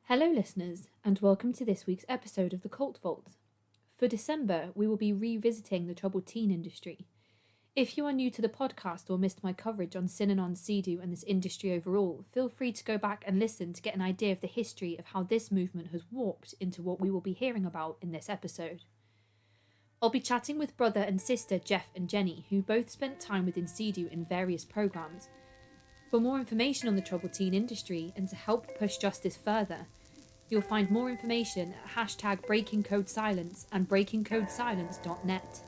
Hello listeners, and welcome to this week's episode of The Cult Vault. For December, we will be revisiting the troubled teen industry. If you are new to the podcast or missed my coverage on Synanon, CEDU and this industry overall, feel free to go back and listen to get an idea of the history of how this movement has warped into what we will be hearing about in this episode. I'll be chatting with brother and sister Jeff and Jenny, who both spent time within CEDU in various programmes. For more information on the troubled teen industry and to help push justice further, you'll find more information at #BreakingCodeSilence and breakingcodesilence.net.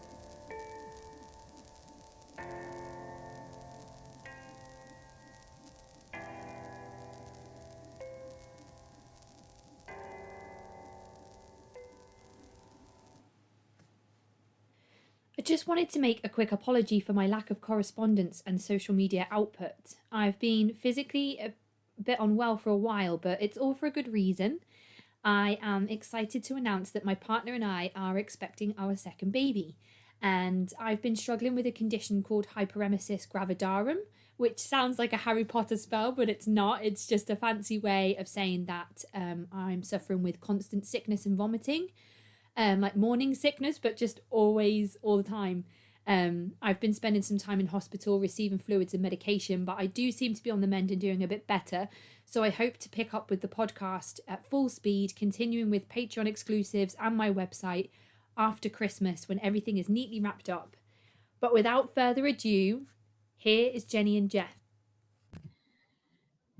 I just wanted to make a quick apology for my lack of correspondence and social media output. I've been physically a bit unwell for a while, but it's all for a good reason. I am excited to announce that my partner and I are expecting our second baby, and I've been struggling with a condition called hyperemesis gravidarum, which sounds like a Harry Potter spell, but it's not. It's just a fancy way of saying that I'm suffering with constant sickness and vomiting, like morning sickness, but just always, all the time. I've been spending some time in hospital receiving fluids and medication, but I do seem to be on the mend and doing a bit better. So I hope to pick up with the podcast at full speed, continuing with Patreon exclusives and my website after Christmas when everything is neatly wrapped up. But without further ado, here is Jenny and Jeff.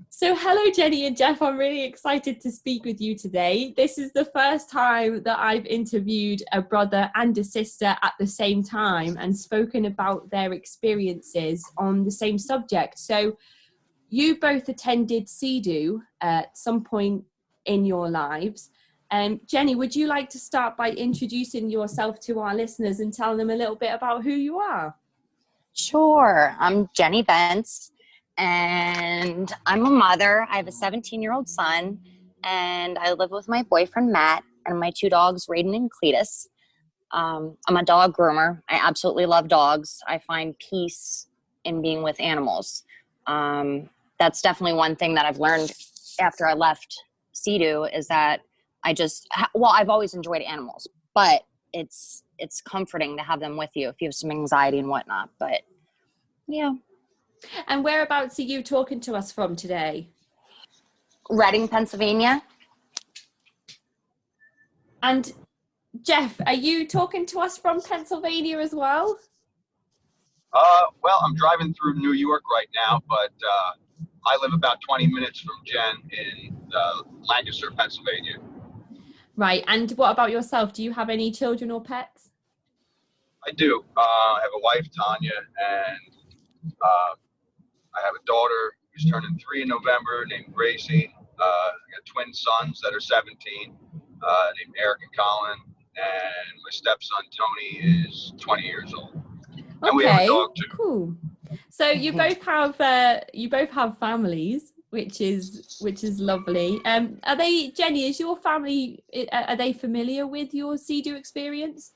So hello, Jenny and Jeff. I'm really excited to speak with you today. This is the first time that I've interviewed a brother and a sister at the same time and spoken about their experiences on the same subject. So you both attended CEDU at some point in your lives. Jenny, would you like to start by introducing yourself to our listeners and tell them a little bit about who you are? Sure. I'm Jenny Bentz, and I'm a mother. I have a 17-year-old son, and I live with my boyfriend, Matt, and my two dogs, Raiden and Cletus. I'm a dog groomer. I absolutely love dogs. I find peace in being with animals. That's definitely one thing that I've learned after I left CEDU is that I've always enjoyed animals, but it's comforting to have them with you if you have some anxiety and whatnot. But yeah. And whereabouts are you talking to us from today? Reading, Pennsylvania. And Jeff, are you talking to us from Pennsylvania as well? Well, I'm driving through New York right now, but I live about 20 minutes from Jen in Lancaster, Pennsylvania. Right. And what about yourself? Do you have any children or pets? I do. I have a wife, Tanya, and I have a daughter who's turning 3 in November named Gracie. I got twin sons that are 17 named Eric and Colin, and my stepson, Tony, is 20 years old. And we have a dog too. Cool. So you both have families, which is lovely. Are they, Jenny? Is your family? Are they familiar with your CEDU experience?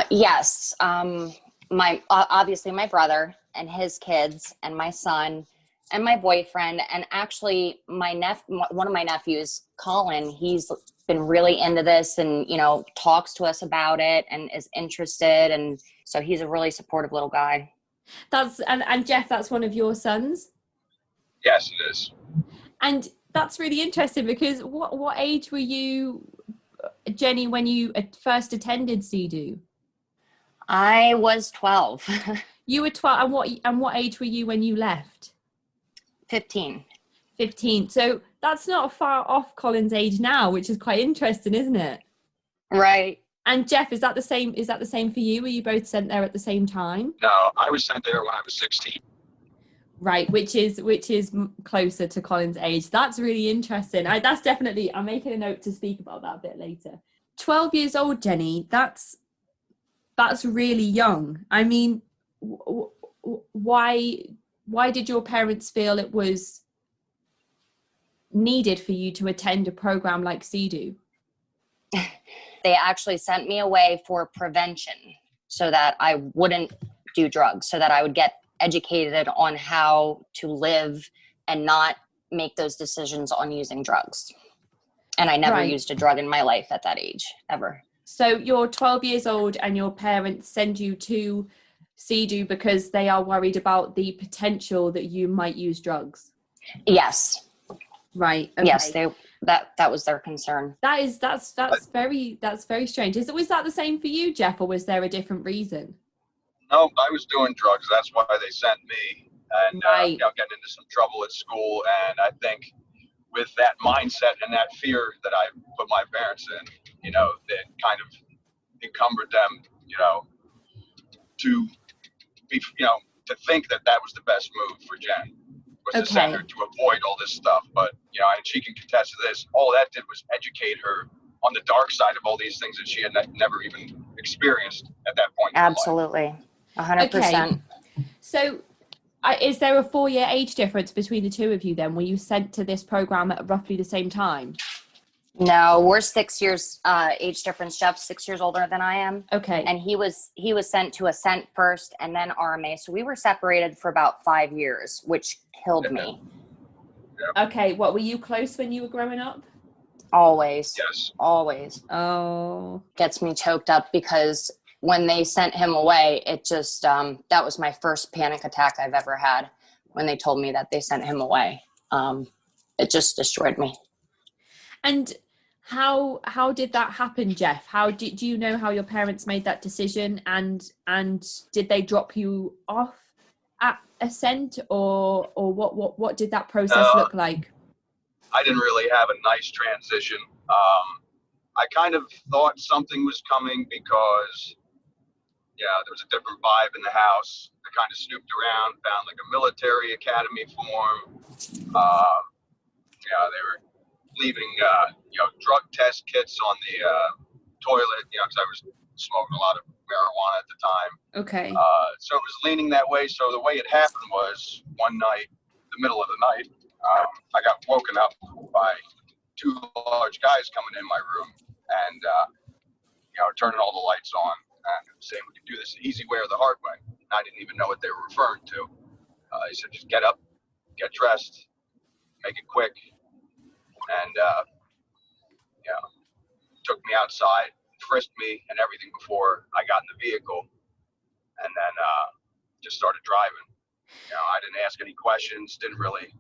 Yes. Obviously my brother and his kids and my son and my boyfriend, and actually one of my nephews, Colin, he's been really into this and, talks to us about it and is interested. And so he's a really supportive little guy. And Jeff, that's one of your sons? Yes, it is. And that's really interesting because what age were you, Jenny, when you first attended CEDU? I was 12. You were 12, and what age were you when you left? 15. 15. So that's not far off Colin's age now, which is quite interesting, isn't it? Right. And Jeff, is that the same for you? Were you both sent there at the same time? No, I was sent there when I was 16. Right, which is closer to Colin's age. That's really interesting. I'm making a note to speak about that a bit later. 12 years old, Jenny, that's really young. I mean, why did your parents feel it was needed for you to attend a program like CEDU? They actually sent me away for prevention so that I wouldn't do drugs, so that I would get educated on how to live and not make those decisions on using drugs. And I never used a drug in my life at that age, ever. So you're 12 years old and your parents send you to CEDU because they are worried about the potential that you might use drugs. Yes. Right. Okay. Yes, that was their concern. That's very strange. Was that the same for you, Jeff, or was there a different reason? No, I was doing drugs. That's why they sent me, and getting into some trouble at school. And I think with that mindset and that fear that I put my parents in, that kind of encumbered them, to be, to think that was the best move for Jen, was to send her to avoid all this stuff. But, and she can contest to this. All that did was educate her on the dark side of all these things that she had never even experienced at that point. Absolutely. 100%. Okay. So is there a 4-year age difference between the two of you then? Were you sent to this program at roughly the same time? No, we're 6 years age difference. Jeff's 6 years older than I am. Okay. And he was sent to Ascent first and then RMA. So we were separated for about 5 years, which killed me. Okay. What, were you close when you were growing up? Always. Yes. Always. Oh. Gets me choked up because when they sent him away, it just, that was my first panic attack I've ever had when they told me that they sent him away. It just destroyed me. And how did that happen, Jeff? Do you know how your parents made that decision, and did they drop you off at Ascent, or what did that process look like? I didn't really have a nice transition. I kind of thought something was coming because there was a different vibe in the house. I kind of snooped around, found like a military academy form. They were leaving, drug test kits on the toilet, because I was smoking a lot of marijuana at the time. Okay. So it was leaning that way. So the way it happened was one night, the middle of the night, I got woken up by 2 large guys coming in my room and, turning all the lights on and saying, we can do this the easy way or the hard way. And I didn't even know what they were referring to. He said, just get up, get dressed, make it quick. And, took me outside, frisked me and everything before I got in the vehicle. And then just started driving. I didn't ask any questions, didn't really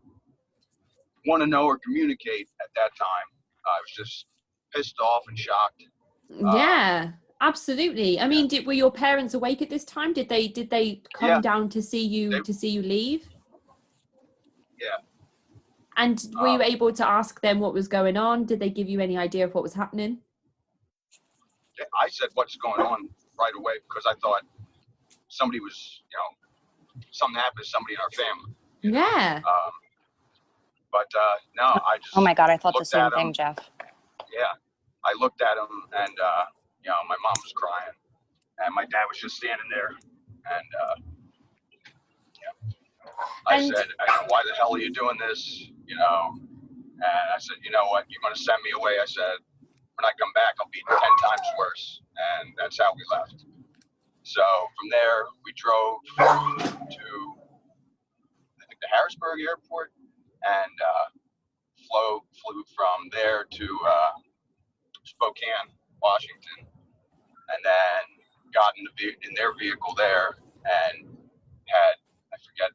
want to know or communicate at that time. I was just pissed off and shocked. Yeah, absolutely. I mean, were your parents awake at this time? Did they come down to see you leave? Yeah. And were you able to ask them what was going on? Did they give you any idea of what was happening? I said, what's going on right away, because I thought somebody was, something happened to somebody in our family. Yeah. But no, I just. Oh my God, I thought the same thing, thing, Jeff. Yeah. I looked at him and, my mom was crying and my dad was just standing there. And, I said, why the hell are you doing this? And I said, you know what, you're going to send me away. I said, when I come back, I'll be 10 times worse. And that's how we left. So from there, we drove to, I think, the Harrisburg airport and flew from there to Spokane, Washington, and then got in their vehicle there and had, I forget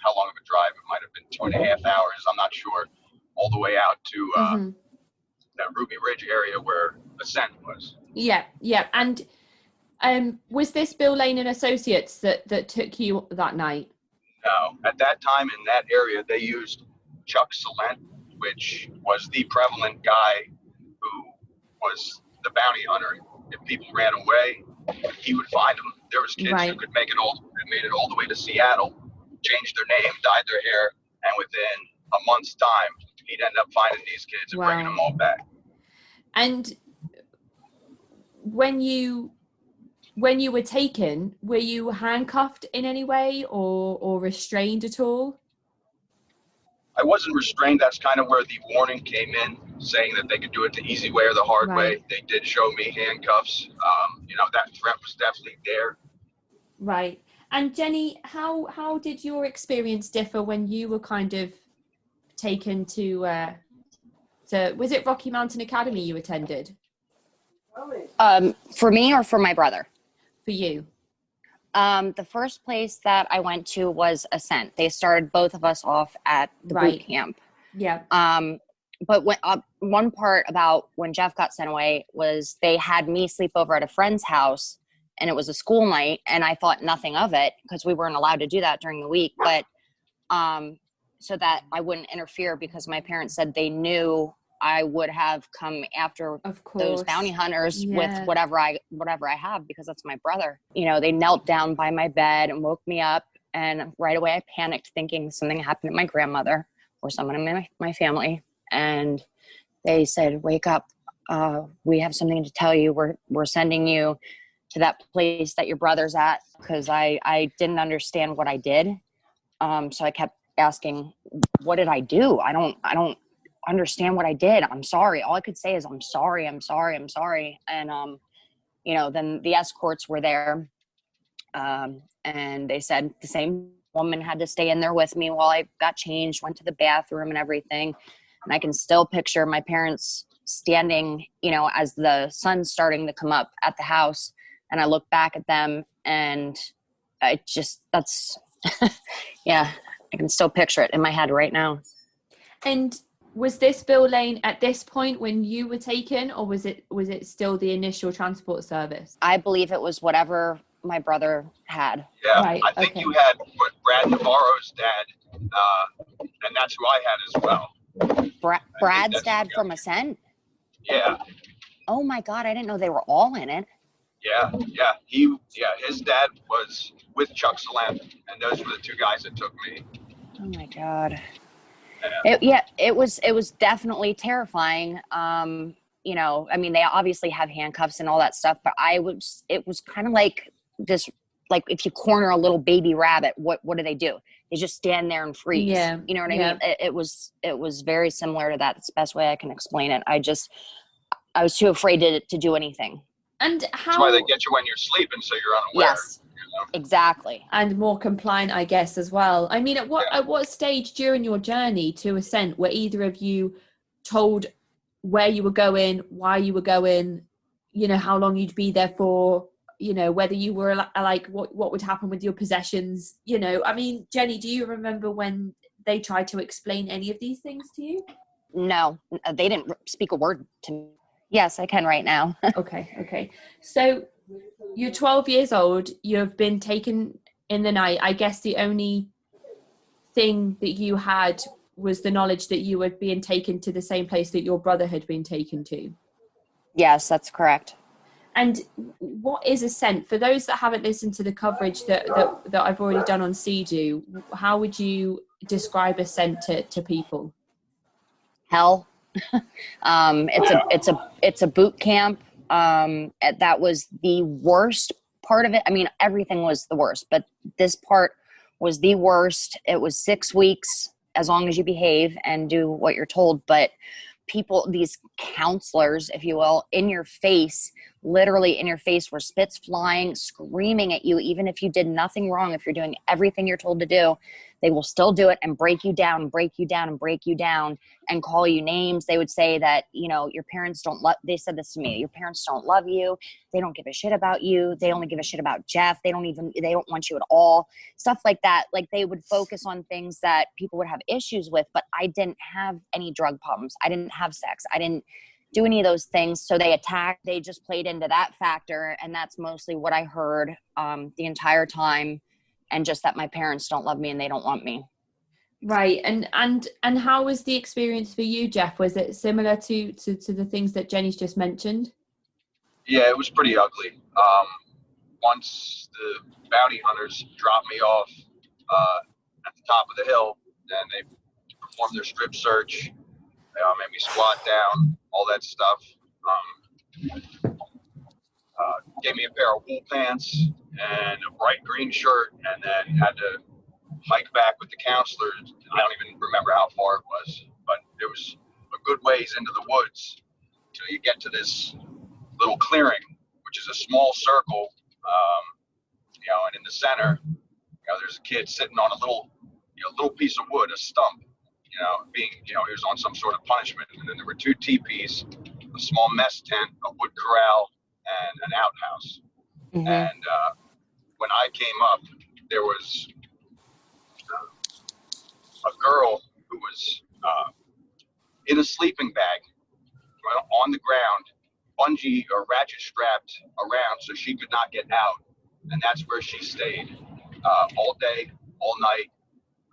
how long of a drive, it might have been 2.5 hours, I'm not sure, all the way out to that Ruby Ridge area where Ascent was. Yeah. And was this Bill Lane and Associates that took you that night? No, at that time in that area, they used Chuck Salent, which was the prevalent guy who was the bounty hunter. If people ran away, he would find them. There was kids who could made it all the way to Seattle, changed their name, dyed their hair, and within a month's time, he'd end up finding these kids and bringing them all back. And when you were taken, were you handcuffed in any way or restrained at all? I wasn't restrained. That's kind of where the warning came in, saying that they could do it the easy way or the hard way. They did show me handcuffs. That threat was definitely there. Right. And Jenny, how did your experience differ when you were kind of taken to was it Rocky Mountain Academy you attended? For me or for my brother? For you. The first place that I went to was Ascent. They started both of us off at the boot camp. Yeah. But when, one part about when Jeff got sent away was they had me sleep over at a friend's house, and it was a school night, and I thought nothing of it because we weren't allowed to do that during the week. But so that I wouldn't interfere, because my parents said they knew I would have come after those bounty hunters with whatever I have, because that's my brother. You know, they knelt down by my bed and woke me up, and right away I panicked, thinking something happened to my grandmother or someone in my family. And they said, "Wake up. We have something to tell you. We're sending you to that place that your brother's at," because I didn't understand what I did. So I kept asking, "What did I do? I don't understand what I did. I'm sorry." All I could say is, "I'm sorry, I'm sorry, I'm sorry." And, you know, then the escorts were there. And they said the same woman had to stay in there with me while I got changed, went to the bathroom and everything. And I can still picture my parents standing, you know, as the sun's starting to come up at the house. And I look back at them, and that's, yeah, I can still picture it in my head right now. And was this Bill Lane at this point when you were taken, or was it still the initial transport service? I believe it was whatever my brother had. Yeah, right, I think you had Brad Navarro's dad, and that's who I had as well. Brad's dad from Ascent? Yeah. Oh my God, I didn't know they were all in it. Yeah. His dad was with Chuck Salam, and those were the two guys that took me. Oh my God. It was definitely terrifying. You know, I mean, they obviously have handcuffs and all that stuff, but it was kind of like this, like if you corner a little baby rabbit, what do? They just stand there and freeze. Yeah. You know what I mean? It was very similar to that. It's the best way I can explain it. I was too afraid to do anything. And how? That's why they get you when you're sleeping, so you're unaware. Yes, you know? Exactly. And more compliant, I guess, as well. I mean, at what stage during your journey to Ascent were either of you told where you were going, why you were going, you know, how long you'd be there for, you know, whether you were like what would happen with your possessions, you know? I mean, Jenny, do you remember when they tried to explain any of these things to you? No, they didn't speak a word to me. Yes, I can right now. Okay. So you're 12 years old. You've been taken in the night. I guess the only thing that you had was the knowledge that you were being taken to the same place that your brother had been taken to. Yes, that's correct. And what is Ascent? For those that haven't listened to the coverage that I've already done on CEDU, how would you describe Ascent to people? Hell. It's a boot camp. That was the worst part of it. I mean, everything was the worst, but this part was the worst. It was 6 weeks, as long as you behave and do what you're told. But people, these counselors, if you will, literally in your face, were spits flying, screaming at you. Even if you did nothing wrong, if you're doing everything you're told to do, they will still do it and break you down and break you down and break you down and call you names. They would say that, you know, your parents don't love, they said this to me, your parents don't love you. They don't give a shit about you. They only give a shit about Jeff. They don't want you at all. Stuff like that. Like, they would focus on things that people would have issues with, but I didn't have any drug problems. I didn't have sex. I didn't do any of those things. So they just played into that factor. And that's mostly what I heard the entire time. And just that my parents don't love me and they don't want me. Right. And how was the experience for you, Jeff? Was it similar to the things that Jenny's just mentioned? Yeah, it was pretty ugly. Once the bounty hunters dropped me off at the top of the hill, then they performed their strip search, made me squat down, all that stuff. Gave me a pair of wool pants and a bright green shirt, and then had to hike back with the counselors. I don't even remember how far it was, but it was a good ways into the woods till you get to this little clearing, which is a small circle, and in the center, there's a kid sitting on a little piece of wood, a stump, being, he was on some sort of punishment. And then there were two teepees, a small mess tent, a wood corral, and an outhouse. Mm-hmm. And when I came up, there was a girl who was in a sleeping bag on the ground, bungee or ratchet strapped around so she could not get out. And that's where she stayed all day, all night.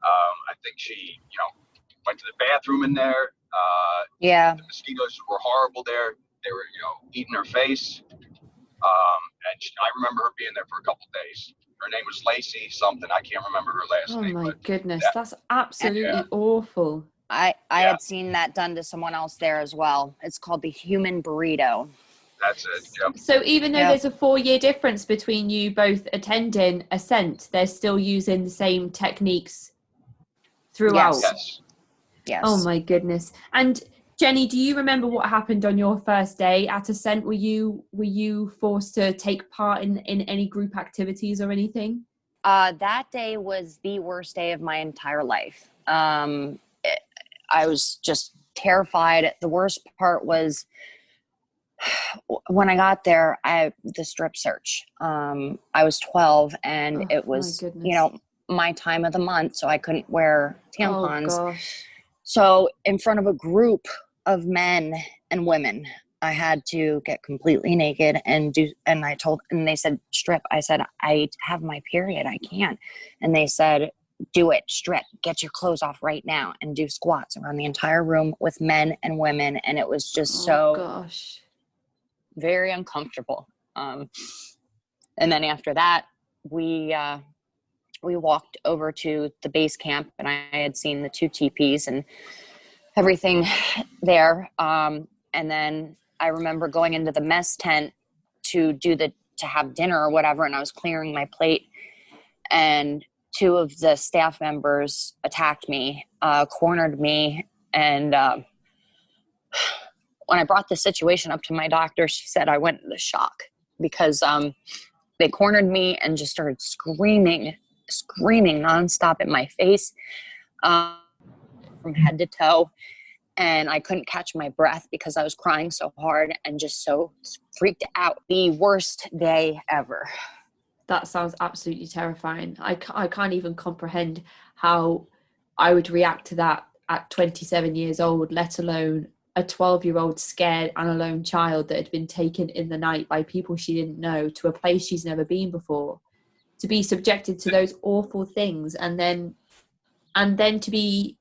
I think she, went to the bathroom in there. Yeah. The mosquitoes were horrible there. They were, eating her face. I remember her being there for a couple days. Her name was Lacey something. I can't remember her last name. Oh my goodness, that's absolutely awful. I had seen that done to someone else there as well. It's called the human burrito. That's it. Yep. So even though there's a 4-year difference between you both attending Ascent, they're still using the same techniques throughout. Yes. Oh my goodness. And Jenny, do you remember what happened on your first day at Ascent? Were you forced to take part in any group activities or anything? That day was the worst day of my entire life. I was just terrified. The worst part was when I got there, the strip search. I was 12 and it was, my time of the month. So I couldn't wear tampons. Oh gosh. So in front of a group of men and women, I had to get completely naked and they said, strip. I said, I have my period. I can't. And they said, do it, strip, get your clothes off right now and do squats around the entire room with men and women. And it was just very uncomfortable. And then after that, we walked over to the base camp and I had seen the 2 teepees and everything there. And then I remember going into the mess tent to have dinner or whatever. And I was clearing my plate and 2 of the staff members attacked me, cornered me. And when I brought the situation up to my doctor, she said I went into shock because they cornered me and just started screaming nonstop in my face from head to toe. And I couldn't catch my breath because I was crying so hard and just so freaked out. The worst day ever. That sounds absolutely terrifying. I can't even comprehend how I would react to that at 27 years old, let alone a 12-year-old scared and alone child that had been taken in the night by people she didn't know to a place she's never been before, to be subjected to those awful things. And then to be,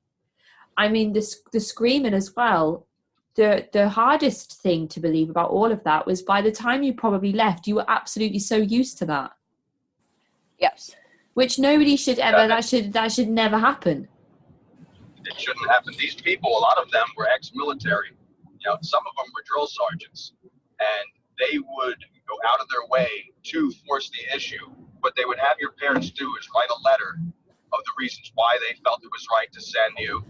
the screaming as well. The hardest thing to believe about all of that was by the time you probably left, you were absolutely so used to that. Yes. Which nobody should ever, that should never happen. It shouldn't happen. These people, a lot of them were ex-military. Some of them were drill sergeants, and they would go out of their way to force the issue. What they would have your parents do is write a letter of the reasons why they felt it was right to send you.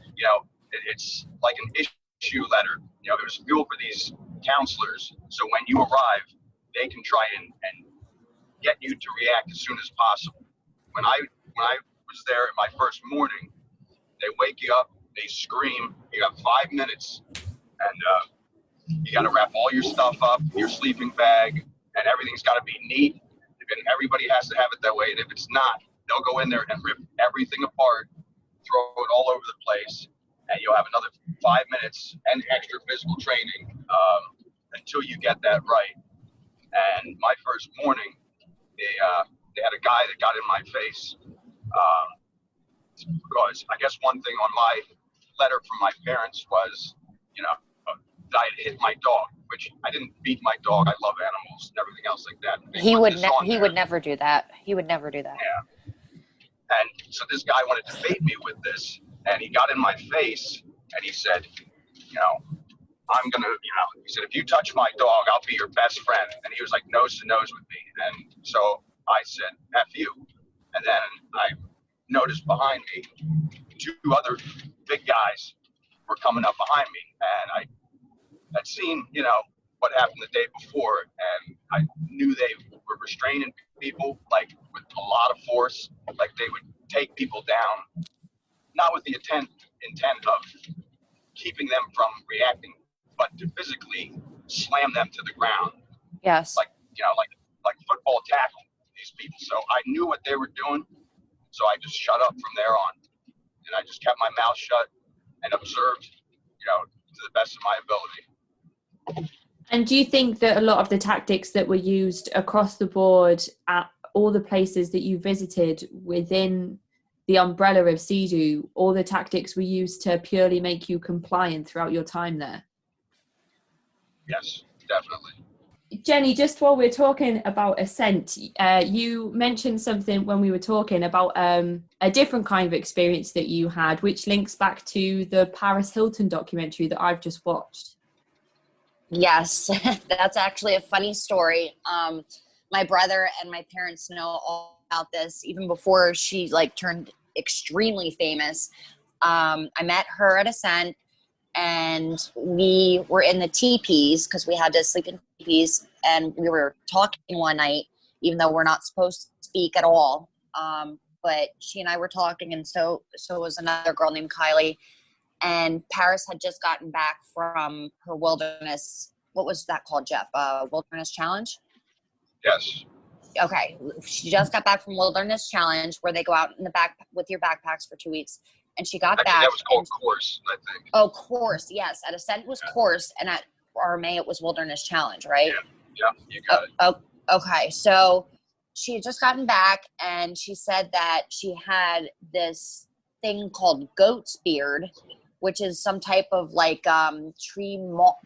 It's like an issue letter. It was fuel for these counselors. So when you arrive, they can try and get you to react as soon as possible. When I was there in my first morning, they wake you up, they scream, you have 5 minutes, and you got to wrap all your stuff up, your sleeping bag, and everything's got to be neat, and everybody has to have it that way, and if it's not, they'll go in there and rip everything apart, throw it all over the place, and you'll have another 5 minutes and extra physical training until you get that right. And my first morning, they had a guy that got in my face because I guess one thing on my letter from my parents was, that I had hit my dog, which I didn't beat my dog. I love animals and everything else like that. He would never do that. He would never do that. Yeah. And so this guy wanted to bait me with this, and he got in my face and he said, I'm going to, he said, if you touch my dog, I'll be your best friend. And he was like nose to nose with me. And so I said, F you. And then I noticed behind me, 2 other big guys were coming up behind me. And I had seen, what happened the day before. And I knew they were restraining people, like with a lot of force, like they would take people down, not with the intent intent of keeping them from reacting, but to physically slam them to the ground, Yes. like football tackle these people. So I knew what they were doing, so I just shut up from there on, and I just kept my mouth shut and observed, to the best of my ability. And do you think that a lot of the tactics that were used across the board at all the places that you visited within the umbrella of CEDU, all the tactics were used to purely make you compliant throughout your time there? Yes, definitely. Jenny, just while we're talking about Ascent, you mentioned something when we were talking about a different kind of experience that you had, which links back to the Paris Hilton documentary that I've just watched. Yes, that's actually a funny story. My brother and my parents know all about this even before she turned extremely famous. I met her at Ascent, and we were in the teepees because we had to sleep in teepees, and we were talking one night, even though we're not supposed to speak at all. But she and I were talking, and so was another girl named Kylie. And Paris had just gotten back from her wilderness. What was that called, Jeff? Wilderness Challenge? Yes. Okay. She just got back from Wilderness Challenge, where they go out in the back with your backpacks for 2 weeks. And she got back. That was called Course, I think. Oh, Course. Yes. At Ascent was Course, and at RMA it was Wilderness Challenge, right? Yeah, you got it. Oh, okay. So she had just gotten back, and she said that she had this thing called goat's beard, which is some type of tree,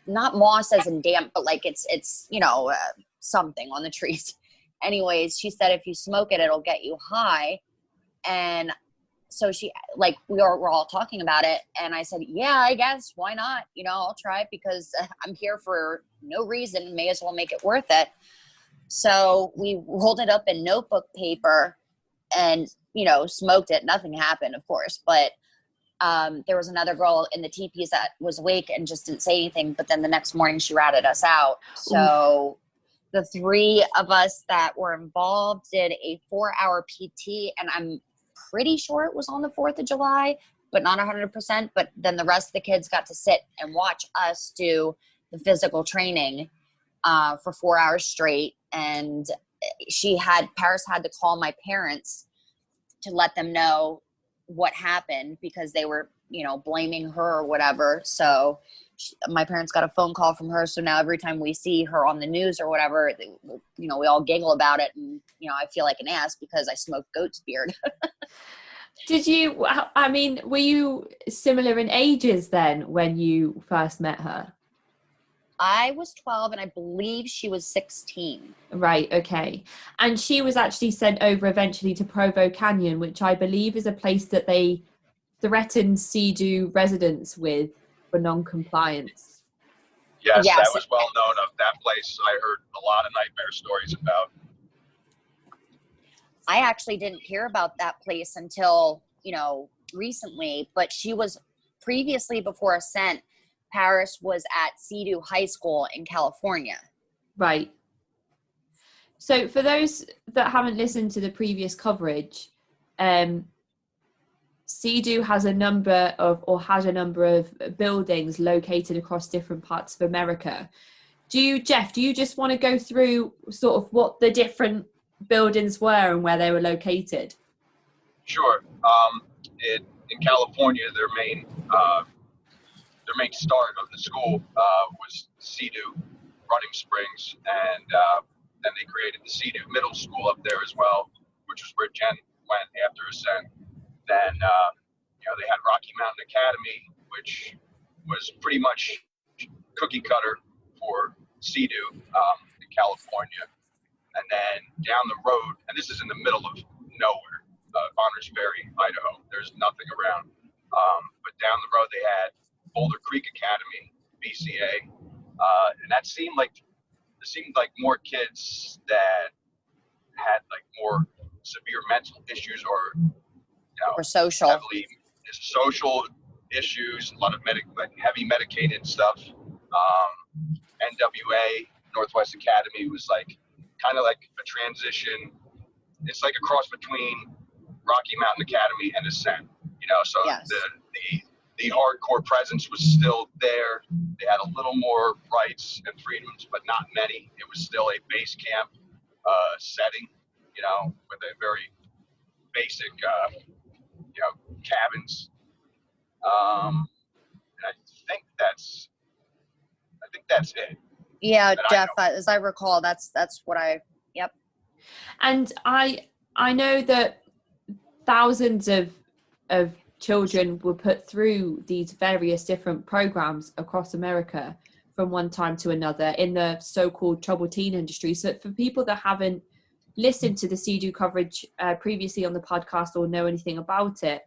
not moss as in damp, but it's something on the trees. Anyways, she said if you smoke it, it'll get you high. And so we're all talking about it, and I said, yeah, I guess, why not? I'll try it because I'm here for no reason. May as well make it worth it. So we rolled it up in notebook paper and, smoked it. Nothing happened, of course, but there was another girl in the teepees that was awake and just didn't say anything. But then the next morning she ratted us out. So the three of us that were involved did a 4-hour PT, and I'm pretty sure it was on the 4th of July, but not 100%. But then the rest of the kids got to sit and watch us do the physical training for 4 hours straight. And Paris had to call my parents to let them know what happened because they were, blaming her or whatever. So my parents got a phone call from her. So now every time we see her on the news or whatever, we all giggle about it. And, I feel like an ass because I smoked goat's beard. Were you similar in ages then when you first met her? I was 12 and I believe she was 16. Right, okay. And she was actually sent over eventually to Provo Canyon, which I believe is a place that they threatened CEDU residents with for non-compliance. Yes, that was well known of that place. I heard a lot of nightmare stories about. I actually didn't hear about that place until, recently, but she was previously, before Ascent, Paris was at CEDU High School in California. Right. So for those that haven't listened to the previous coverage, CEDU has a number of buildings located across different parts of America. Jeff, do you just want to go through sort of what the different buildings were and where they were located? Sure. In California, their main start of the school was CEDU Running Springs, and then they created the CEDU Middle School up there as well, which was where Jen went after Ascent. Then they had Rocky Mountain Academy, which was pretty much cookie cutter for CEDU in California. And then down the road, and this is in the middle of nowhere, Bonners Ferry, Idaho. There's nothing around. But down the road, they had Boulder Creek Academy, BCA, and that seemed like more kids that had more severe mental issues or social, heavily social issues, a lot of heavy medicated stuff. NWA Northwest Academy was kind of like a transition. It's like a cross between Rocky Mountain Academy and Ascent. So yes. the hardcore presence was still there. They had a little more rights and freedoms, but not many. It was still a base camp setting, you know, with a very basic, you know, cabins. And I think that's it. Yeah, Jeff, as I recall, that's what yep. And I know that thousands of children were put through these various different programs across America from one time to another in the so-called troubled teen industry. So for people that haven't listened to the CEDU coverage previously on the podcast or know anything about it,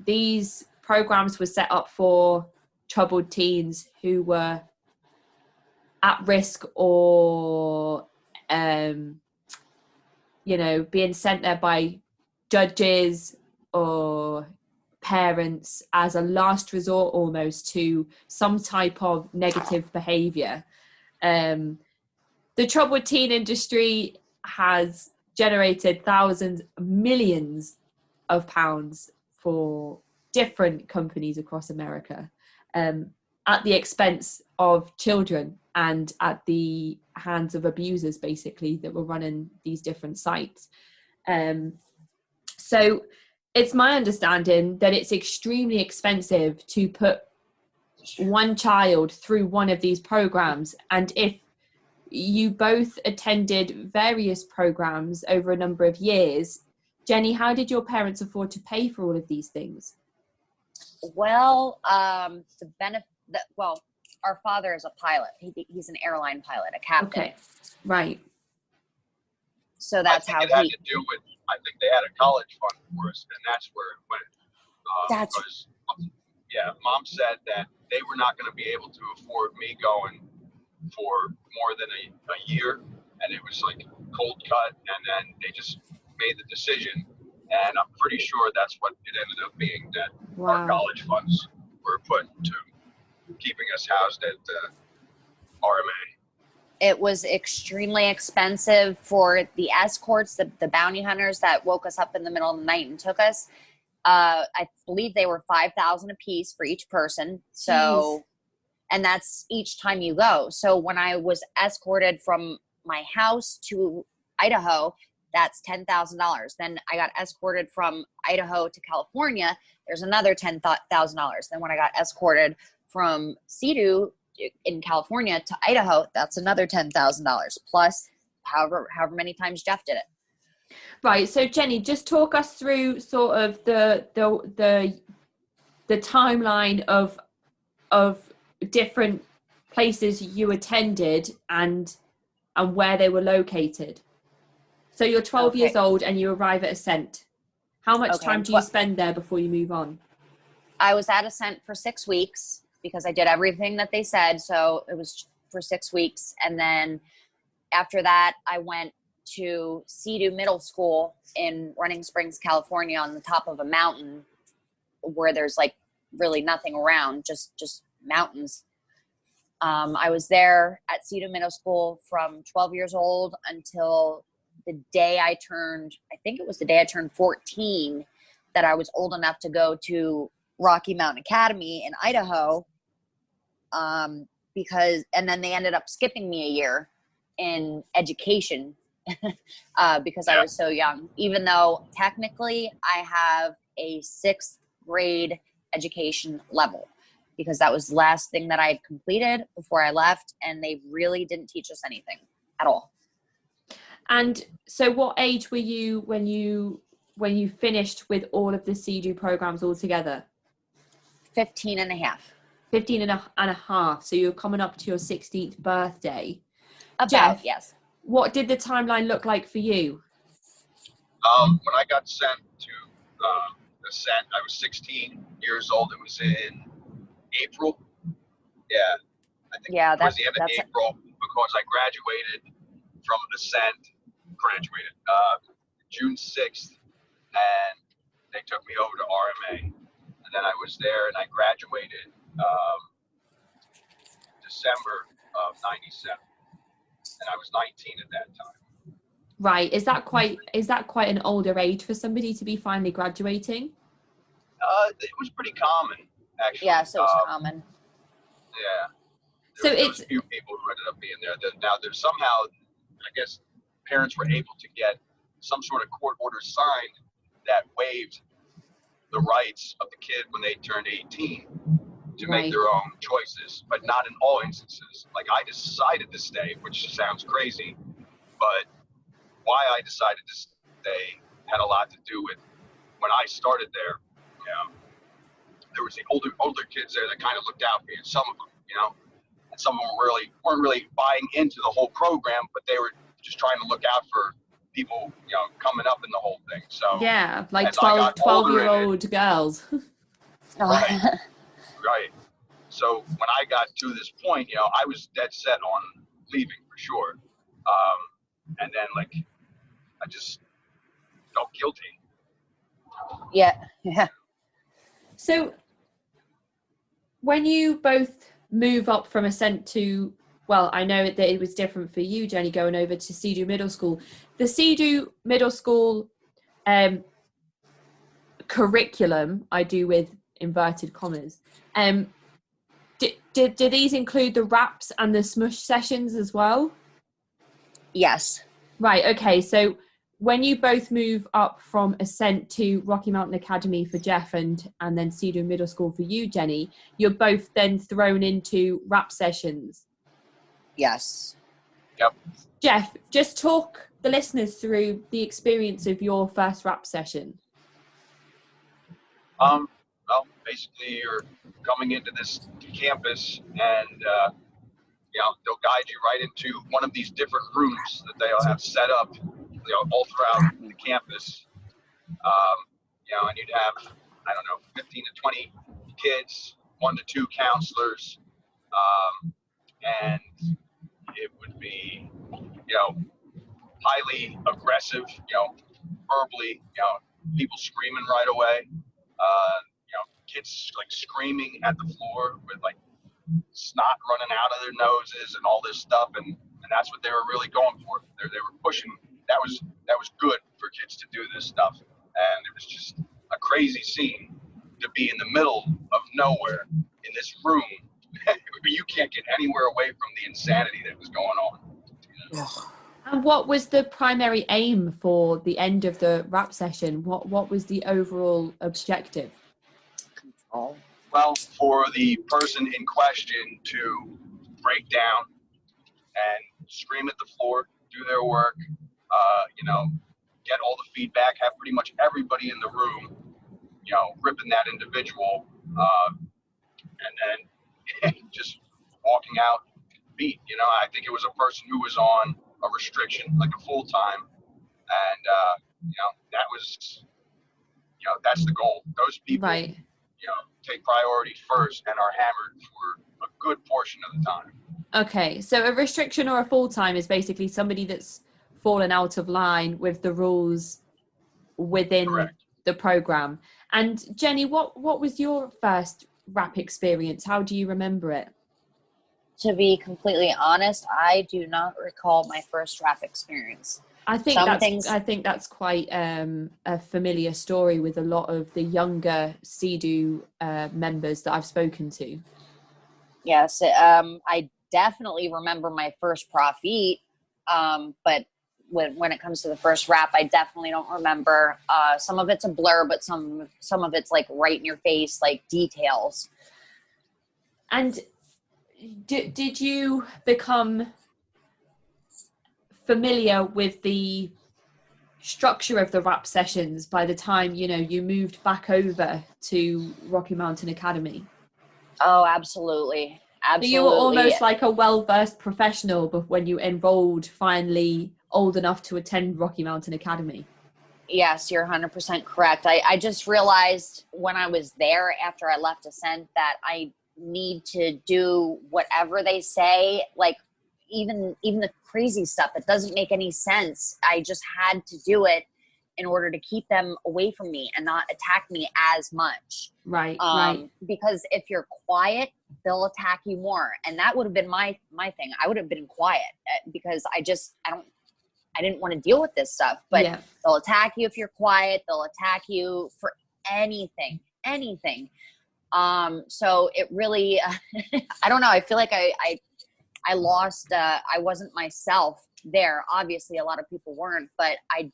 these programs were set up for troubled teens who were at risk or you know, being sent there by judges or parents as a last resort almost to some type of negative behavior. The troubled teen industry has generated thousands, millions of pounds for different companies across America, at the expense of children and at the hands of abusers, basically, that were running these different sites. So it's my understanding that it's extremely expensive to put one child through one of these programs. And if you both attended various programs over a number of years, Jenny, how did your parents afford to pay for all of these things? Well, our father is a pilot. He's an airline pilot, a captain. Okay, right. So that's how it had to do with, I think they had a college fund for us, and that's where it went. Because, yeah, Mom said that they were not going to be able to afford me going for more than a year, and it was like cold cut, and then they just made the decision, and I'm pretty sure that's what it ended up being, that our college funds were put to keeping us housed at RMA. It was extremely expensive for the escorts, the bounty hunters that woke us up in the middle of the night and took us. I believe they were $5,000 a piece for each person. So, and that's each time you go. So when I was escorted from my house to Idaho, that's $10,000. Then I got escorted from Idaho to California. There's another $10,000. Then when I got escorted from CEDU in California to Idaho, that's another $10,000 plus however many times Jeff did it. Right. So Jenny, just talk us through sort of the timeline of different places you attended and where they were located. So you're 12 years old and you arrive at Ascent. How much time do you spend there before you move on? I was at Ascent for 6 weeks because I did everything that they said. So it was for 6 weeks. And then after that, I went to CEDU Middle School in Running Springs, California, on the top of a mountain where there's like really nothing around, just mountains. I was there at CEDU Middle School from 12 years old until the day I turned, I think it was the day I turned 14, that I was old enough to go to Rocky Mountain Academy in Idaho. And then they ended up skipping me a year in education because I was so young, even though technically I have a 6th grade education level, because that was the last thing that I had completed before I left, and they really didn't teach us anything at all. And so what age were you when you finished with all of the CEDU programs all together? 15 and a half. 15 and a half. So you're coming up to your 16th birthday. Jeff, yes. What did the timeline look like for you? When I got sent to Ascent, I was 16 years old. It was in April. Yeah. I think it was the end of April, because I graduated from Ascent, June 6th, and they took me over to RMA. And then I was there and I graduated December of 97. And I was 19 at that time. Right. Is that quite an older age for somebody to be finally graduating? It was pretty common, actually. Yes, it was common. Yeah. So There was a few people who ended up being there. Now, there's somehow, I guess, parents were able to get some sort of court order signed that waived the rights of the kid when they turned 18 to make their own choices, but not in all instances. Like, I decided to stay, which sounds crazy, but why I decided to stay had a lot to do with when I started there. You know, there was the older kids there that kind of looked out for you. Some of them, and some of them weren't really buying into the whole program, but they were just trying to look out for people, coming up in the whole thing. So yeah, like 12-year-old girls. Right. Right. So when I got to this point, I was dead set on leaving for sure. And then I just felt guilty. Yeah. So when you both move up from Ascent to, well, I know that it was different for you, Jenny, going over to CEDU Middle School. The CEDU Middle School curriculum, I do with inverted commas, do these include the raps and the smush sessions as well? Yes. Right, okay. So when you both move up from Ascent to Rocky Mountain Academy for Jeff and then CEDU Middle School for you, Jenny, you're both then thrown into rap sessions. Yes. Yep. Jeff, just talk the listeners through the experience of your first rap session. Well, basically, you're coming into this campus, and they'll guide you right into one of these different rooms that they'll have set up, all throughout the campus. And you'd have, 15 to 20 kids, 1 to 2 counselors, and it would be, highly aggressive, verbally, people screaming right away. Kids screaming at the floor with snot running out of their noses and all this stuff, and that's what they were really going for. They were pushing. That was good for kids to do this stuff, and it was just a crazy scene to be in the middle of nowhere in this room. You can't get anywhere away from the insanity that was going on. And what was the primary aim for the end of the rap session? What was the overall objective? Control. Well, for the person in question to break down and scream at the floor, do their work, get all the feedback, have pretty much everybody in the room, ripping that individual, and then just walking out beat. I think it was a person who was on a restriction, like a full time, and that was, that's the goal. Those people, right, take priority first and are hammered for a good portion of the time. Okay, so a restriction or a full time is basically somebody that's fallen out of line with the rules within Correct. the program. And Jenny, what was your first rap experience? How do you remember it? To be completely honest, I do not recall my first rap experience. I think that's quite a familiar story with a lot of the younger CEDU members that I've spoken to. Yes, I definitely remember my first prof eat, but when it comes to the first rap, I definitely don't remember. Some of it's a blur, but some of it's right in your face, details. And did you become familiar with the structure of the rap sessions by the time you moved back over to Rocky Mountain Academy? Oh, absolutely. So you were almost like a well-versed professional, but when you enrolled finally old enough to attend Rocky Mountain Academy. Yes, you're 100% correct. I just realized when I was there after I left Ascent that I need to do whatever they say, even the crazy stuff that doesn't make any sense. I just had to do it in order to keep them away from me and not attack me as much. Right. Right. Because if you're quiet, they'll attack you more. And that would have been my thing. I would have been quiet because I didn't want to deal with this stuff, but They'll attack you if you're quiet. They'll attack you for anything. anything. So it really, I don't know. I feel like I lost, I wasn't myself there. Obviously a lot of people weren't, but I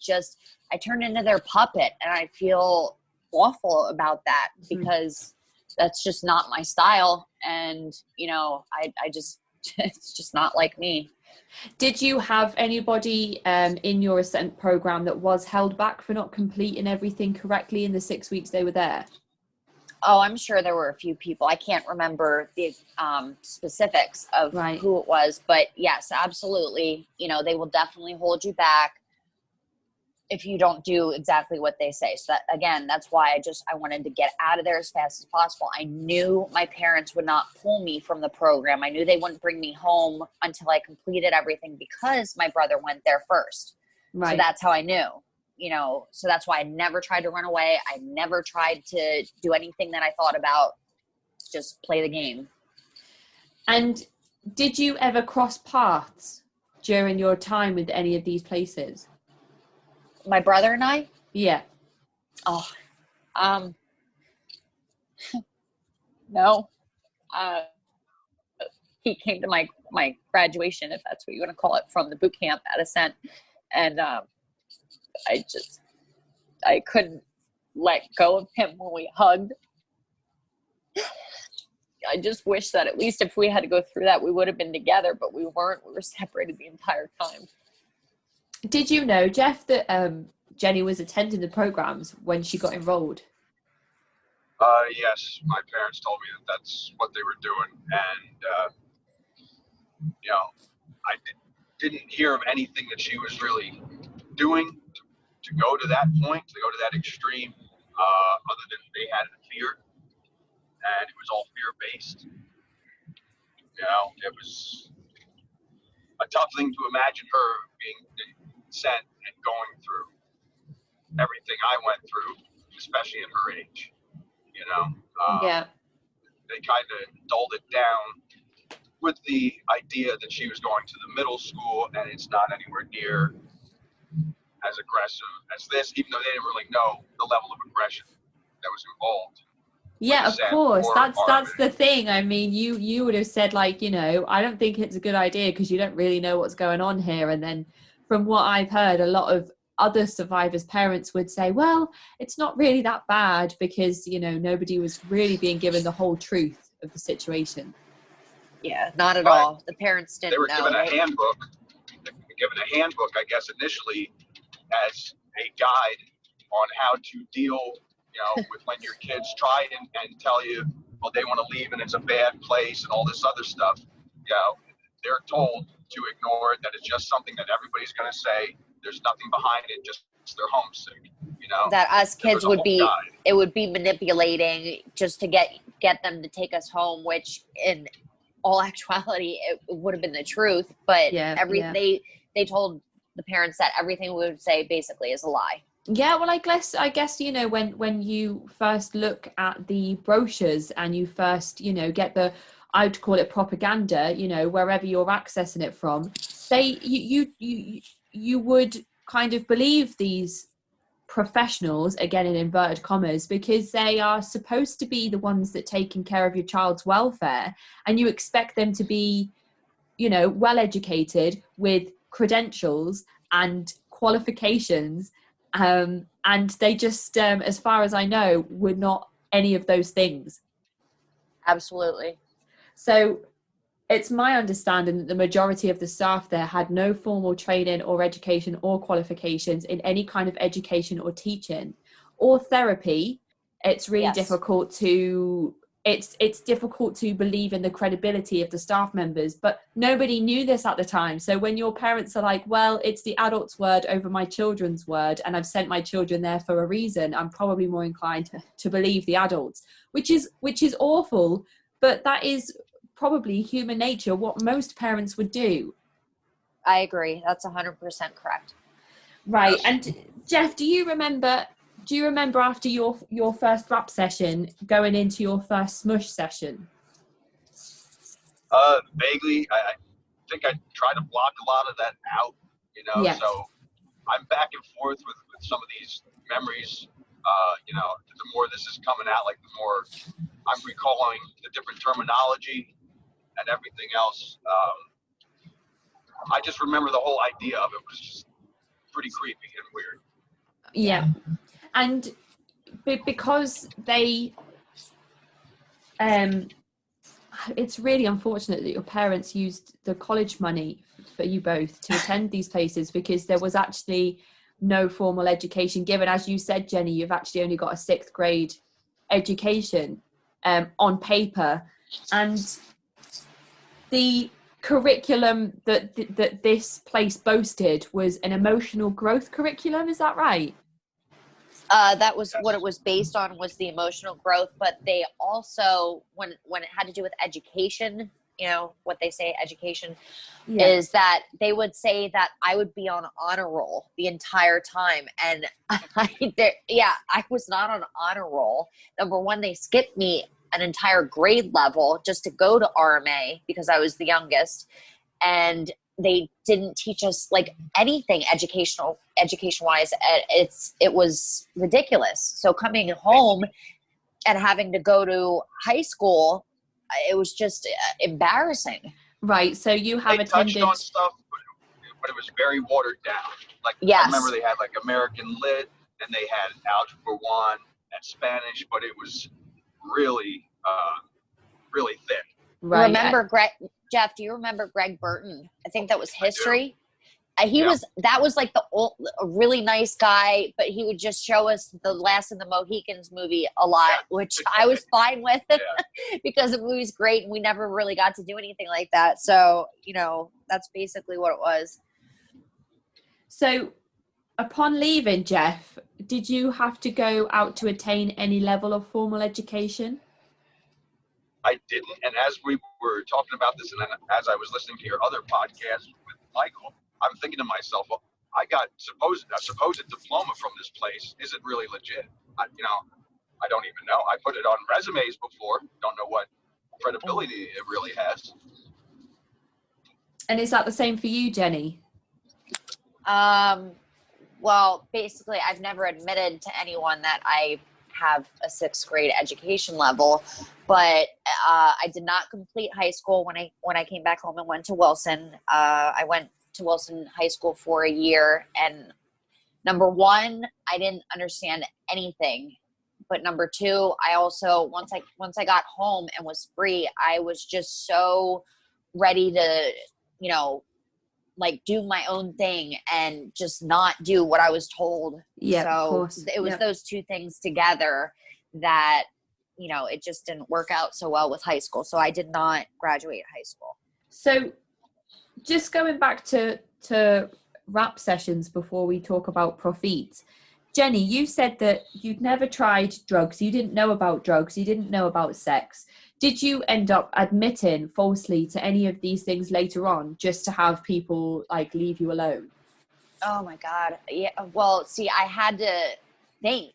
turned into their puppet, and I feel awful about that because that's just not my style. And, you know, I just, it's just not like me. Did you have anybody in your Ascent program that was held back for not completing everything correctly in the 6 weeks they were there? Oh, I'm sure there were a few people. I can't remember the specifics of who it was, but yes, absolutely. You know, they will definitely hold you back if you don't do exactly what they say. So that, again, that's why I wanted to get out of there as fast as possible. I knew my parents would not pull me from the program. I knew they wouldn't bring me home until I completed everything because my brother went there first. Right. So that's how I knew, you know, so that's why I never tried to run away. I never tried to do anything that I thought about. Just play the game. And did you ever cross paths during your time with any of these places? My brother and I? Yeah. Oh, no. He came to my graduation, if that's what you want to call it, from the boot camp at Ascent. And I couldn't let go of him when we hugged. I just wish that at least if we had to go through that, we would have been together, but we weren't. We were separated the entire time. Did you know, Jeff, that Jenny was attending the programs when she got enrolled? Yes, my parents told me that that's what they were doing. And, you know, I didn't hear of anything that she was really doing to go to that point, to go to that extreme, other than they had a fear. And it was all fear-based. You know, it was a tough thing to imagine her being sent and going through everything I went through, especially at her age. You know, yeah. They kind of dulled it down with the idea that she was going to the middle school and it's not anywhere near as aggressive as this, even though they didn't really know the level of aggression that was involved. Yeah, of course. That's the thing. I mean, you would have said, like, you know, I don't think it's a good idea because you don't really know what's going on here. And then from what I've heard, a lot of other survivors' parents would say, well, it's not really that bad because, you know, nobody was really being given the whole truth of the situation. Yeah, not at all. The parents didn't know. They were given a handbook. They were given a handbook, I guess, initially as a guide on how to deal, you know, with when your kids try and tell you, well, they want to leave and it's a bad place and all this other stuff. You know, they're told to ignore it, that it's just something that everybody's going to say. There's nothing behind it, just they're homesick, you know. That us kids would be, it would be manipulating just to get them to take us home, which in all actuality, it would have been the truth. But they told the parents that everything we would say basically is a lie. Yeah, well, I guess, you know, when you first look at the brochures and you first, you know, get the, I would call it propaganda, you know, wherever you're accessing it from, you would kind of believe these professionals, again in inverted commas, because they are supposed to be the ones that taking care of your child's welfare, and you expect them to be, you know, well educated with credentials and qualifications, and they just, as far as I know, were not any of those things. Absolutely. So it's my understanding that the majority of the staff there had no formal training or education or qualifications in any kind of education or teaching or therapy. It's really difficult to, it's difficult to believe in the credibility of the staff members, but nobody knew this at the time. So when your parents are like, well, it's the adult's word over my children's word, and I've sent my children there for a reason, I'm probably more inclined to believe the adults, which is awful, but that is probably human nature, what most parents would do. I agree. That's 100% correct. Right. And Jeff, do you remember after your first rap session going into your first smush session? Vaguely. I think I tried to block a lot of that out, you know. Yes. So I'm back and forth with some of these memories The more this is coming out, like the more I'm recalling the different terminology and everything else. I just remember the whole idea of it was just pretty creepy and weird. Yeah. And because they, it's really unfortunate that your parents used the college money for you both to attend these places, because there was actually no formal education given. As you said, Jenny, you've actually only got a 6th grade education on paper, and the curriculum that this place boasted was an emotional growth curriculum. Is that right? That was what it was based on, was the emotional growth. But they also, when it had to do with education, what they say education is, that they would say that I would be on honor roll the entire time. And I was not on honor roll. Number one, they skipped me an entire grade level just to go to RMA because I was the youngest. And they didn't teach us like anything education wise. It was ridiculous. So coming home and having to go to high school, it was just embarrassing. Right. So you have attended touched on stuff, but it was very watered down. Like, yes. I remember they had like American Lit, and they had Algebra 1 and Spanish, but it was really, really thick. Right. Remember Jeff, do you remember Greg Burton? I think that was history. That was like a really nice guy, but he would just show us the Last of the Mohicans movie a lot, which I was fine with because the movie's great and we never really got to do anything like that. So, that's basically what it was. So upon leaving, Jeff, did you have to go out to attain any level of formal education? I didn't. And as we were talking about this, and then as I was listening to your other podcast with Michael, I'm thinking to myself, well, I got a supposed diploma from this place. Is it really legit? I don't even know. I put it on resumes before. Don't know what credibility it really has. And is that the same for you, Jenny? Well, basically, I've never admitted to anyone that I have a 6th grade education level, but I did not complete high school when I came back home and went to Wilson. I went to Wilson High School for a year, and number one, I didn't understand anything. But number two, I also once I got home and was free, I was just so ready to, do my own thing and just not do what I was told. Yeah, so of course. It was those two things together that, it just didn't work out so well with high school. So I did not graduate high school. So just going back to rap sessions before we talk about Profit. Jenny, you said that you'd never tried drugs. You didn't know about drugs. You didn't know about sex. Did you end up admitting falsely to any of these things later on just to have people leave you alone? Oh my God. Yeah. Well, see, I had to think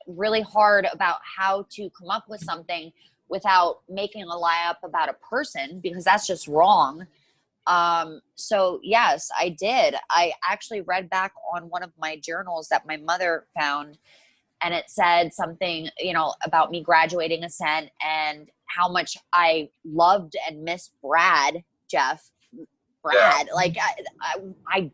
really hard about how to come up with something without making a lie up about a person, because that's just wrong. So yes, I did. I actually read back on one of my journals that my mother found, and it said something, about me graduating Ascent and how much I loved and missed Jeff. I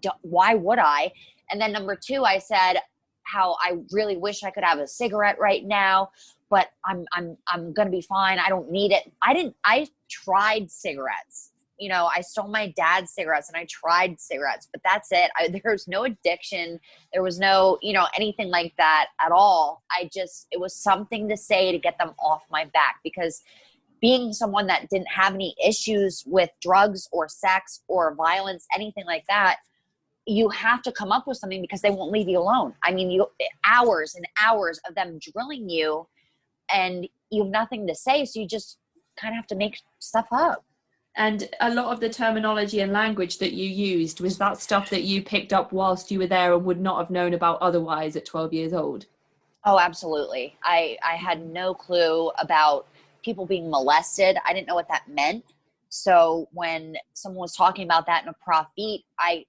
don't, why would I? And then number two, I said how I really wish I could have a cigarette right now, but I'm going to be fine. I don't need it. I tried cigarettes. I stole my dad's cigarettes and I tried cigarettes, but that's it. There was no addiction. There was no, anything like that at all. It was something to say to get them off my back, because being someone that didn't have any issues with drugs or sex or violence, anything like that, you have to come up with something because they won't leave you alone. I mean, hours and hours of them drilling you and you have nothing to say. So you just kind of have to make stuff up. And a lot of the terminology and language that you used, was that stuff that you picked up whilst you were there and would not have known about otherwise at 12 years old? Oh, absolutely. I had no clue about people being molested. I didn't know what that meant. So when someone was talking about that in a Profit, I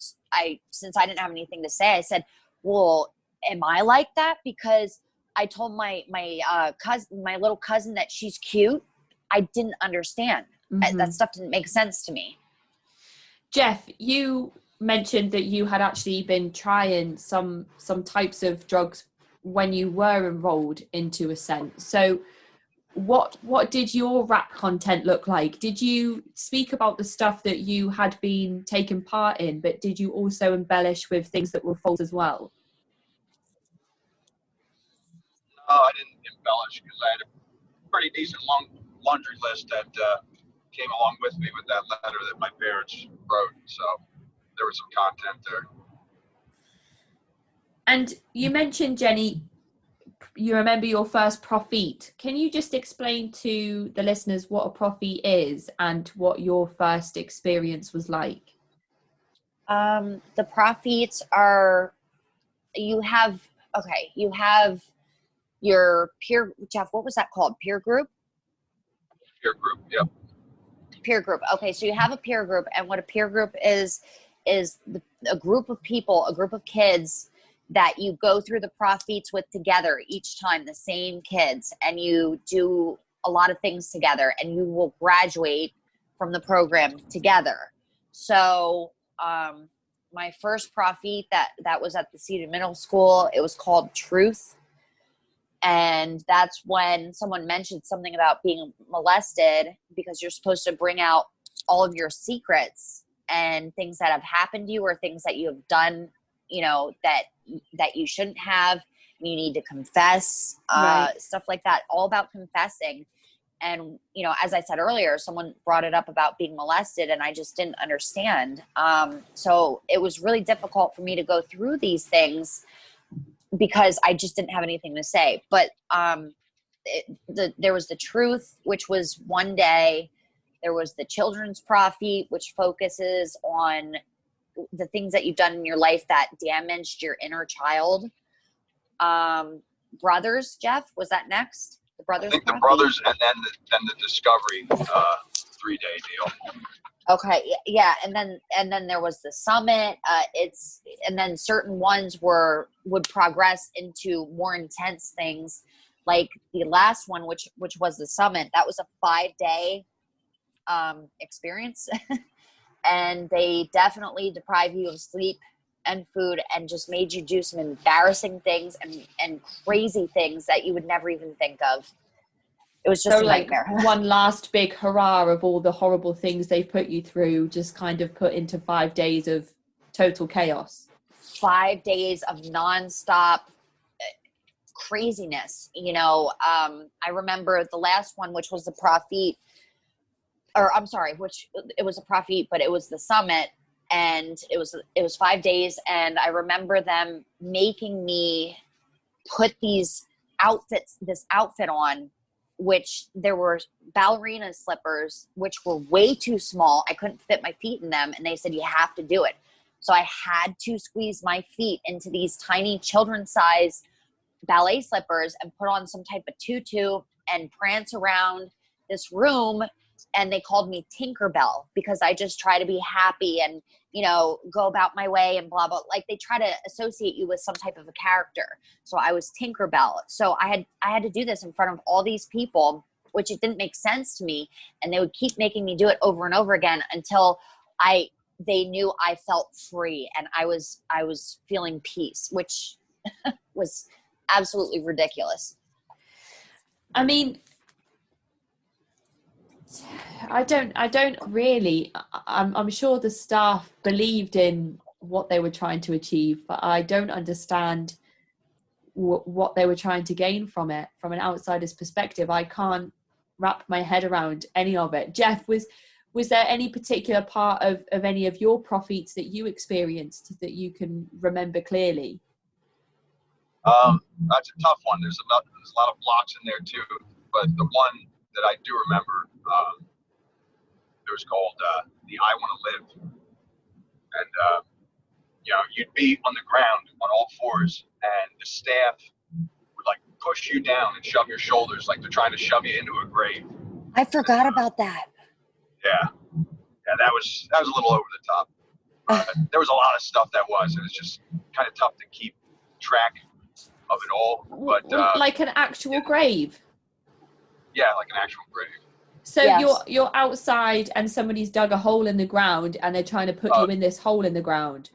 since I didn't have anything to say, I said, well, am I like that? Because I told my cousin, my little cousin, that she's cute. I didn't understand. That stuff didn't make sense to me. Jeff, you mentioned that you had actually been trying some types of drugs when you were enrolled into Ascent. So what did your rap content look like? Did you speak about the stuff that you had been taking part in, but did you also embellish with things that were false as well? No, I didn't embellish because I had a pretty decent laundry list that came along with me with that letter that my parents wrote. So there was some content there. And you mentioned, Jenny, you remember your first profit. Can you just explain to the listeners what a profit is and what your first experience was like? The profits are, you have your peer, Jeff, what was that called? Peer group? Peer group, yep. Peer group. Okay, so you have a peer group, and what a peer group is a group of people, a group of kids that you go through the profits with together each time, the same kids, and you do a lot of things together, and you will graduate from the program together. So my first profit that was at the CEDU Middle School, it was called Truth. And that's when someone mentioned something about being molested, because you're supposed to bring out all of your secrets and things that have happened to you or things that you have done, you know, that you shouldn't have. You need to confess, stuff like that, all about confessing. And, you know, as I said earlier, someone brought it up about being molested, and I just didn't understand. So it was really difficult for me to go through these things because I just didn't have anything to say. But there was the Truth, which was one day. There was the Children's Profit, which focuses on the things that you've done in your life that damaged your inner child. Brothers, Jeff, was that next? The Brothers. I think the Brothers, and then the Discovery 3-day deal. Okay, yeah, and then there was the Summit. And then certain ones would progress into more intense things, like the last one, which was the Summit. That was a 5-day experience, and they definitely deprive you of sleep and food, and just made you do some embarrassing things and crazy things that you would never even think of. It was just so a nightmare. One last big hurrah of all the horrible things they've put you through, just kind of put into 5 days of total chaos. 5 days of nonstop craziness. You know, I remember the last one, which was the Profit, or I'm sorry, which it was a Profit, but it was the Summit, and it was 5 days. And I remember them making me put this outfit on, which there were ballerina slippers, which were way too small. I couldn't fit my feet in them. And they said, you have to do it. So I had to squeeze my feet into these tiny children's size ballet slippers and put on some type of tutu and prance around this room. And they called me Tinkerbell because I just try to be happy and, you know, go about my way and blah, blah. Like they try to associate you with some type of a character. So I was Tinkerbell. So I had to do this in front of all these people, which it didn't make sense to me. And they would keep making me do it over and over again until they knew I felt free and I was feeling peace, which was absolutely ridiculous. I mean, I don't really. I'm sure the staff believed in what they were trying to achieve, but I don't understand what they were trying to gain from it. From an outsider's perspective, I can't wrap my head around any of it. Jeff, was there any particular part of any of your profits that you experienced that you can remember clearly? That's a tough one. There's a lot of blocks in there too, but the one that I do remember, it was called the I Want to Live. And, you know, you'd be on the ground on all fours, and the staff would like push you down and shove your shoulders like they're trying to shove you into a grave. I forgot about that. Yeah, that was a little over the top. There was a lot of stuff that was. It was just kind of tough to keep track of it all. But like an actual grave. Yeah, like an actual grave. So Yes. you're outside and somebody's dug a hole in the ground and they're trying to put you in this hole in the ground.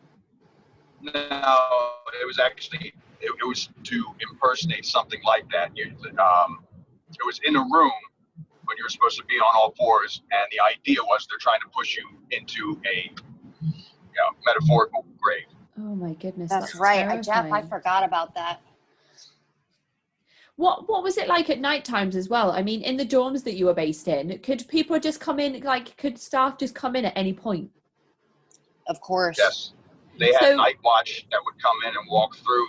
No, it was actually it was to impersonate something like that. It was in a room, but you were supposed to be on all fours, and the idea was they're trying to push you into a metaphorical grave. Oh my goodness, That's right. terrifying. Jeff, I forgot about that. What was it like at night times as well? I mean, in the dorms that you were based in, could people just come in, like, could staff just come in at any point? Of course. Yes. They had night watch that would come in and walk through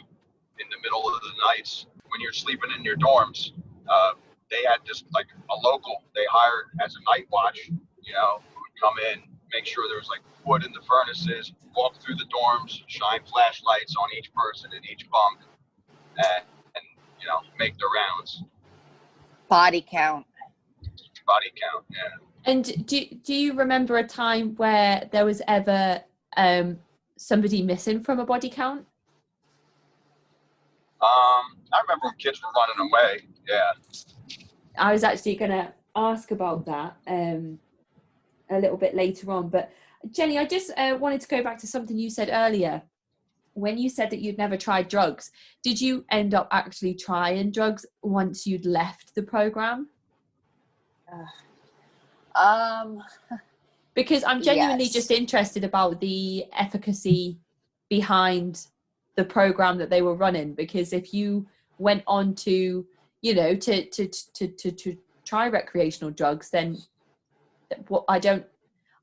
in the middle of the nights when you're sleeping in your dorms. They had just like a local they hired as a night watch, who would come in, make sure there was like wood in the furnaces, walk through the dorms, shine flashlights on each person in each bunk, and make the rounds. Body count, yeah. And do you remember a time where there was ever somebody missing from a body count? I remember when kids were running away. Yeah. I was actually going to ask about that a little bit later on. But Jenny, I just wanted to go back to something you said earlier. When you said that you'd never tried drugs, did you end up actually trying drugs once you'd left the program? Because I'm genuinely just interested about the efficacy behind the program that they were running. Because if you went on to, to try recreational drugs, then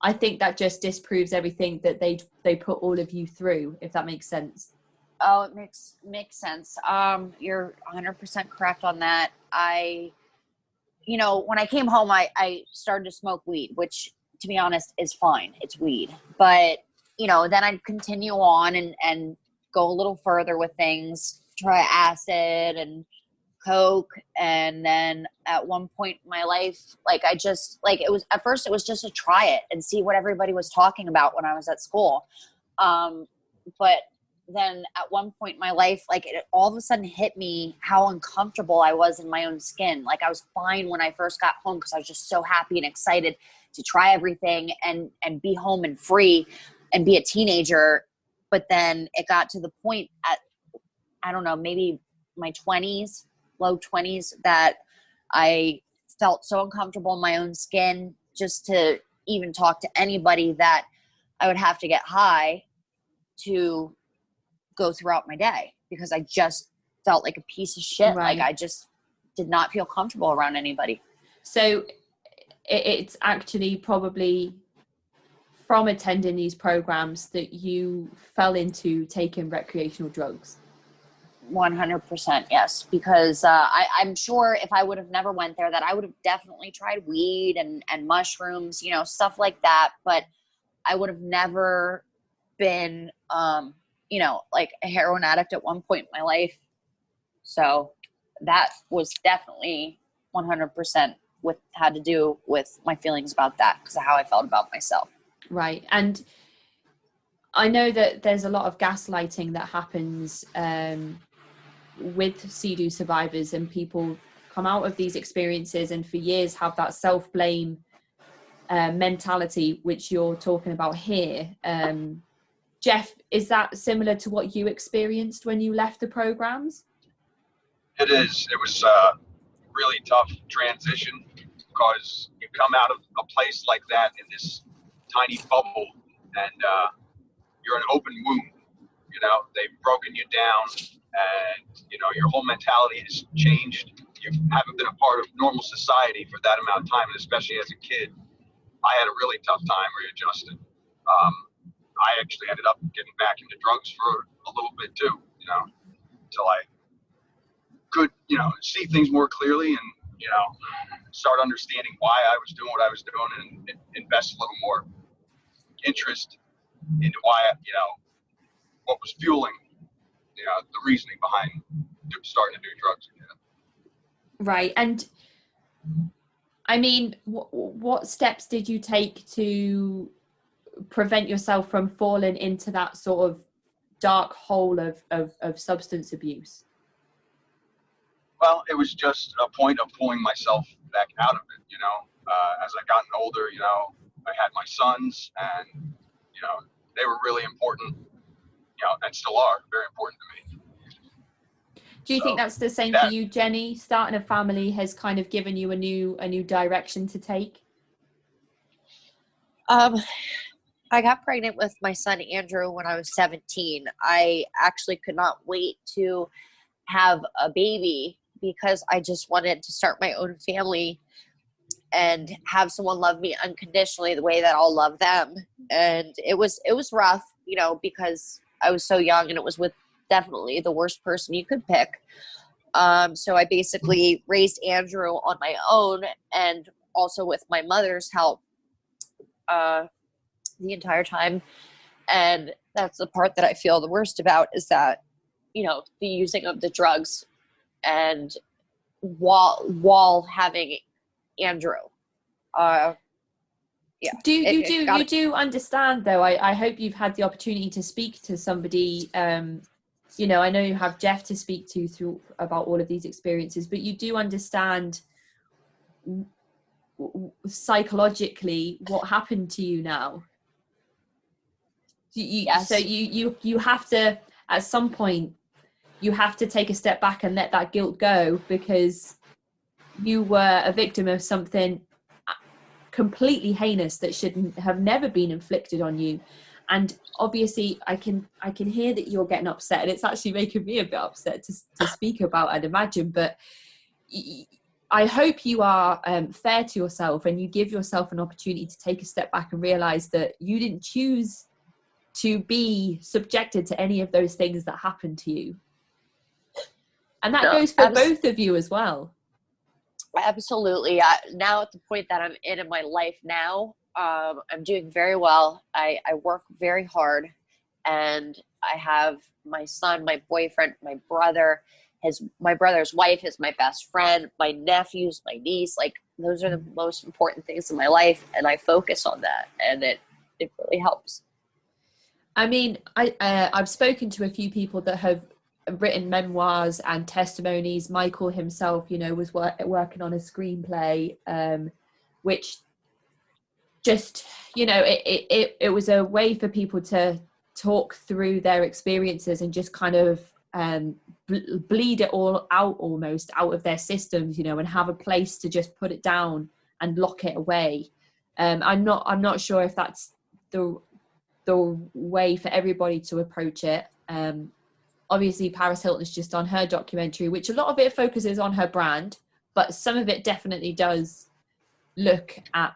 I think that just disproves everything that they put all of you through, if that makes sense. Oh, it makes sense. You're 100% correct on that. When I came home, I started to smoke weed, which, to be honest, is fine. It's weed. But, then I'd continue on and go a little further with things, try acid and coke. And then at one point in my life, at first it was just to try it and see what everybody was talking about when I was at school. But then at one point in my life, it all of a sudden hit me how uncomfortable I was in my own skin. Like, I was fine when I first got home because I was just so happy and excited to try everything and be home and free and be a teenager. But then it got to the point at, I don't know, maybe my 20s, low 20s, that I felt so uncomfortable in my own skin just to even talk to anybody that I would have to get high to go throughout my day, because I just felt like a piece of shit. Right. Like, I just did not feel comfortable around anybody. So it's actually probably from attending these programs that you fell into taking recreational drugs. 100%, yes. Because I'm sure if I would have never went there, that I would have definitely tried weed and mushrooms, stuff like that. But I would have never been, like a heroin addict at one point in my life. So that was definitely 100% had to do with my feelings about that, because of how I felt about myself. Right. And I know that there's a lot of gaslighting that happens with CEDU survivors, and people come out of these experiences and for years have that self-blame mentality, which you're talking about here. Jeff, is that similar to what you experienced when you left the programs? It is. It was a really tough transition, because you come out of a place like that in this tiny bubble, and you're an open wound. They've broken you down, and your whole mentality has changed. You haven't been a part of normal society for that amount of time, and especially as a kid, I had a really tough time readjusting. I actually ended up getting back into drugs for a little bit too, until I could, see things more clearly and, start understanding why I was doing what I was doing, and invest a little more interest into why, what was fueling, the reasoning behind starting to do drugs again. Right. And I mean, what steps did you take to prevent yourself from falling into that sort of dark hole of substance abuse? Well, it was just a point of pulling myself back out of it, as I gotten older, I had my sons, and, they were really important, and still are very important to me. Do you think that's the same for you, Jenny? Starting a family has kind of given you a new direction to take? I got pregnant with my son Andrew when I was 17. I actually could not wait to have a baby because I just wanted to start my own family and have someone love me unconditionally the way that I'll love them. And it was rough, because I was so young, and it was with definitely the worst person you could pick. So I basically raised Andrew on my own, and also with my mother's help the entire time. And that's the part that I feel the worst about, is that, the using of the drugs, and while having Andrew. Yeah. You do understand, though. I hope you've had the opportunity to speak to somebody. I know you have Jeff to speak to through about all of these experiences, but you do understand psychologically what happened to you now. Yes. So you have to, at some point, you have to take a step back and let that guilt go, because you were a victim of something completely heinous that should have never been inflicted on you. And obviously I can hear that you're getting upset, and it's actually making me a bit upset to speak about, I'd imagine. But I hope you are fair to yourself, and you give yourself an opportunity to take a step back and realize that you didn't choose to be subjected to any of those things that happened to you. And that goes for both of you as well. Absolutely. Now at the point that I'm in my life now, I'm doing very well. I work very hard, and I have my son, my boyfriend, my brother, my brother's wife is my best friend, my nephews, my niece. Like, those are the most important things in my life, and I focus on that, and it really helps. I mean, I've spoken to a few people that have written memoirs and testimonies. Michael himself, was working on a screenplay, which just, it was a way for people to talk through their experiences and just kind of bleed it all out, almost out of their systems, and have a place to just put it down and lock it away. I'm not sure if that's the way for everybody to approach it. Obviously Paris Hilton has just done her documentary, which a lot of it focuses on her brand, but some of it definitely does look at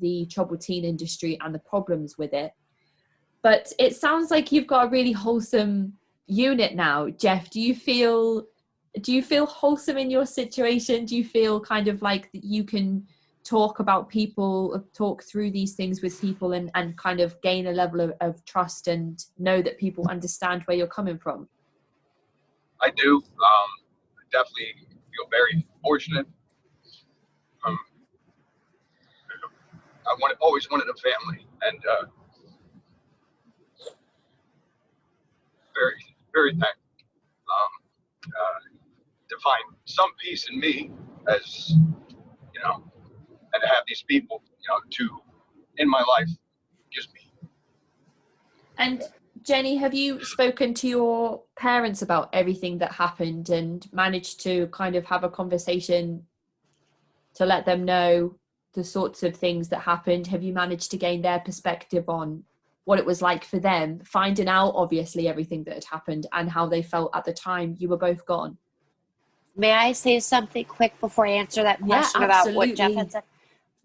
the troubled teen industry and the problems with it. But it sounds like you've got a really wholesome unit now. Jeff, do you feel wholesome in your situation? Do you feel kind of like that you can talk through these things with people and kind of gain a level of trust and know that people understand where you're coming from? I do. I definitely feel very fortunate. Always wanted a family, and very, very thankful to find some peace in me, as and to have these people, in my life gives me. And Jenny, have you spoken to your parents about everything that happened and managed to kind of have a conversation to let them know the sorts of things that happened? Have you managed to gain their perspective on what it was like for them, finding out obviously everything that had happened and how they felt at the time you were both gone? May I say something quick before I answer that question about what Jeff had said?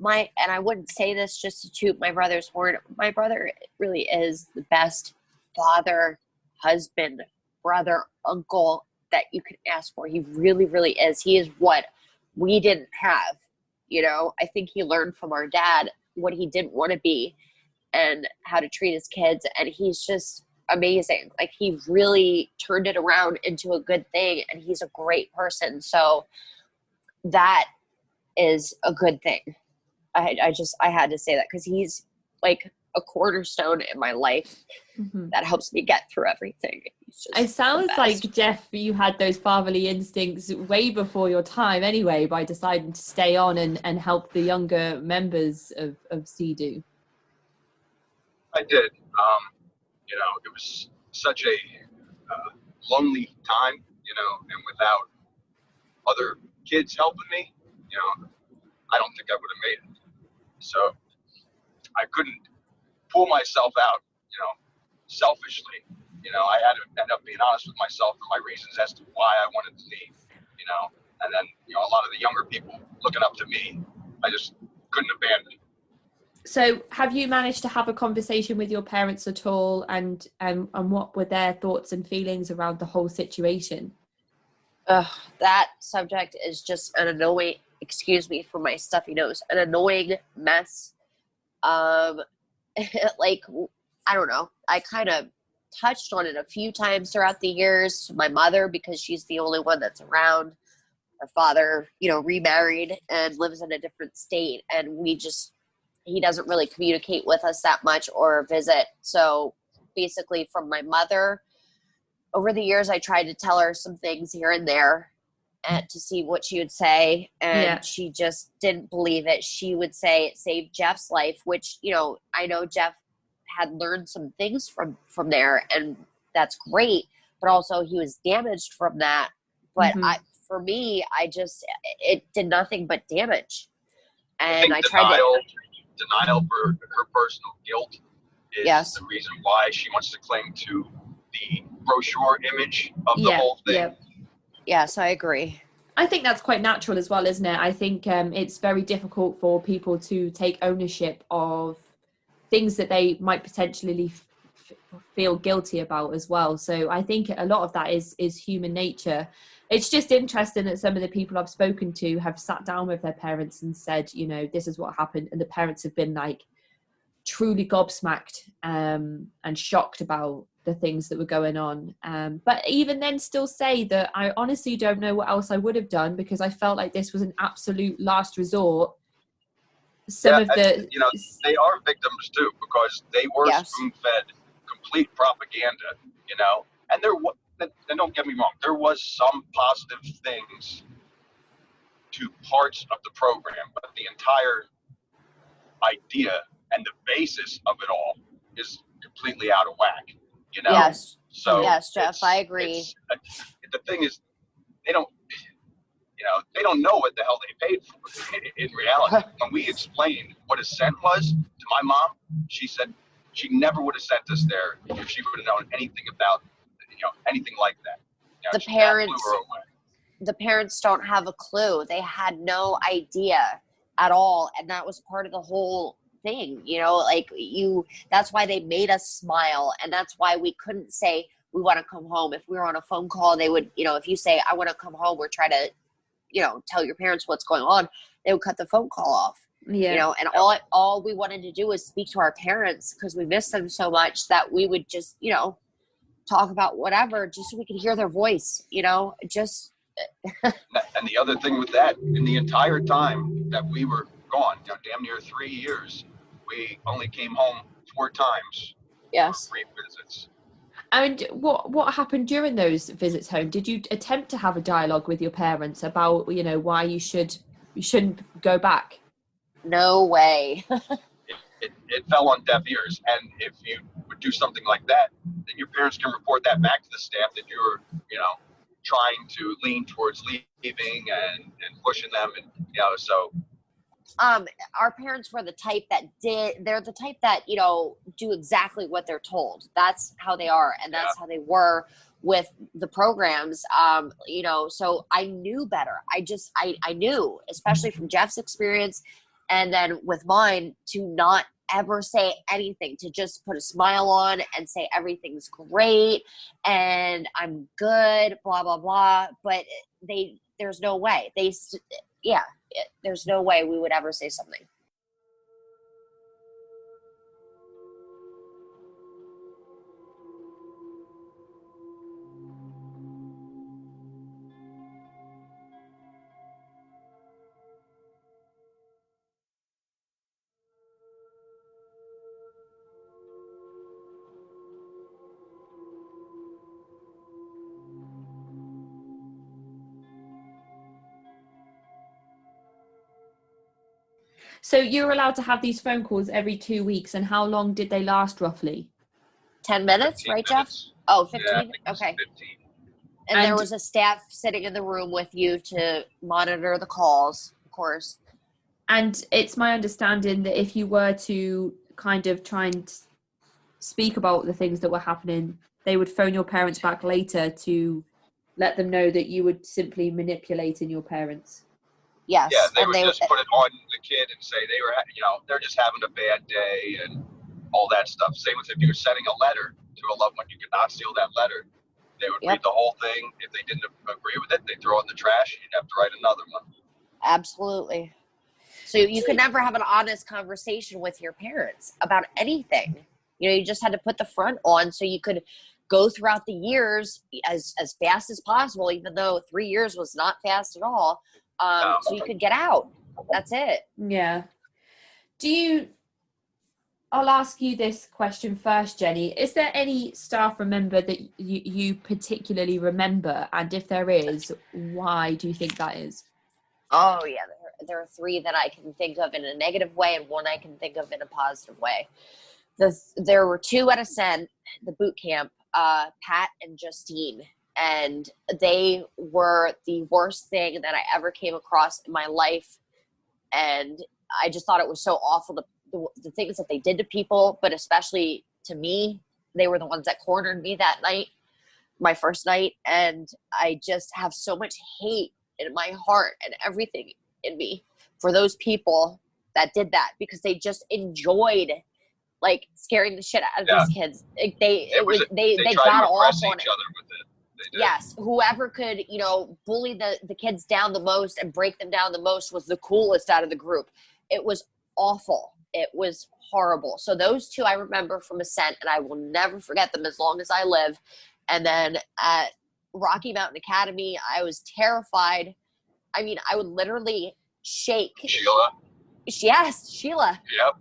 And I wouldn't say this just to toot my brother's horn. My brother really is the best father, husband, brother, uncle that you can ask for. He really, really is. He is what we didn't have. I think he learned from our dad what he didn't want to be and how to treat his kids. And he's just amazing. Like, he really turned it around into a good thing, and he's a great person. So that is a good thing. I had to say that, because he's like a cornerstone in my life that helps me get through everything. It sounds like, Jeff, you had those fatherly instincts way before your time anyway, by deciding to stay on and help the younger members of CEDU. I did. It was such a lonely time, and without other kids helping me, I don't think I would have made it. So I couldn't pull myself out, selfishly. I had to end up being honest with myself for my reasons as to why I wanted to leave, and then, a lot of the younger people looking up to me, I just couldn't abandon. So have you managed to have a conversation with your parents at all, and what were their thoughts and feelings around the whole situation? That subject is just an annoying, excuse me for my stuffy nose, an annoying mess. Like, I don't know. I kind of touched on it a few times throughout the years to my mother, because she's the only one that's around. Her father, remarried and lives in a different state, and he doesn't really communicate with us that much or visit. So basically from my mother, over the years, I tried to tell her some things here and there and to see what she would say. And she just didn't believe it. She would say it saved Jeff's life, which, I know Jeff had learned some things from there, and that's great. But also he was damaged from that. But for me, it did nothing but damage. And I tried denial for her personal guilt is the reason why she wants to cling to the brochure image of the whole thing. Yes, I agree. I think that's quite natural as well, isn't it? I think it's very difficult for people to take ownership of things that they might potentially feel guilty about as well. So I think a lot of that is human nature. It's just interesting that some of the people I've spoken to have sat down with their parents and said, this is what happened. And the parents have been like truly gobsmacked and shocked about the things that were going on. But even then still say that I honestly don't know what else I would have done, because I felt like this was an absolute last resort. They are victims too, because they were spoon-fed complete propaganda, and don't get me wrong, there was some positive things to parts of the program, but the entire idea and the basis of it all is completely out of whack, Yes. So yes, Jeff, I agree. The thing is, they don't know what the hell they paid for in reality. When we explained what Ascent was to my mom, she said she never would have sent us there if she would have known anything about, anything like that. The parents don't have a clue. They had no idea at all. And that was part of the whole thing, that's why they made us smile. And that's why we couldn't say we want to come home. If we were on a phone call, they would, if you say, I want to come home, or try to, tell your parents what's going on, they would cut the phone call off. And all we wanted to do was speak to our parents, because we missed them so much that we would just, talk about whatever, just so we could hear their voice, just. And the other thing with that, in the entire time that we were gone, damn near 3 years, we only came home 4 times. Yes. 3 visits. And what happened during those visits home? Did you attempt to have a dialogue with your parents about, why you shouldn't go back? No way. It fell on deaf ears. And if you would do something like that, then your parents can report that back to the staff that you're, trying to lean towards leaving and pushing them. And, so. Our parents were the type they're the type that, do exactly what they're told. That's how they are. And that's how they were with the programs. So I knew better. I knew, especially from Jeff's experience, and then with mine, to not ever say anything, to just put a smile on and say everything's great and I'm good, blah, blah, blah. But there's no way. There's no way we would ever say something. So you were allowed to have these phone calls every 2 weeks, and how long did they last roughly? 10 minutes, right, Jeff? Minutes. Oh, 15? Yeah, I think it was Okay. 15. And there was a staff sitting in the room with you to monitor the calls, of course. And it's my understanding that if you were to kind of try and speak about the things that were happening, they would phone your parents back later to let them know that you were simply manipulating your parents. Yes. Yeah, they would just put it on the kid and say they were, they're just having a bad day and all that stuff. Same with if you were sending a letter to a loved one, you could not seal that letter. They would read the whole thing. If they didn't agree with it, they'd throw it in the trash. You'd have to write another one. Absolutely. So you could never have an honest conversation with your parents about anything. You just had to put the front on so you could go throughout the years as fast as possible, even though 3 years was not fast at all. So you could get out. That's it. Yeah. I'll ask you this question first, Jenny. Is there any staff member that you particularly remember? And if there is, why do you think that is? Oh, yeah. There are 3 that I can think of in a negative way and 1 I can think of in a positive way. There were 2 at Ascent, the boot camp, Pat and Justine. And they were the worst thing that I ever came across in my life. And I just thought it was so awful, the things that they did to people, but especially to me. They were the ones that cornered me that night, my first night. And I just have so much hate in my heart and everything in me for those people that did that, because they just enjoyed like scaring the shit out of these kids. Like, they got off on it. Yes, whoever could, bully the kids down the most and break them down the most was the coolest out of the group. It was awful. It was horrible. So those 2 I remember from Ascent, and I will never forget them as long as I live. And then at Rocky Mountain Academy, I was terrified. I mean, I would literally shake. Sheila? Yes, Sheila. Yep.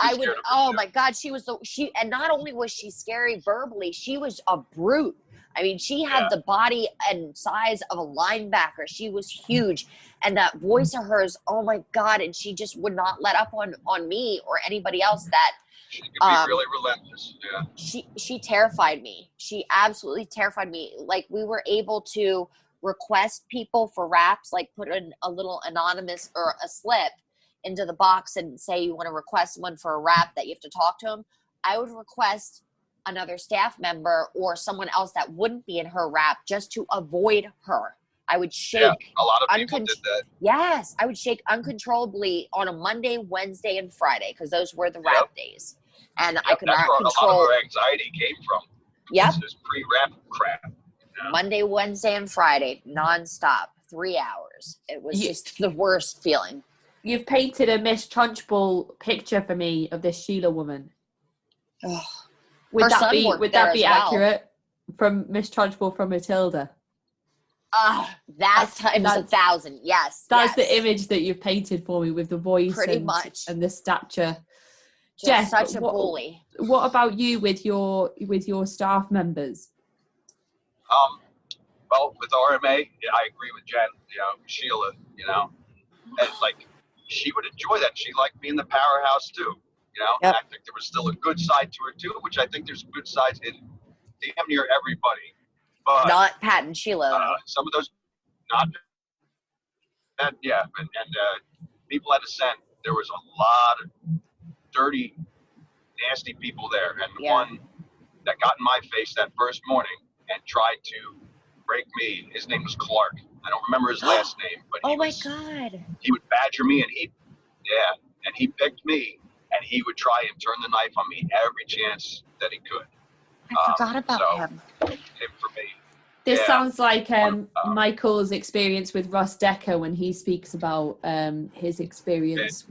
I would. Oh my God, and not only was she scary verbally, she was a brute. I mean, she had the body and size of a linebacker. She was huge. And that voice of hers, oh my God. And she just would not let up on me or anybody else. That she could be really relentless. Yeah. She terrified me. She absolutely terrified me. Like, we were able to request people for raps, like put in a little anonymous or a slip into the box and say you want to request someone for a rap that you have to talk to them. I would request another staff member or someone else that wouldn't be in her rap just to avoid her. I would shake. Yeah, a lot of people did that. Yes, I would shake uncontrollably on a Monday, Wednesday, and Friday, because those were the rap days. And I could not control. A lot of our anxiety came from. Yep. This pre-rap crap. Monday, Wednesday, and Friday, nonstop, 3 hours. It was just the worst feeling. You've painted a Miss Trunchbull picture for me of this Sheila woman. Oh. Would that be accurate from Miss Trunchbull from Matilda? That's times 1,000. Yes. That's the image that you've painted for me with the voice and the stature. Jeff, such a bully. What about you with your staff members? Well, with RMA, I agree with Jen. Sheila. And like, she would enjoy that. She liked being the powerhouse too. And I think there was still a good side to her too, which I think there's good sides in damn near everybody. But not Pat and Sheila. Some of those, and people at Ascent, there was a lot of dirty, nasty people there. And one that got in my face that first morning and tried to break me, his name was Clark. I don't remember his last name, but God. He would badger me, and he picked me, and he would try and turn the knife on me every chance that he could. I forgot about him. Him for me. This sounds like Michael's experience with Russ Decker when he speaks about his experience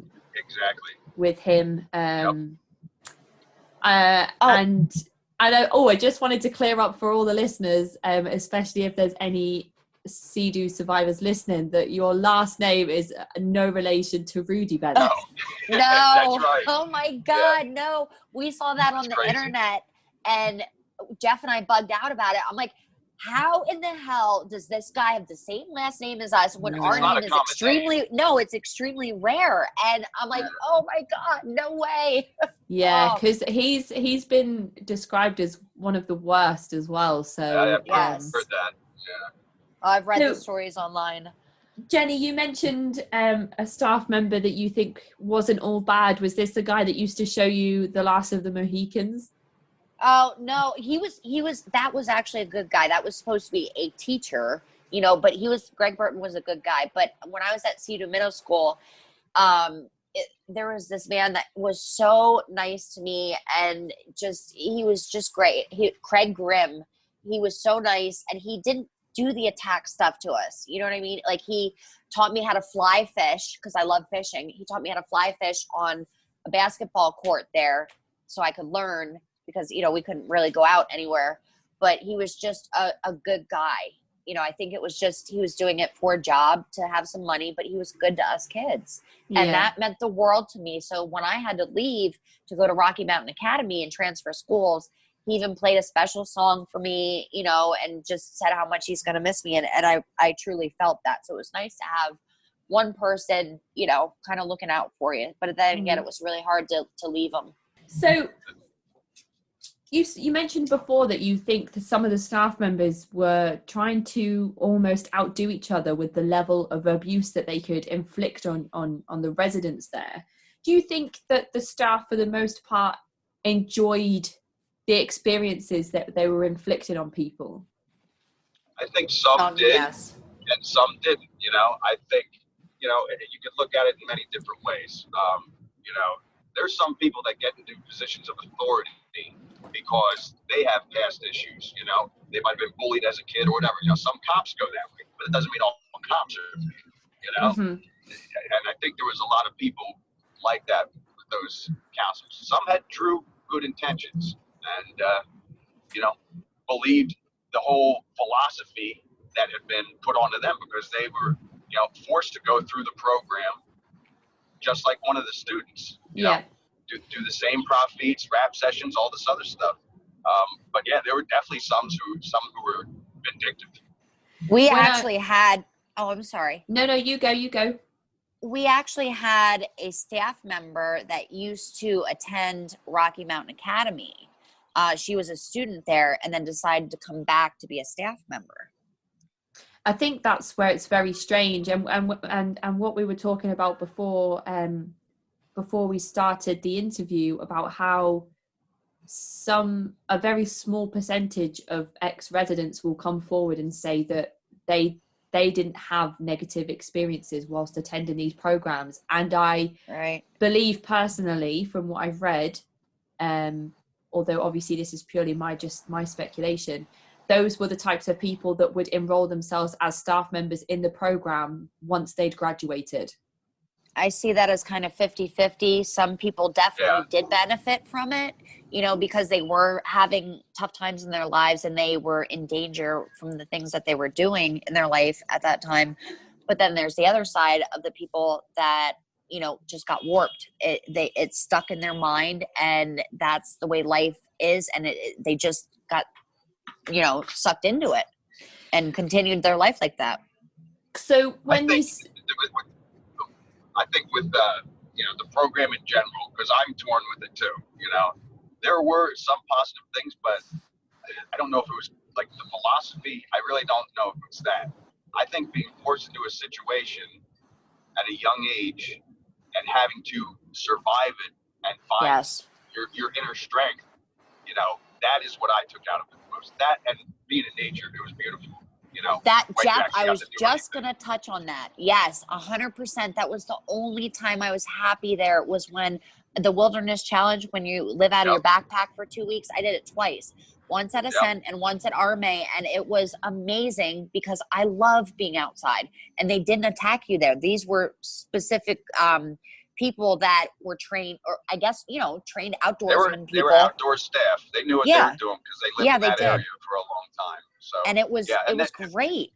with him. And I just wanted to clear up for all the listeners, especially if there's any CEDU survivors listening, that your last name is no relation to Rudy Bennett. No. That's right. Oh my God, no. We saw that on the internet, and Jeff and I bugged out about it. I'm like, how in the hell does this guy have the same last name as us when our not name a is common extremely, no, it's extremely rare. And I'm like, oh my God, no way. Yeah, Oh. because he's been described as one of the worst as well. So I've Yes. heard that. Yeah. I've read So- the stories online. Jenny, you mentioned a staff member that you think wasn't all bad. Was this the guy that used to show you The Last of the Mohicans? Oh no, that was actually a good guy. That was supposed to be a teacher, but Greg Burton was a good guy. But when I was at CEDU Middle School, there was this man that was so nice to me, and he was just great. Craig Grimm, he was so nice, and he didn't do the attack stuff to us. You know what I mean? Like, he taught me how to fly fish because I love fishing. He taught me how to fly fish on a basketball court there so I could learn, because, we couldn't really go out anywhere. But he was just a good guy. I think it was just, he was doing it for a job to have some money, but he was good to us kids. Yeah. And that meant the world to me. So when I had to leave to go to Rocky Mountain Academy and transfer schools, he even played a special song for me, and just said how much he's going to miss me. And I truly felt that. So it was nice to have one person, kind of looking out for you. But then again, it was really hard to leave him. So you mentioned before that you think that some of the staff members were trying to almost outdo each other with the level of abuse that they could inflict on the residents there. Do you think that the staff, for the most part, enjoyed the experiences that they were inflicted on people? I think some did, Yes. and some didn't. I think, you could look at it in many different ways. There's some people that get into positions of authority because they have past issues. They might have been bullied as a kid or whatever. Some cops go that way, but it doesn't mean all cops are. Mm-hmm. And I think there was a lot of people like that with those counselors. Some had true good intentions and, believed the whole philosophy that had been put onto them because they were, forced to go through the program just like one of the students. Yeah. Do the same prop feeds, rap sessions, all this other stuff. But yeah, there were definitely some who were vindictive. We actually had, I'm sorry. No, you go. We actually had a staff member that used to attend Rocky Mountain Academy. She was a student there and then decided to come back to be a staff member. I think that's where it's very strange, and what we were talking about before we started the interview about how a very small percentage of ex-residents will come forward and say that they didn't have negative experiences whilst attending these programs. And I believe personally, from what I've read, although obviously this is purely my speculation, those were the types of people that would enroll themselves as staff members in the program once they'd graduated. I see that as kind of 50-50. Some people definitely did benefit from it, because they were having tough times in their lives and they were in danger from the things that they were doing in their life at that time. But then there's the other side of the people that, just got warped. It stuck in their mind, and that's the way life is. And they just got, sucked into it and continued their life like that. So I think with the program in general, because I'm torn with it too. There were some positive things, but I don't know if it was like the philosophy. I really don't know if it's that. I think being forced into a situation at a young age and having to survive it and find your inner strength, that is what I took out of it the most. That and being in nature, it was beautiful. That, Jeff, I was just going to touch on that. Yes, 100%. That was the only time I was happy there, was when the Wilderness Challenge, when you live out of your backpack for 2 weeks. I did it twice, once at Ascent and once at Arme, and it was amazing because I love being outside, and they didn't attack you there. These were specific people that were trained, or I guess, trained outdoorsmen people. They were outdoor staff. They knew what they were doing because they lived in that area for a long time. So, and it was great.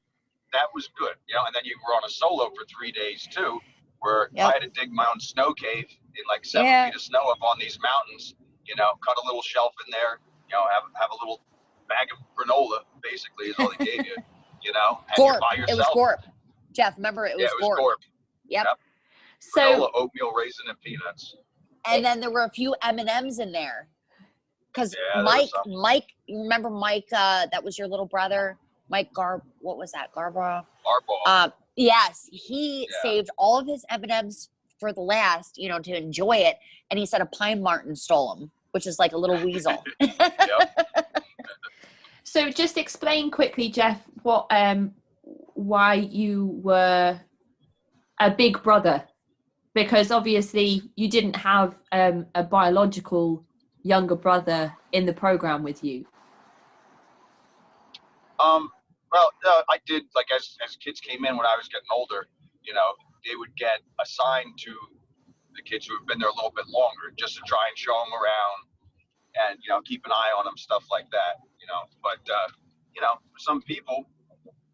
That was good, and then you were on a solo for 3 days too, where I had to dig my own snow cave in like 7 feet of snow up on these mountains, cut a little shelf in there, have a little bag of granola, basically, is all they gave you. And Gorp. you're by It was yourself. Gorp. Jeff, remember it was Yeah, it was Gorp. Gorp. Yep. So Granola, oatmeal, raisin, and peanuts. And then there were a few M&Ms in there. Because Yeah, there was some. Mike, you remember Mike, that was your little brother? Mike what was that? Garborough? Arball. Yes, he Yeah. saved all of his M&Ms for the last, to enjoy it. And he said a pine marten stole them, which is like a little weasel. Yep. So just explain quickly, Jeff, what why you were a big brother, because obviously you didn't have a biological younger brother in the program with you. Well, I did, like, as kids came in when I was getting older, they would get assigned to the kids who have been there a little bit longer, just to try and show them around and, keep an eye on them, stuff like that, But, for some people,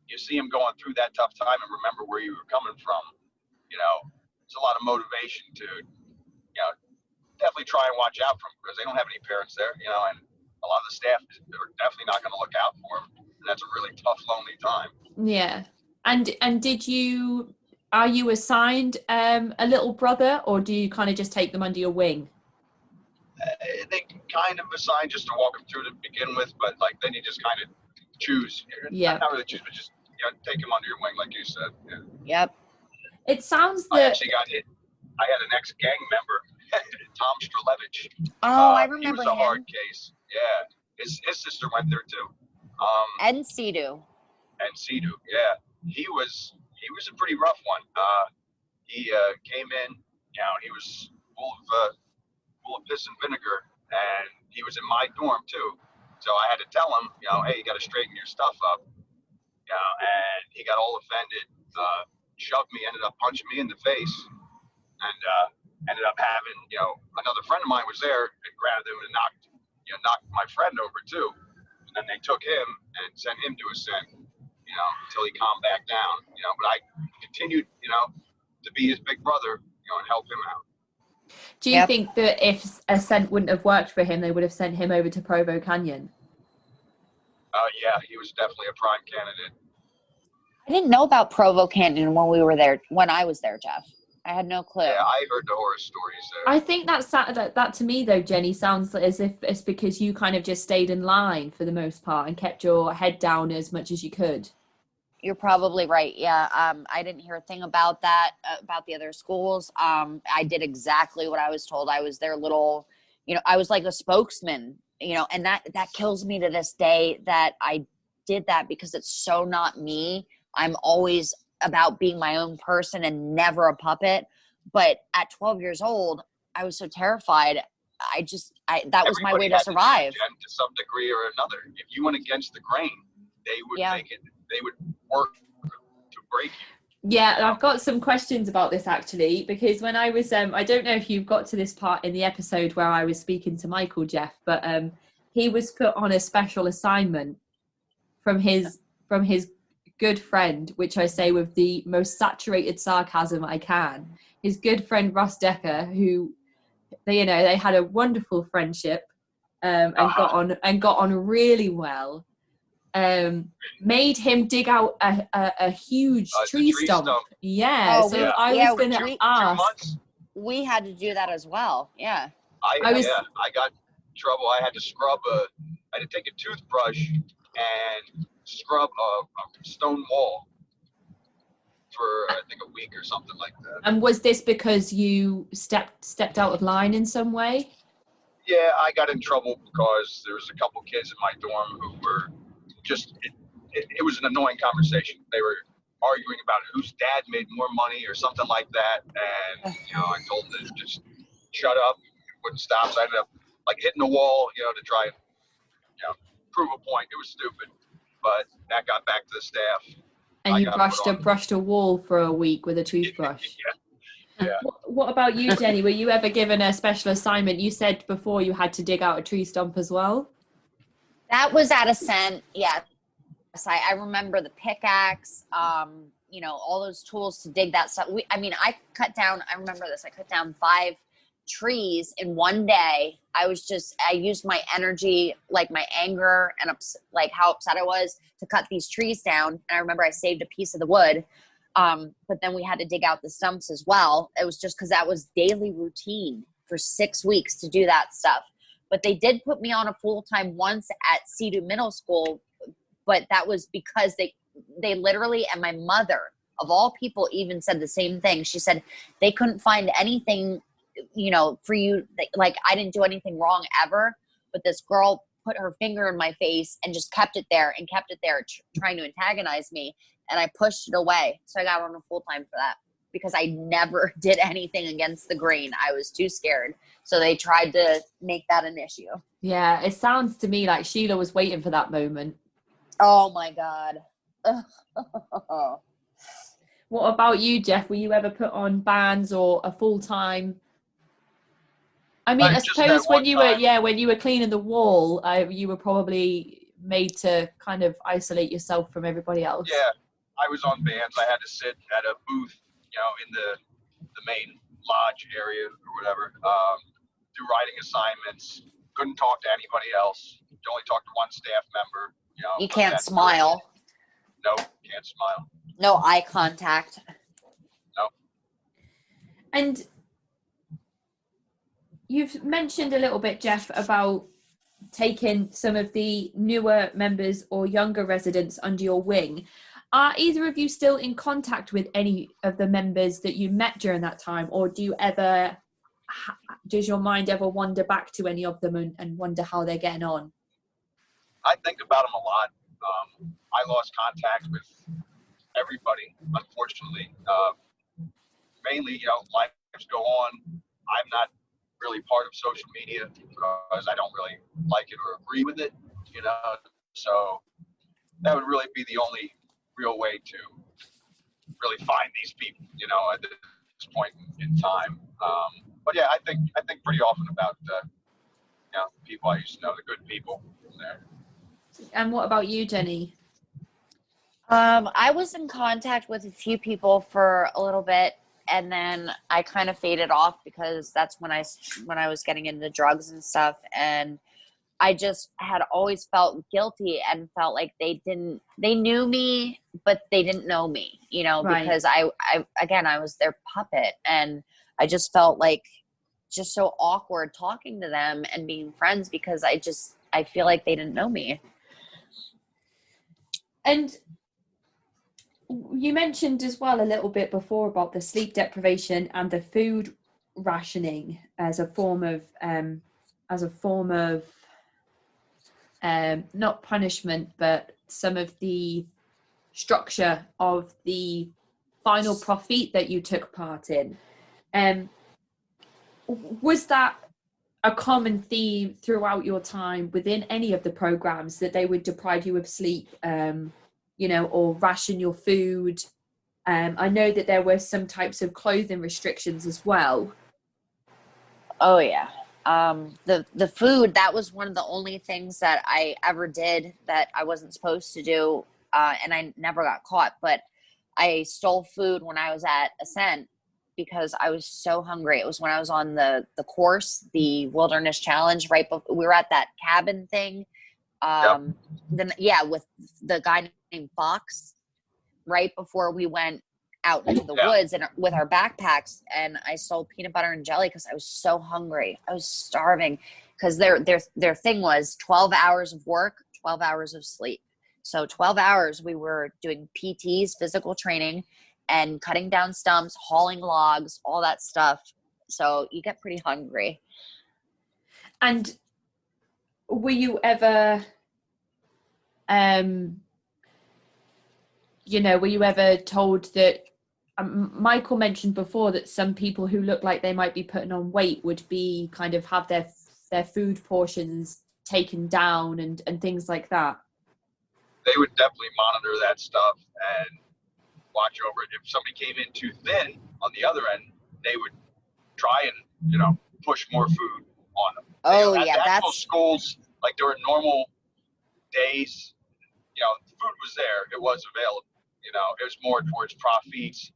you see them going through that tough time and remember where you were coming from. It's a lot of motivation to, definitely try and watch out for them, because they don't have any parents there, and a lot of the staff are definitely not going to look out for them. And that's a really tough, lonely time. Yeah. And are you assigned a little brother, or do you kind of just take them under your wing? They kind of assign just to walk them through to begin with, but then you just kind of choose. Yeah. Not really choose, but just take them under your wing, like you said. Yeah. Yep. It sounds I that actually got hit. I had an ex-gang member, Tom Strelevich. Oh, I remember he was a him. hard case. Yeah. His sister went there too. And CEDU. And CEDU, yeah. He was a pretty rough one. He came in, he was full of piss and vinegar, and he was in my dorm too. So I had to tell him, hey, you got to straighten your stuff up. And he got all offended, shoved me, ended up punching me in the face, and ended up having, another friend of mine was there and grabbed him and knocked my friend over too. And then they took him and sent him to Ascent, until he calmed back down, but I continued, to be his big brother, and help him out. Do you think that if Ascent wouldn't have worked for him, they would have sent him over to Provo Canyon? Yeah, he was definitely a prime candidate. I didn't know about Provo Canyon when I was there, Jeff. I had no clue. Yeah, I heard the horror stories there. I think that to me, though, Jenny, sounds as if it's because you kind of just stayed in line for the most part and kept your head down as much as you could. You're probably right. Yeah. I didn't hear a thing about that, about the other schools. I did exactly what I was told. I was their little, I was like a spokesman, and that kills me to this day that I did that, because it's so not me. I'm always about being my own person and never a puppet. But at 12 years old, I was so terrified. That was my way to survive. To some degree or another. If you went against the grain, they would make it. They would work to break you. Yeah, I've got some questions about this actually, because when I was, I don't know if you've got to this part in the episode where I was speaking to Michael, Jeff, but he was put on a special assignment from his good friend, which I say with the most saturated sarcasm I can. His good friend Russ Decker, who they had a wonderful friendship and got on really well. Made him dig out a huge tree stump. Yeah. Oh, so I was going to ask. We had to do that as well. Yeah. I got in trouble. I had to I had to take a toothbrush and scrub a stone wall for I think a week or something like that. And was this because you stepped out of line in some way? Yeah, I got in trouble because there was a couple kids in my dorm who were just, it was an annoying conversation. They were arguing about whose dad made more money or something like that. And, I told them to just shut up. Wouldn't stop. So I ended up hitting the wall, to try and, prove a point. It was stupid, but that got back to the staff. And you brushed a wall for a week with a toothbrush. Yeah. What about you, Jenny? Were you ever given a special assignment? You said before you had to dig out a tree stump as well. That was at Ascent. Yes. I remember the pickaxe, all those tools to dig that stuff. I cut down 5 trees in one day. I used my energy, like my anger and like how upset I was, to cut these trees down. And I remember I saved a piece of the wood. But then we had to dig out the stumps as well. It was just because that was daily routine for 6 weeks to do that stuff. But they did put me on a full-time once at CEDU Middle School, but that was because they literally, and my mother, of all people, even said the same thing. She said they couldn't find anything, for you. Like, I didn't do anything wrong ever, but this girl put her finger in my face and just kept it there, trying to antagonize me. And I pushed it away. So I got on a full-time for that because I never did anything against the grain. I was too scared. So they tried to make that an issue. Yeah, it sounds to me like Sheila was waiting for that moment. Oh my God. What about you, Jeff? Were you ever put on bands or a full-time? I mean, I suppose when you were cleaning the wall, you were probably made to kind of isolate yourself from everybody else. Yeah, I was on bands. I had to sit at a booth, in the main lodge area or whatever, do writing assignments. Couldn't talk to anybody else. You only talk to one staff member. You can't smile. Nope, can't smile. No eye contact. Nope. And you've mentioned a little bit, Jeff, about taking some of the newer members or younger residents under your wing. Are either of you still in contact with any of the members that you met during that time, or does your mind ever wander back to any of them and wonder how they're getting on? I think about them a lot. I lost contact with everybody, unfortunately. Mainly, lives go on. I'm not really part of social media because I don't really like it or agree with it, so that would really be the only real way to really find these people, at this point in time. But yeah, I think pretty often about the people I used to know, the good people there. And what about you, Jenny? I was in contact with a few people for a little bit, and then I kind of faded off because that's when I was getting into drugs and stuff. And I just had always felt guilty and felt like they knew me, but they didn't know me, Right. Because I was their puppet, and I just felt like just so awkward talking to them and being friends because I feel like they didn't know me. And you mentioned as well a little bit before about the sleep deprivation and the food rationing as a form of not punishment, but some of the structure of the final profit that you took part in. Was that a common theme throughout your time within any of the programs, that they would deprive you of sleep, or ration your food? I know that there were some types of clothing restrictions as well. Oh yeah. The food, that was one of the only things that I ever did that I wasn't supposed to do. And I never got caught, but I stole food when I was at Ascent because I was so hungry. It was when I was on the course, the Wilderness Challenge, right before we were at that cabin thing. Yep. Then with the guy named Fox, right before we went out into the woods and with our backpacks, and I stole peanut butter and jelly because I was so hungry. I was starving because their thing was 12 hours of work, 12 hours of sleep. So 12 hours we were doing PTs, physical training, and cutting down stumps, hauling logs, all that stuff. So you get pretty hungry. And were you ever, were you ever told that, Michael mentioned before that some people who look like they might be putting on weight would be kind of have their food portions taken down and things like that? They would definitely monitor that stuff and watch over it. If somebody came in too thin on the other end, they would try and, push more food on them. Oh, at yeah. the actual schools, like during normal days, food was there. It was available. It was more towards profits,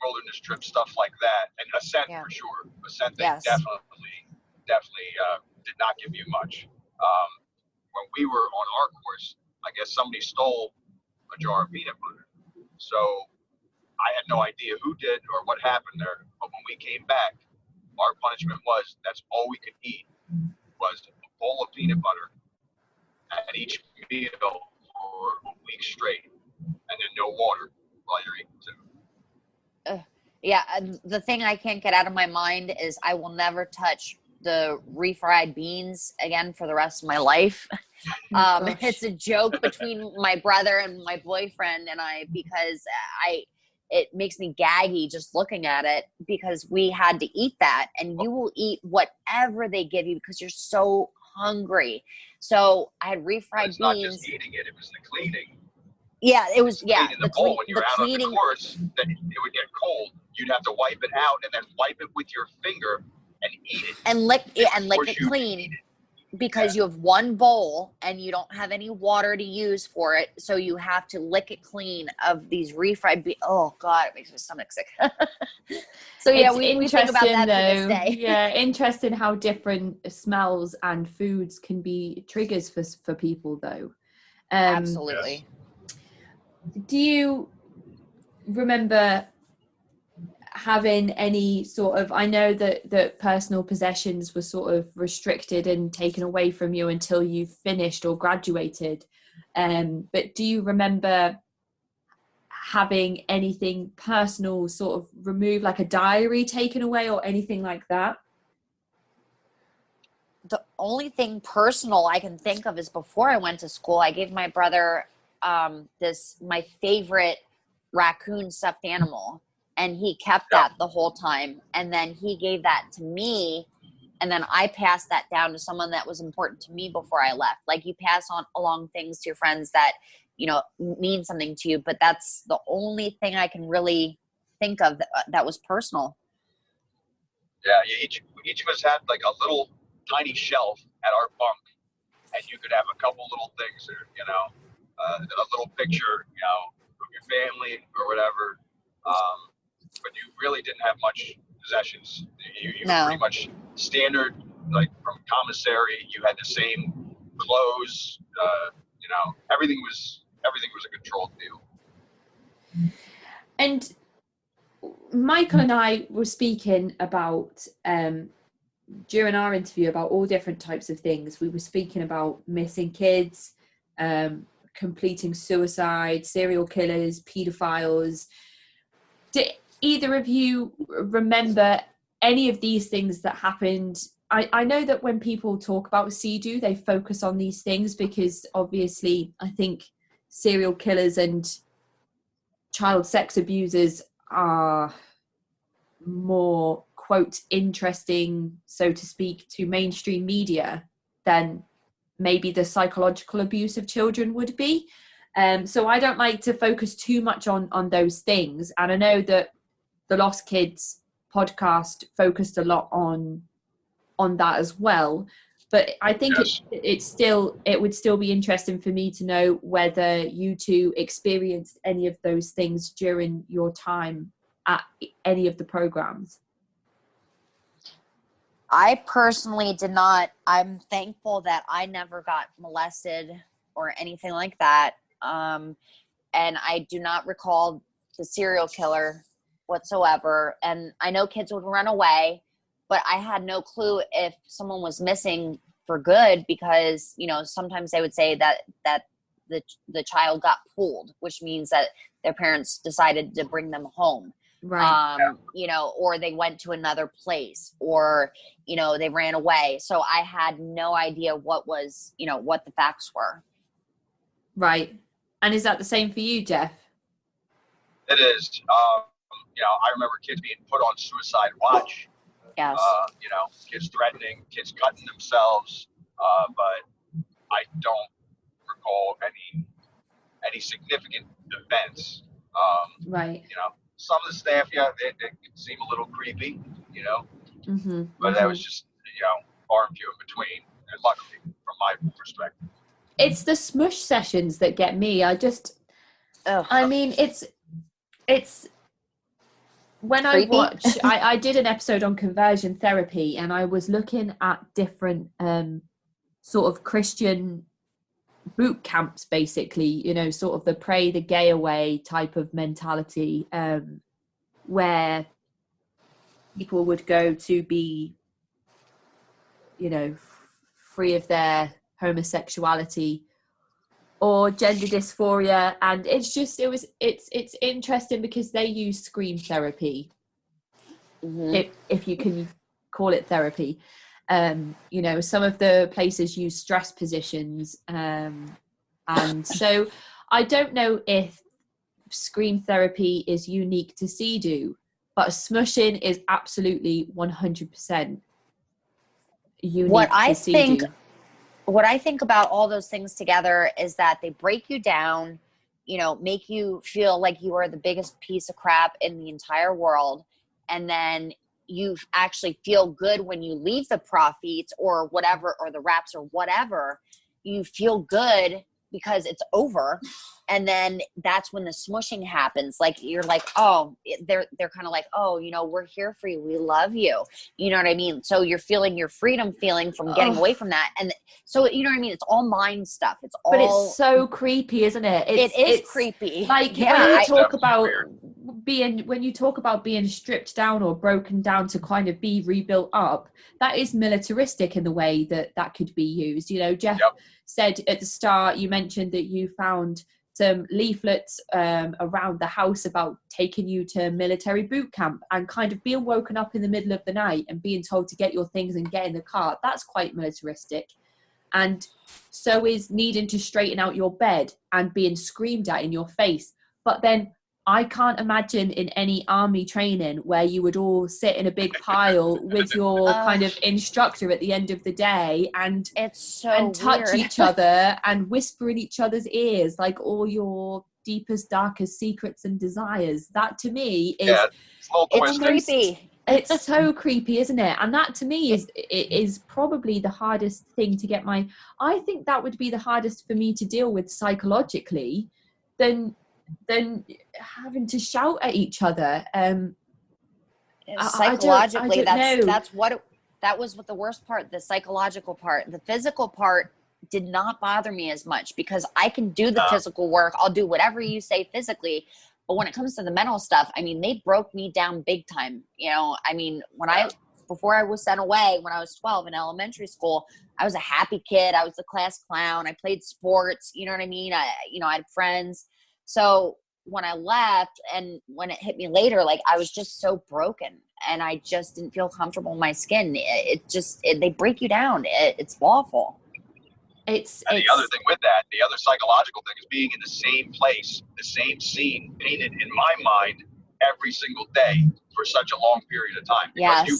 wilderness trip, stuff like that, and Ascent Yeah. for sure. Ascent, they Yes. definitely did not give you much. When we were on our course, I guess somebody stole a jar of peanut butter. So I had no idea who did or what happened there. But when we came back, our punishment was that's all we could eat was a bowl of peanut butter at each meal for a week straight, and then no water while you're eating too. Yeah, the thing I can't get out of my mind is I will never touch the refried beans again for the rest of my life. It's a joke between my brother and my boyfriend and I, because it makes me gaggy just looking at it, because we had to eat that, and you will eat whatever they give you because you're so hungry. So I had refried It's beans. not just eating it; it was the cleaning. Yeah, it was. Yeah, Cleaning the bowl when you're out cleaning. on the course, then it would get cold. You'd have to wipe it out and then wipe it with your finger and eat it And lick it Eat clean. it. Because you have one bowl and you don't have any water to use for it, so you have to lick it clean of these refried oh god, it makes my stomach sick. So yeah, we think about that to this day. Yeah, interesting how different smells and foods can be triggers for people though. Absolutely. Do you remember having any sort of, I know that personal possessions were sort of restricted and taken away from you until you finished or graduated, but do you remember having anything personal sort of removed, like a diary taken away or anything like that? The only thing personal I can think of is before I went to school, I gave my brother my favorite raccoon stuffed animal. And he kept that the whole time. And then he gave that to me. And then I passed that down to someone that was important to me before I left. Like, you pass along things to your friends that, mean something to you. But that's the only thing I can really think of that was personal. Yeah, each of us had like a little tiny shelf at our bunk. And you could have a couple little things there, a little picture, of your family or whatever. But you really didn't have much possessions. You were pretty much standard, like from commissary. You had the same clothes. Everything was a controlled deal. And Michael and I were speaking about during our interview about all different types of things. We were speaking about missing kids, completing suicide, serial killers, pedophiles. Did either of you remember any of these things that happened? I know that when people talk about CEDU, they focus on these things because obviously I think serial killers and child sex abusers are more, quote, interesting, so to speak, to mainstream media than maybe the psychological abuse of children would be. So I don't like to focus too much on those things. And I know that the Lost Kids podcast focused a lot on that as well. But I think it would still be interesting for me to know whether you two experienced any of those things during your time at any of the programs. I personally did not. I'm thankful that I never got molested or anything like that. And I do not recall the serial killer whatsoever. And I know kids would run away, but I had no clue if someone was missing for good, because, sometimes they would say that the child got pulled, which means that their parents decided to bring them home. Right. Or they went to another place, or, they ran away. So I had no idea what was, what the facts were. Right. And is that the same for you, Jeff? It is. I remember kids being put on suicide watch. Yes. Kids threatening, kids cutting themselves. But I don't recall any significant events. Right. Some of the staff, they can seem a little creepy, Mm-hmm. but that was just, far and few in between. And luckily, from my perspective. It's the smush sessions that get me. I mean, it's when I watch, I did an episode on conversion therapy, and I was looking at different sort of Christian boot camps, basically, you know, sort of the pray the gay away type of mentality, where people would go to be, you know, free of their homosexuality or gender dysphoria. And it's interesting because they use scream therapy, if you can call it therapy. You know, some of the places use stress positions, and so I don't know if scream therapy is unique to CEDU, but smushing is absolutely 100% unique to CEDU. What I think about all those things together is that they break you down, you know, make you feel like you are the biggest piece of crap in the entire world, and then you actually feel good when you leave the profits or whatever, or the raps or whatever. You feel good because it's over. And then that's when the smushing happens. Like, you're like, oh, they're kind of like, oh, you know, we're here for you. We love you. You know what I mean? So you're feeling your freedom feeling from getting away from that. And so, you know what I mean? It's all mind stuff. But it's so creepy, isn't it? It's creepy. Like, when you talk about being stripped down or broken down to kind of be rebuilt up, that is militaristic in the way that could be used. You know, Jeff said at the start, you mentioned that you found some leaflets around the house about taking you to military boot camp, and kind of being woken up in the middle of the night and being told to get your things and get in the car. That's quite militaristic. And so is needing to straighten out your bed and being screamed at in your face. But then I can't imagine in any army training where you would all sit in a big pile with your kind of instructor at the end of the day and touch each other and whisper in each other's ears like all your deepest, darkest secrets and desires. That to me it's creepy. It's so creepy, isn't it? And that to me is probably the hardest thing to get I think that would be the hardest for me to deal with psychologically than having to shout at each other. Psychologically, I don't know. That was what the worst part, the psychological part. The physical part did not bother me as much because I can do the physical work. I'll do whatever you say physically. But when it comes to the mental stuff, I mean, they broke me down big time. You know, I mean, before I was sent away, when I was 12 in elementary school, I was a happy kid. I was the class clown. I played sports. You know what I mean? I had friends. So when I left and when it hit me later, like, I was just so broken and I just didn't feel comfortable in my skin. They break you down. It's awful. The other thing with that, the other psychological thing is being in the same place, the same scene painted in my mind every single day for such a long period of time. Because you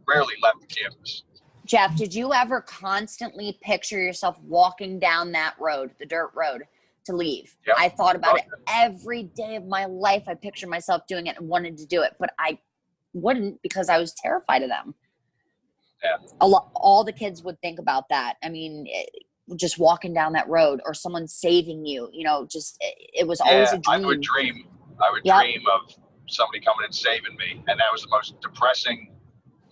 rarely left the campus. Jeff, did you ever constantly picture yourself walking down that road, the dirt road, to leave? Yep. I thought about it every day of my life. I pictured myself doing it and wanted to do it, but I wouldn't because I was terrified of them. Yeah. All the kids would think about that. I mean, just walking down that road or someone saving you, you know, it was always a dream. I would dream of somebody coming and saving me. And that was the most depressing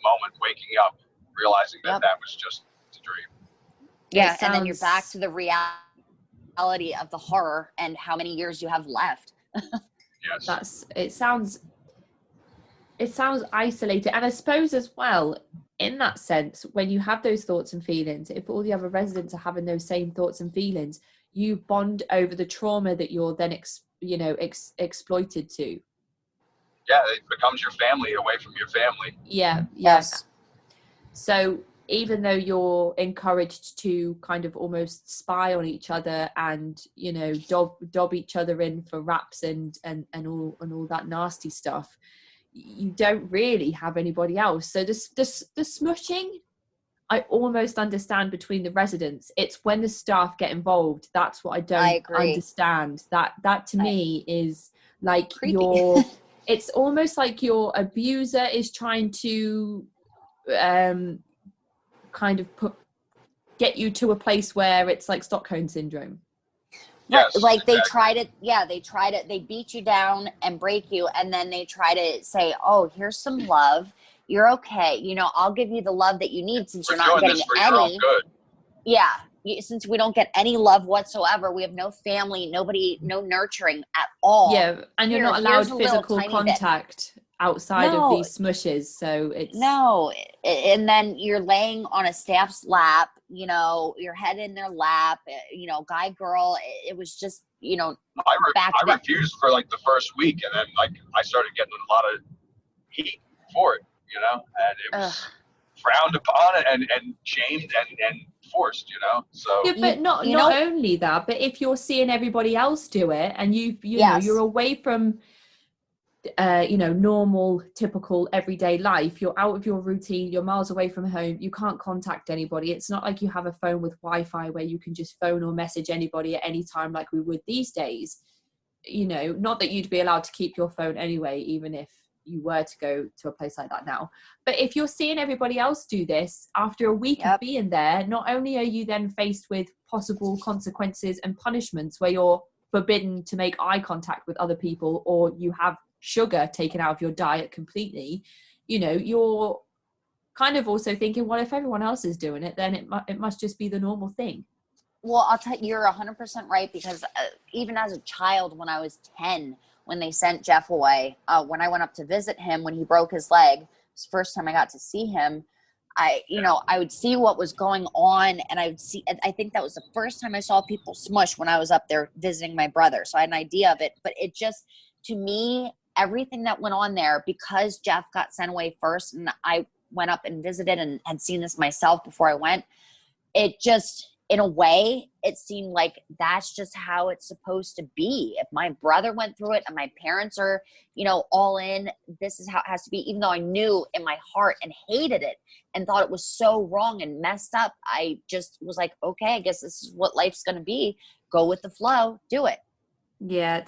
moment, waking up, realizing that was just a dream. Yeah. And then you're back to the reality of the horror and how many years you have left. Yes. It sounds isolated. And I suppose as well, in that sense, when you have those thoughts and feelings, if all the other residents are having those same thoughts and feelings, you bond over the trauma that you're then exploited to. Yeah, it becomes your family away from your family. Yeah. Yes. So even though you're encouraged to kind of almost spy on each other and, you know, dob each other in for raps and all that nasty stuff, you don't really have anybody else. So the smushing, I almost understand between the residents. It's when the staff get involved, that's what I don't understand. That to me is like it's almost like your abuser is trying to kind of get you to a place where it's like Stockholm syndrome. Right, Yes, like they exactly. try to, they beat you down and break you, and then they try to say, "Oh, here's some love. You're okay. You know, I'll give you the love that you need since We're you're not doing getting this for your own any." good. Yeah, since we don't get any love whatsoever, we have no family, nobody, no nurturing at all. Yeah, and you're not allowed Here's a little physical tiny bit. contact outside of No, these smushes, so it's no, and then you're laying on a staff's lap, you know, your head in their lap, you know, guy, girl. It was just, you know, back I then. refused for like the first week, and then like I started getting a lot of heat for it, you know, and it was frowned upon and shamed and forced, you know. So yeah, but not you know, only that, but if you're seeing everybody else do it and you know yes, you're away from you know, normal, typical, everyday life. You're out of your routine. You're miles away from home. You can't contact anybody. It's not like you have a phone with Wi-Fi where you can just phone or message anybody at any time like we would these days. You know, not that you'd be allowed to keep your phone anyway, even if you were to go to a place like that now. But if you're seeing everybody else do this after a week of being there, not only are you then faced with possible consequences and punishments where you're forbidden to make eye contact with other people, or you have sugar taken out of your diet completely, you know, you're kind of also thinking, well, if everyone else is doing it, then it must just be the normal thing. Well, I'll tell you, you're 100% right, because even as a child, when I was 10, when they sent Jeff away, when I went up to visit him when he broke his leg, it was the first time I got to see him. You know, I would see what was going on, and I think that was the first time I saw people smush when I was up there visiting my brother. So I had an idea of it, but it just, to me, everything that went on there, because Jeff got sent away first and I went up and visited and had seen this myself before I went, it just, in a way, it seemed like that's just how it's supposed to be. If my brother went through it and my parents are, you know, all in, this is how it has to be. Even though I knew in my heart and hated it and thought it was so wrong and messed up, I just was like, okay, I guess this is what life's going to be. Go with the flow, do it. Yeah,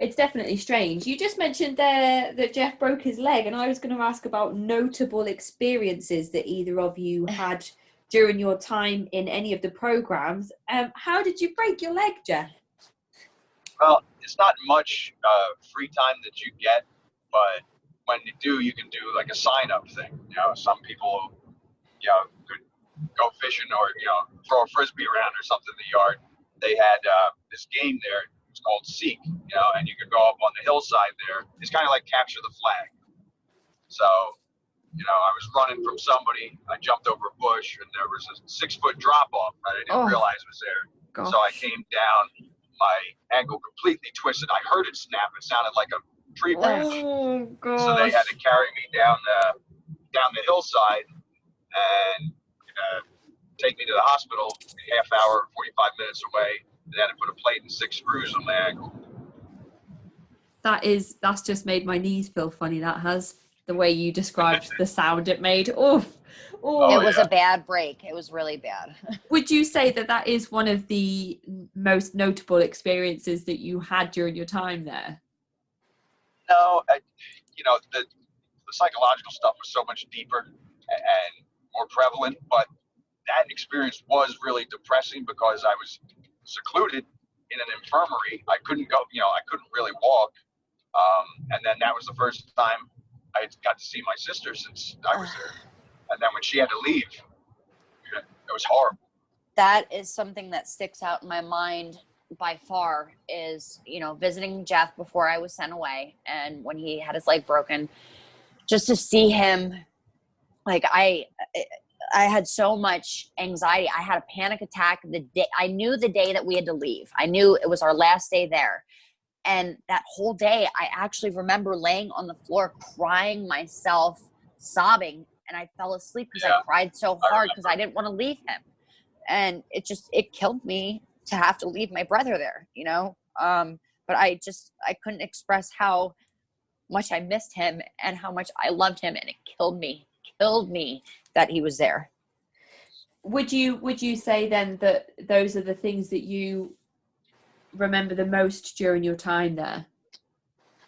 it's definitely strange. You just mentioned there that Jeff broke his leg, and I was going to ask about notable experiences that either of you had during your time in any of the programs. How did you break your leg, Jeff? well, it's not much free time that you get, but when you do, you can do like a sign-up thing. You know, some people, you know, could go fishing or, you know, throw a frisbee around or something in the yard. They had this game there. It's called Seek, you know, and you could go up on the hillside there. It's kind of like capture the flag. So, you know, I was running from somebody. I jumped over a bush, and there was a 6-foot drop off that I didn't realize was there. Gosh. So I came down, my ankle completely twisted. I heard it snap. It sounded like a tree branch. Oh, gosh. So they had to carry me down the hillside and take me to the hospital a half hour, 45 minutes away. And then I put a plate and 6 screws on my ankle. That's just made my knees feel funny. That has, the way you described the sound it made. Oof. It was a bad break. It was really bad. Would you say that is one of the most notable experiences that you had during your time there? No, you know, the psychological stuff was so much deeper and more prevalent, but that experience was really depressing because I was secluded in an infirmary. I couldn't go, you know, I couldn't really walk. And then that was the first time I got to see my sister since I was there. And then when she had to leave, it was horrible. That is something that sticks out in my mind by far, is, you know, visiting Jeff before I was sent away, and when he had his leg broken, just to see him, like, I had so much anxiety. I had a panic attack the day, I knew the day that we had to leave. I knew it was our last day there. And that whole day, I actually remember laying on the floor, crying myself, sobbing, and I fell asleep because I cried so hard because I didn't want to leave him. And it killed me to have to leave my brother there, you know? But I couldn't express how much I missed him and how much I loved him. And it killed me that he was there. Would you say then that those are the things that you remember the most during your time there?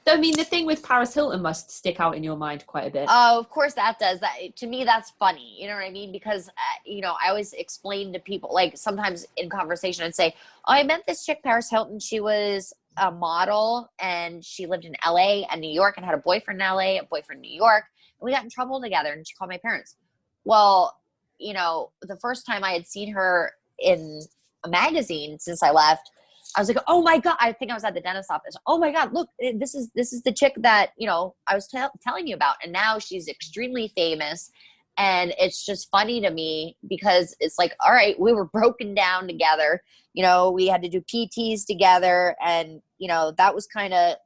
I mean, the thing with Paris Hilton must stick out in your mind quite a bit. Oh, of course that does. That, to me, that's funny. You know what I mean? Because, I always explain to people, like sometimes in conversation, I'd say, oh, I met this chick, Paris Hilton. She was a model and she lived in LA and New York and had a boyfriend in LA, a boyfriend in New York. And we got in trouble together and she called my parents. Well, the first time I had seen her in a magazine since I left, I was like, oh my God, I think I was at the dentist's office. Oh my God, look, this is the chick that, I was telling you about. And now she's extremely famous. And it's just funny to me because it's like, all right, we were broken down together. We had to do PTs together. And, that was kind of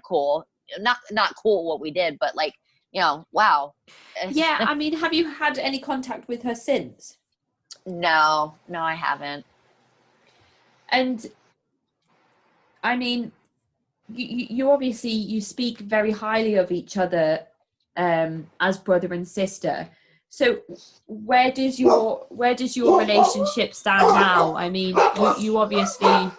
cool. Not cool what we did, but like, wow. Yeah. I mean, have you had any contact with her since? No, I haven't. And I mean, you obviously, you speak very highly of each other as brother and sister. So where does your relationship stand now? I mean, you obviously...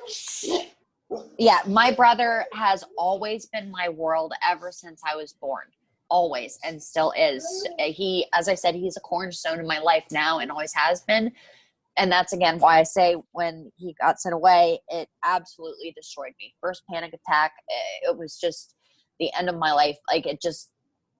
Yeah, my brother has always been my world ever since I was born. Always, and still is. He, as I said, he's a cornerstone in my life now and always has been. And that's, again, why I say when he got sent away, it absolutely destroyed me. First panic attack, it was just the end of my life. Like,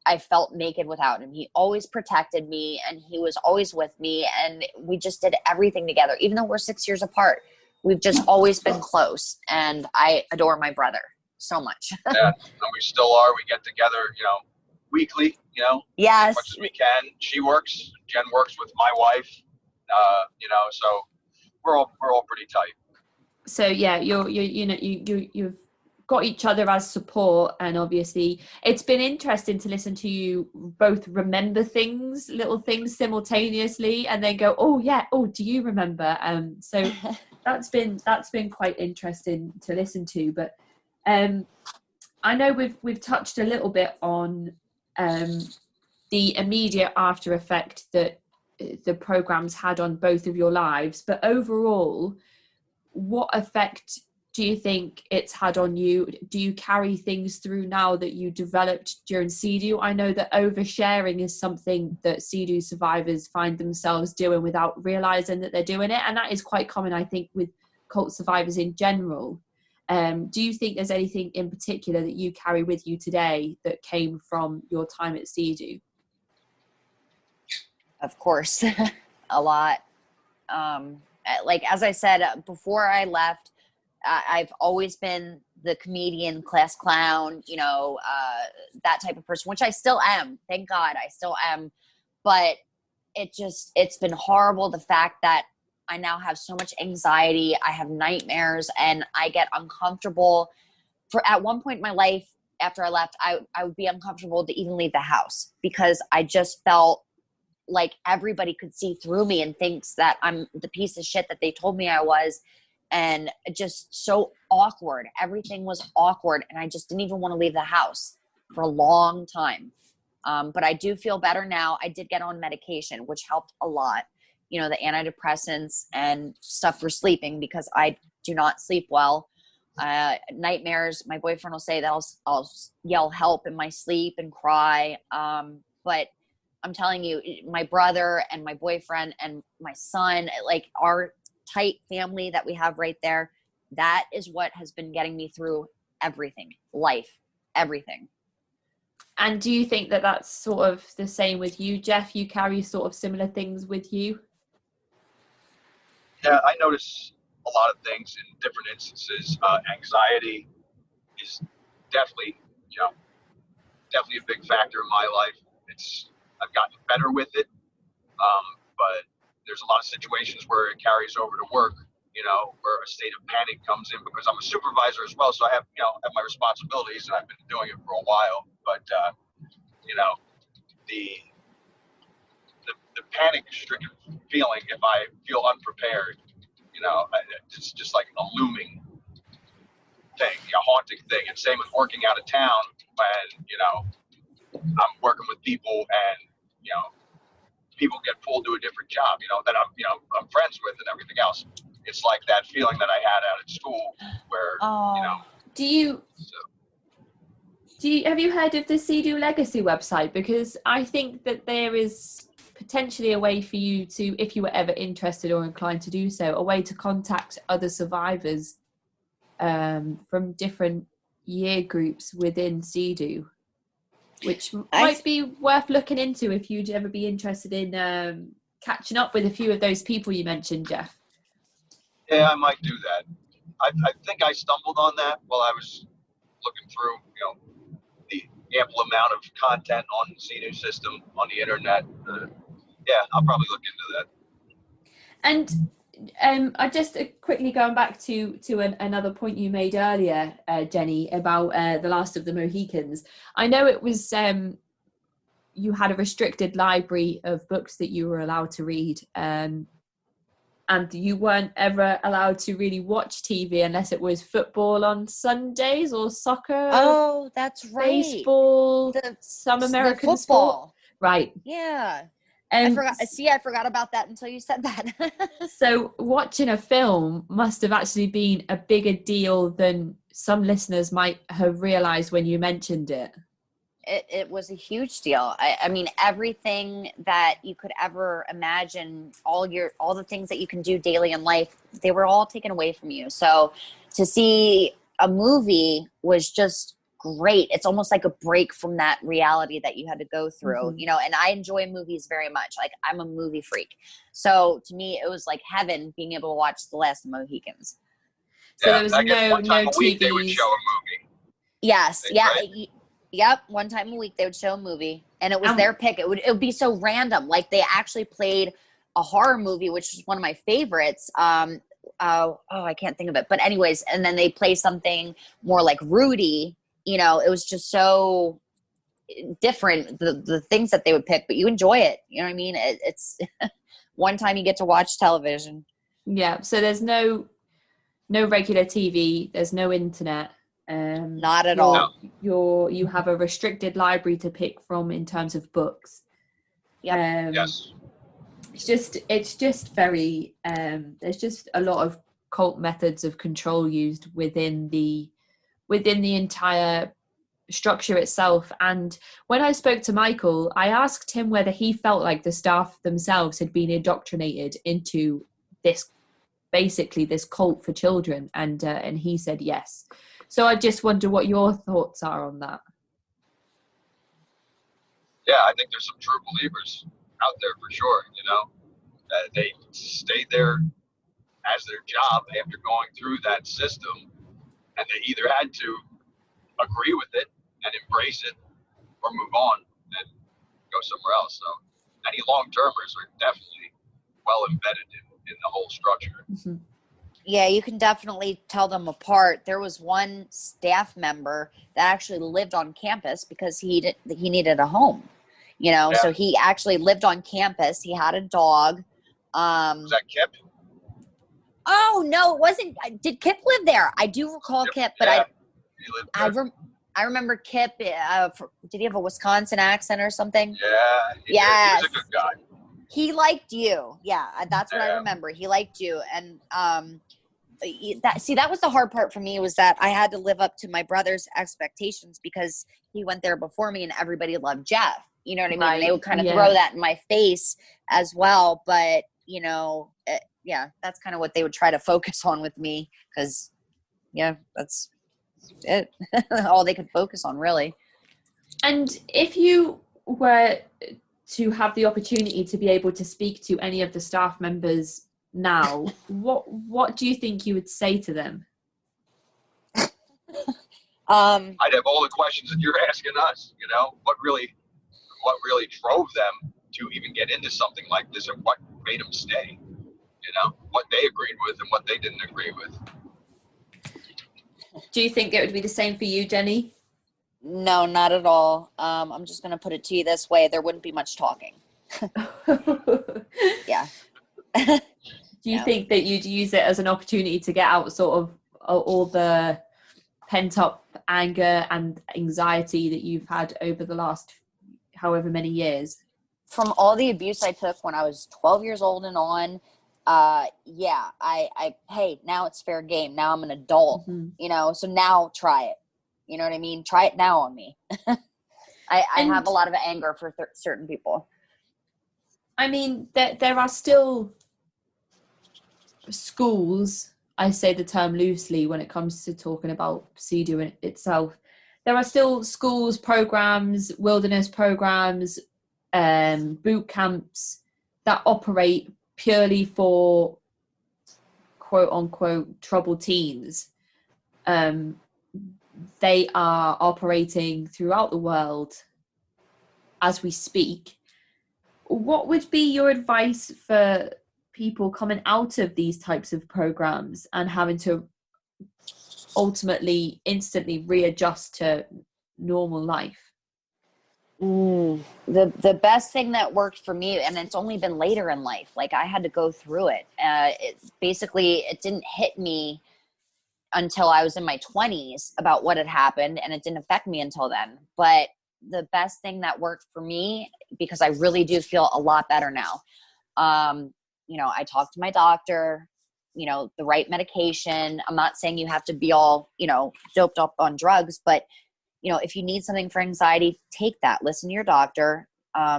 I felt naked without him. He always protected me, and he was always with me, and we just did everything together. Even though we're 6 years apart, we've just always been close, and I adore my brother so much. Yeah, and we still are. We get together, weekly, Yes. as much as we can. She works. Jen works with my wife. So we're all pretty tight. So yeah, you've got each other as support, and obviously it's been interesting to listen to you both remember little things simultaneously, and then go, oh yeah, oh, do you remember? So that's been quite interesting to listen to. But I know we've touched a little bit on the immediate after effect that the programs had on both of your lives, but overall, what effect do you think it's had on you? Do you carry things through now that you developed during CEDU? I know that oversharing is something that CEDU survivors find themselves doing without realizing that they're doing it, and that is quite common, I think, with cult survivors in general. Do you think there's anything in particular that you carry with you today that came from your time at CEDU? Of course, a lot. Like, as I said, before I left, I've always been the comedian, class clown, that type of person, which I still am. Thank God I still am. But it's been horrible. The fact that I now have so much anxiety, I have nightmares, and I get uncomfortable. At one point in my life, after I left, I would be uncomfortable to even leave the house because I just felt like everybody could see through me and thinks that I'm the piece of shit that they told me I was. And just so awkward. Everything was awkward. And I just didn't even want to leave the house for a long time. But I do feel better now. I did get on medication, which helped a lot. The antidepressants and stuff for sleeping because I do not sleep well. Nightmares. My boyfriend will say that I'll yell help in my sleep and cry. But I'm telling you, my brother and my boyfriend and my son, like our tight family that we have right there, that is what has been getting me through everything, life, everything. And do you think that that's sort of the same with you, Jeff? You carry sort of similar things with you? Yeah, I notice a lot of things in different instances. Anxiety is definitely a big factor in my life. I've gotten better with it, but there's a lot of situations where it carries over to work, where a state of panic comes in because I'm a supervisor as well. So I have my responsibilities, and I've been doing it for a while. But, the panic-stricken feeling, if I feel unprepared, it's just like a looming thing, a haunting thing. And same with working out of town when, I'm working with people and, people get pulled to a different job, that I'm friends with and everything else. It's like that feeling that I had out at school where, do you, so. Have you heard of the CEDU Legacy website? Because I think that there is potentially a way for you to, if you were ever interested or inclined to do so, a way to contact other survivors from different year groups within CEDU, which might be worth looking into if you'd ever be interested in catching up with a few of those people you mentioned, Jeff. Yeah, I might do that. I think I stumbled on that while I was looking through, the ample amount of content on the CEDU system on the internet. Yeah, I'll probably look into that. And I just quickly going back to another point you made earlier, Jenny, about The Last of the Mohicans. I know it was you had a restricted library of books that you were allowed to read, and you weren't ever allowed to really watch TV unless it was football on Sundays or soccer. Oh, that's right. Baseball, some American sport. Right. Yeah. I forgot about that until you said that. So watching a film must have actually been a bigger deal than some listeners might have realized when you mentioned it. It was a huge deal. I mean, everything that you could ever imagine, all the things that you can do daily in life, they were all taken away from you. So to see a movie was just great. It's almost like a break from that reality that you had to go through, and I enjoy movies very much. Like, I'm a movie freak. So to me, it was like heaven being able to watch The Last of the Mohicans. So there was no TVs. They would show a movie. Yes. Yep. One time a week they would show a movie, and it was their pick. It would be so random. Like, they actually played a horror movie, which is one of my favorites. I can't think of it. But anyways, and then they play something more like Rudy. It was just so different, the things that they would pick, but you enjoy it. You know what I mean? It's one time you get to watch television. Yeah. So there's no regular TV. There's no internet. Not at all. You have a restricted library to pick from in terms of books. Yes. It's just very there's just a lot of cult methods of control used within the entire structure itself. And when I spoke to Michael, I asked him whether he felt like the staff themselves had been indoctrinated into this cult for children, and he said yes. So I just wonder what your thoughts are on that. Yeah, I think there's some true believers out there for sure. They stayed there as their job after going through that system, and they either had to agree with it and embrace it, or move on and go somewhere else. So any long-termers are definitely well embedded in the whole structure. Mm-hmm. Yeah, you can definitely tell them apart. There was one staff member that actually lived on campus because he needed a home, So he actually lived on campus. He had a dog. Was that Kip? Oh no, it wasn't. Did Kip live there? I do recall Kip, but he lived there. I remember Kip. Did he have a Wisconsin accent or something? Yeah. He was a good guy. He liked you. Yeah, that's what I remember. He liked you, and that was the hard part for me, was that I had to live up to my brother's expectations because he went there before me and everybody loved Jeff. You know what I mean? Right. They would kind of throw that in my face as well. But, that's kind of what they would try to focus on with me because, that's it. All they could focus on, really. And if you were to have the opportunity to be able to speak to any of the staff members now, what do you think you would say to them? I'd have all the questions that you're asking us. What really drove them to even get into something like this, and what made them stay. What they agreed with and what they didn't agree with. Do you think it would be the same for you, Jenny? No, not at all. I'm just going to put it to you this way: there wouldn't be much talking. Yeah. Do you think that you'd use it as an opportunity to get out sort of all the pent-up anger and anxiety that you've had over the last however many years? From all the abuse I took when I was 12 years old and on, hey, now it's fair game. Now I'm an adult, Mm-hmm. So now try it. You know what I mean? Try it now on me. I have a lot of anger for certain people. I mean, there are still schools, I say the term loosely when it comes to talking about CEDU in itself. There are still schools, programs, wilderness programs, boot camps that operate purely for quote unquote troubled teens. They are operating throughout the world as we speak. What would be your advice for people coming out of these types of programs and having to ultimately instantly readjust to normal life? The best thing that worked for me, and it's only been later in life, like I had to go through it. It didn't hit me until I was in my 20s about what had happened, and it didn't affect me until then. But the best thing that worked for me, because I really do feel a lot better now. I talked to my doctor, the right medication. I'm not saying you have to be all, doped up on drugs, but if you need something for anxiety, take that, listen to your doctor.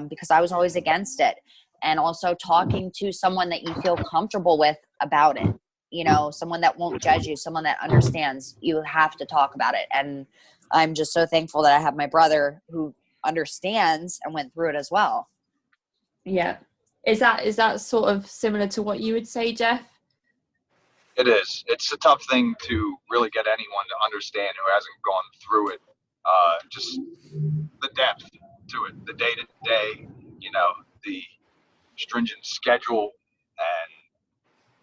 Because I was always against it. And also talking to someone that you feel comfortable with about it, someone that won't judge you, someone that understands. You have to talk about it. And I'm just so thankful that I have my brother who understands and went through it as well. Yeah. Is that sort of similar to what you would say, Jeff? It is. It's a tough thing to really get anyone to understand who hasn't gone through it. Just the depth to it, the day to day, the stringent schedule and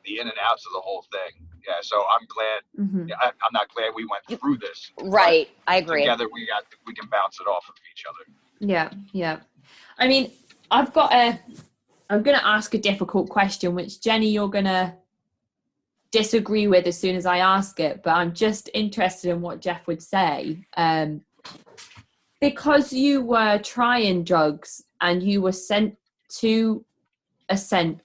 the in and outs of the whole thing. Yeah. So I'm glad. Mm-hmm. I'm not glad we went through this. Right. I agree. Together we can bounce it off of each other. Yeah. Yeah. I mean, I'm going to ask a difficult question, which Jenny, you're going to disagree with as soon as I ask it, but I'm just interested in what Jeff would say. Because you were trying drugs and you were sent to Ascent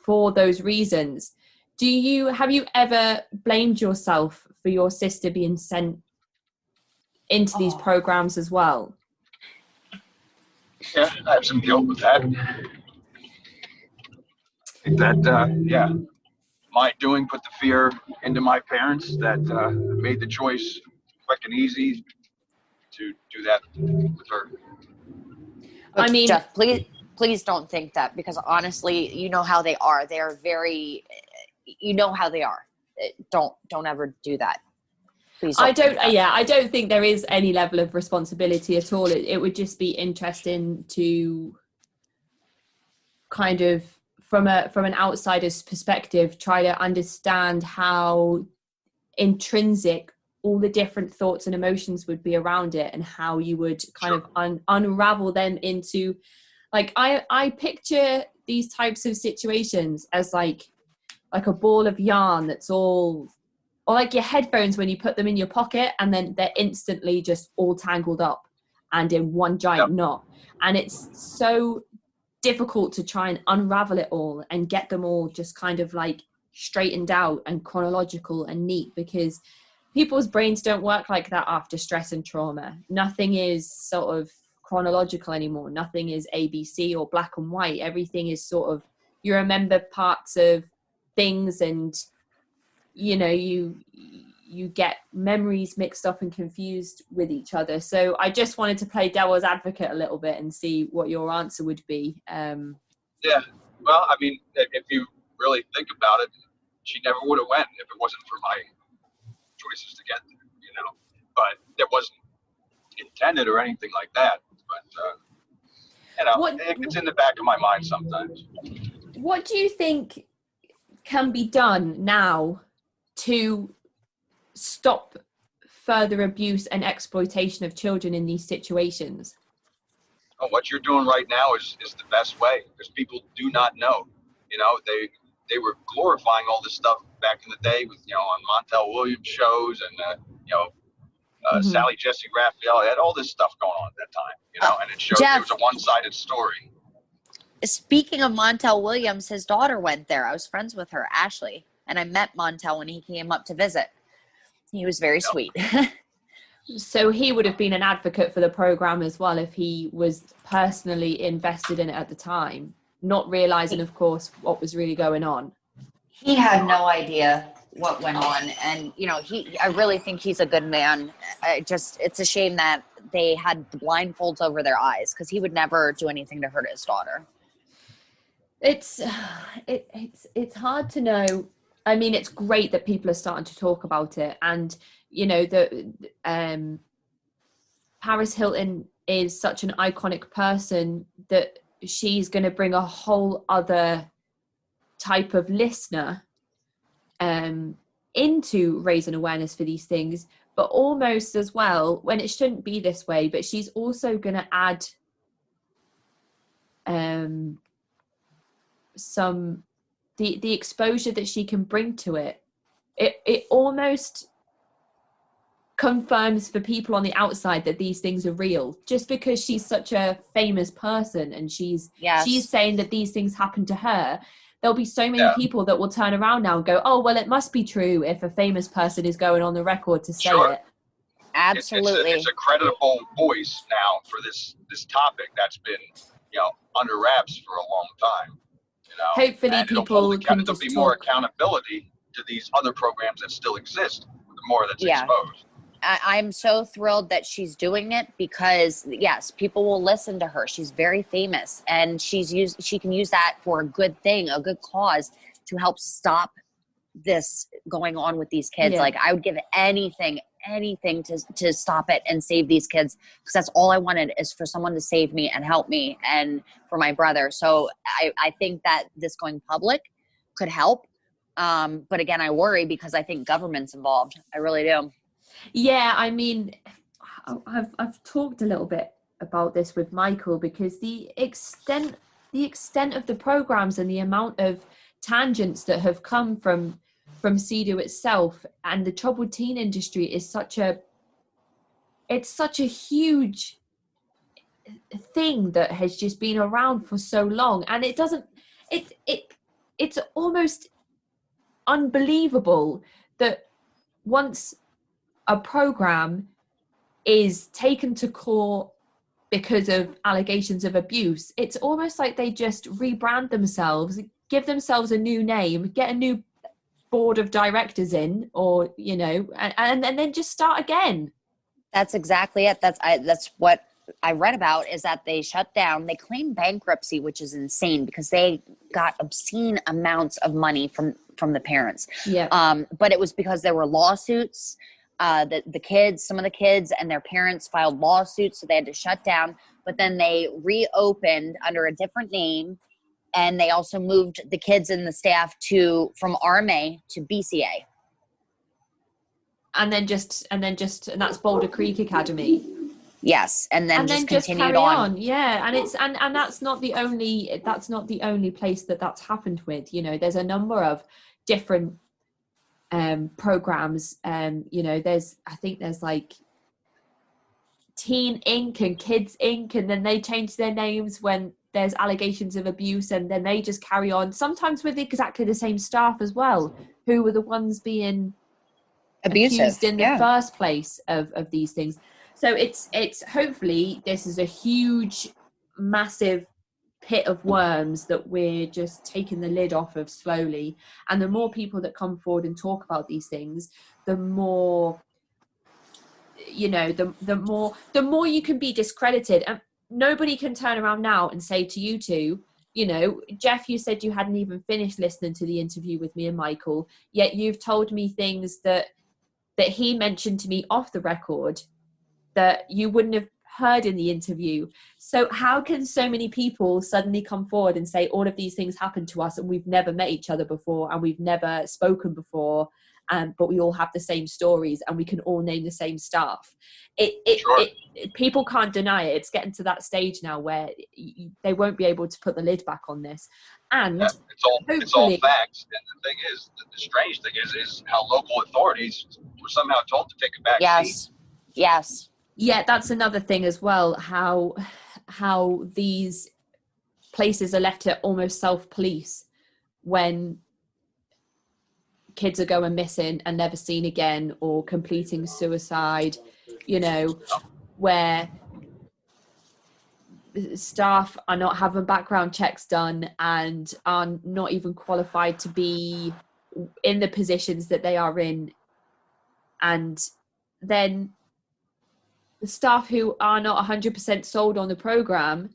for those reasons, have you ever blamed yourself for your sister being sent into these programs as well? Yeah, I have some guilt with that. I think that, my doing put the fear into my parents that made the choice quick and easy to do that with her. But Jeff, please don't think that, because honestly, you know how they are. They are very, how they are. Don't ever do that. Please don't. I don't think there is any level of responsibility at all. It would just be interesting to kind of, from an outsider's perspective, try to understand how intrinsic all the different thoughts and emotions would be around it, and how you would kind of unravel them into, like, I picture these types of situations as like a ball of yarn that's all, or like your headphones when you put them in your pocket and then they're instantly just all tangled up and in one giant knot. And it's so difficult to try and unravel it all and get them all just kind of like straightened out and chronological and neat, because people's brains don't work like that after stress and trauma. Nothing is sort of chronological anymore. Nothing is ABC or black and white. Everything is sort of, you remember parts of things, and you get memories mixed up and confused with each other. So I just wanted to play devil's advocate a little bit and see what your answer would be. Yeah, well, I mean, if you really think about it, she never would have went if it wasn't for my choices to get there, but it wasn't intended or anything like that. But it's in the back of my mind sometimes. What do you think can be done now to stop further abuse and exploitation of children in these situations? Oh, what you're doing right now is the best way, because people do not know. They were glorifying all this stuff back in the day with, on Montel Williams shows and, Sally Jesse Raphael. They had all this stuff going on at that time, and it showed Jeff, it was a one-sided story. Speaking of Montel Williams, his daughter went there. I was friends with her, Ashley, and I met Montel when he came up to visit. He was very sweet. So he would have been an advocate for the program as well if he was personally invested in it at the time, not realizing, of course, what was really going on. He had no idea what went on, and I really think he's a good man. It's a shame that they had the blindfolds over their eyes, because he would never do anything to hurt his daughter. It's hard to know. I mean, it's great that people are starting to talk about it, and Paris Hilton is such an iconic person that she's going to bring a whole other type of listener into raising awareness for these things, but almost as well, when it shouldn't be this way, but she's also going to add the exposure that she can bring to it. It almost confirms for people on the outside that these things are real, just because she's such a famous person and she's saying that these things happen to her. There'll be so many people that will turn around now and go, oh, well, it must be true if a famous person is going on the record to say it. Absolutely. It's a creditable voice now for this topic that's been, under wraps for a long time. Hopefully people can there'll be more accountability to these other programs that still exist, the more that's exposed. I'm so thrilled that she's doing it, because yes, people will listen to her. She's very famous, and she can use that for a good thing, a good cause, to help stop this going on with these kids. Like, I would give anything to stop it and save these kids, because that's all I wanted, is for someone to save me and help me, and for my brother. So I think that this going public could help. But again, I worry, because I think government's involved. I really do. Yeah, I mean, I've talked a little bit about this with Michael, because the extent of the programs and the amount of tangents that have come from CEDU itself and the troubled teen industry is such a huge thing that has just been around for so long, and it's almost unbelievable that once a program is taken to court because of allegations of abuse, it's almost like they just rebrand themselves, give themselves a new name, get a new board of directors in, or and then just start again. That's exactly it. That's what I read about, is that they shut down. They claim bankruptcy, which is insane, because they got obscene amounts of money from the parents. But it was because there were lawsuits. Some of the kids and their parents filed lawsuits, so they had to shut down. But then they reopened under a different name, and they also moved the kids and the staff from RMA to BCA. And that's Boulder Creek Academy. Yes, and then just continued carry on. Yeah, and that's not the only place that's happened with. There's a number of different programs. There's like Teen Inc. and Kids Inc. and then they change their names when there's allegations of abuse, and then they just carry on, sometimes with exactly the same staff as well, who were the ones being accused in the first place of these things. So it's hopefully this is a huge, massive pit of worms that we're just taking the lid off of slowly. And the more people that come forward and talk about these things, the more, the more you can be discredited. And nobody can turn around now and say to you two, Jeff, you said you hadn't even finished listening to the interview with me and Michael, yet you've told me things that he mentioned to me off the record that you wouldn't have heard in the interview. So how can so many people suddenly come forward and say all of these things happened to us and we've never met each other before and we've never spoken before, but we all have the same stories and we can all name the same staff? People can't deny it. It's getting to that stage now where they won't be able to put the lid back on this. And it's all facts. And the thing is, the strange thing is how local authorities were somehow told to take a back seat. Yes. Yeah, that's another thing as well, how these places are left to almost self-police when kids are going missing and never seen again, or completing suicide, you know, where staff are not having background checks done and are not even qualified to be in the positions that they are in. And then the staff who are not 100% sold on the program,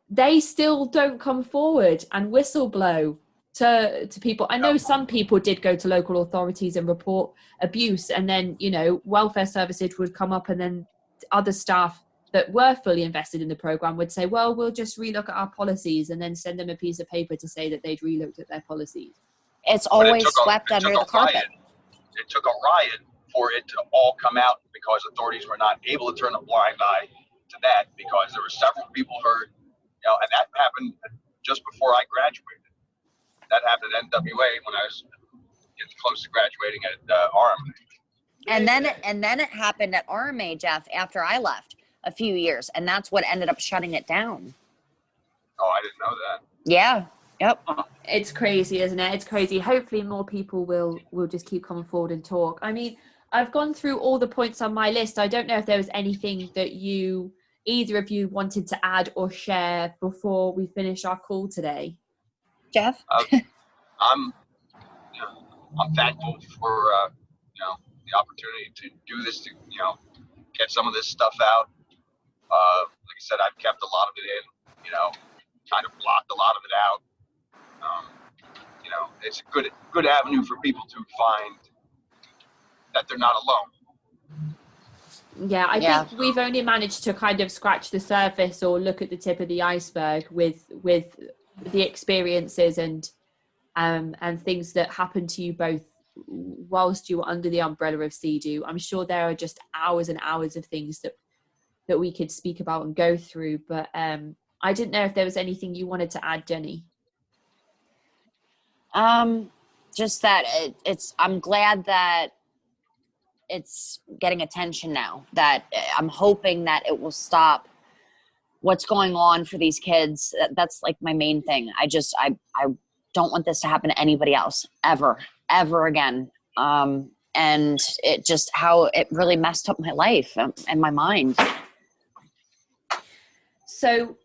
they still don't come forward and whistleblow to people. I know some people did go to local authorities and report abuse, and then, you know, welfare services would come up, and then other staff that were fully invested in the program would say, well, we'll just relook at our policies, and then send them a piece of paper to say that they'd relooked at their policies. It's always swept under the carpet. It took a riot for it to all come out, because authorities were not able to turn a blind eye to that, because there were several people hurt, you know, and that happened just before I graduated. That happened at NWA when I was getting close to graduating at RMA. And then it happened at RMA, Jeff, after I left a few years, and that's what ended up shutting it down. Oh, I didn't know that. Yeah. Yep. It's crazy, isn't it? It's crazy. Hopefully more people will just keep coming forward and talk. I mean, I've gone through all the points on my list. I don't know if there was anything that either of you wanted to add or share before we finish our call today. Jeff? I'm thankful for the opportunity to do this, to get some of this stuff out. Like I said, I've kept a lot of it in, kind of blocked a lot of it out. It's a good avenue for people to find that they're not alone. Yeah, I think we've only managed to kind of scratch the surface or look at the tip of the iceberg with the experiences and things that happened to you both whilst you were under the umbrella of CEDU. I'm sure there are just hours and hours of things that we could speak about and go through, but I didn't know if there was anything you wanted to add, Jenny. Just that I'm glad that it's getting attention now, that I'm hoping that it will stop what's going on for these kids. That's like my main thing. I don't want this to happen to anybody else ever again. And it just, how it really messed up my life and my mind. So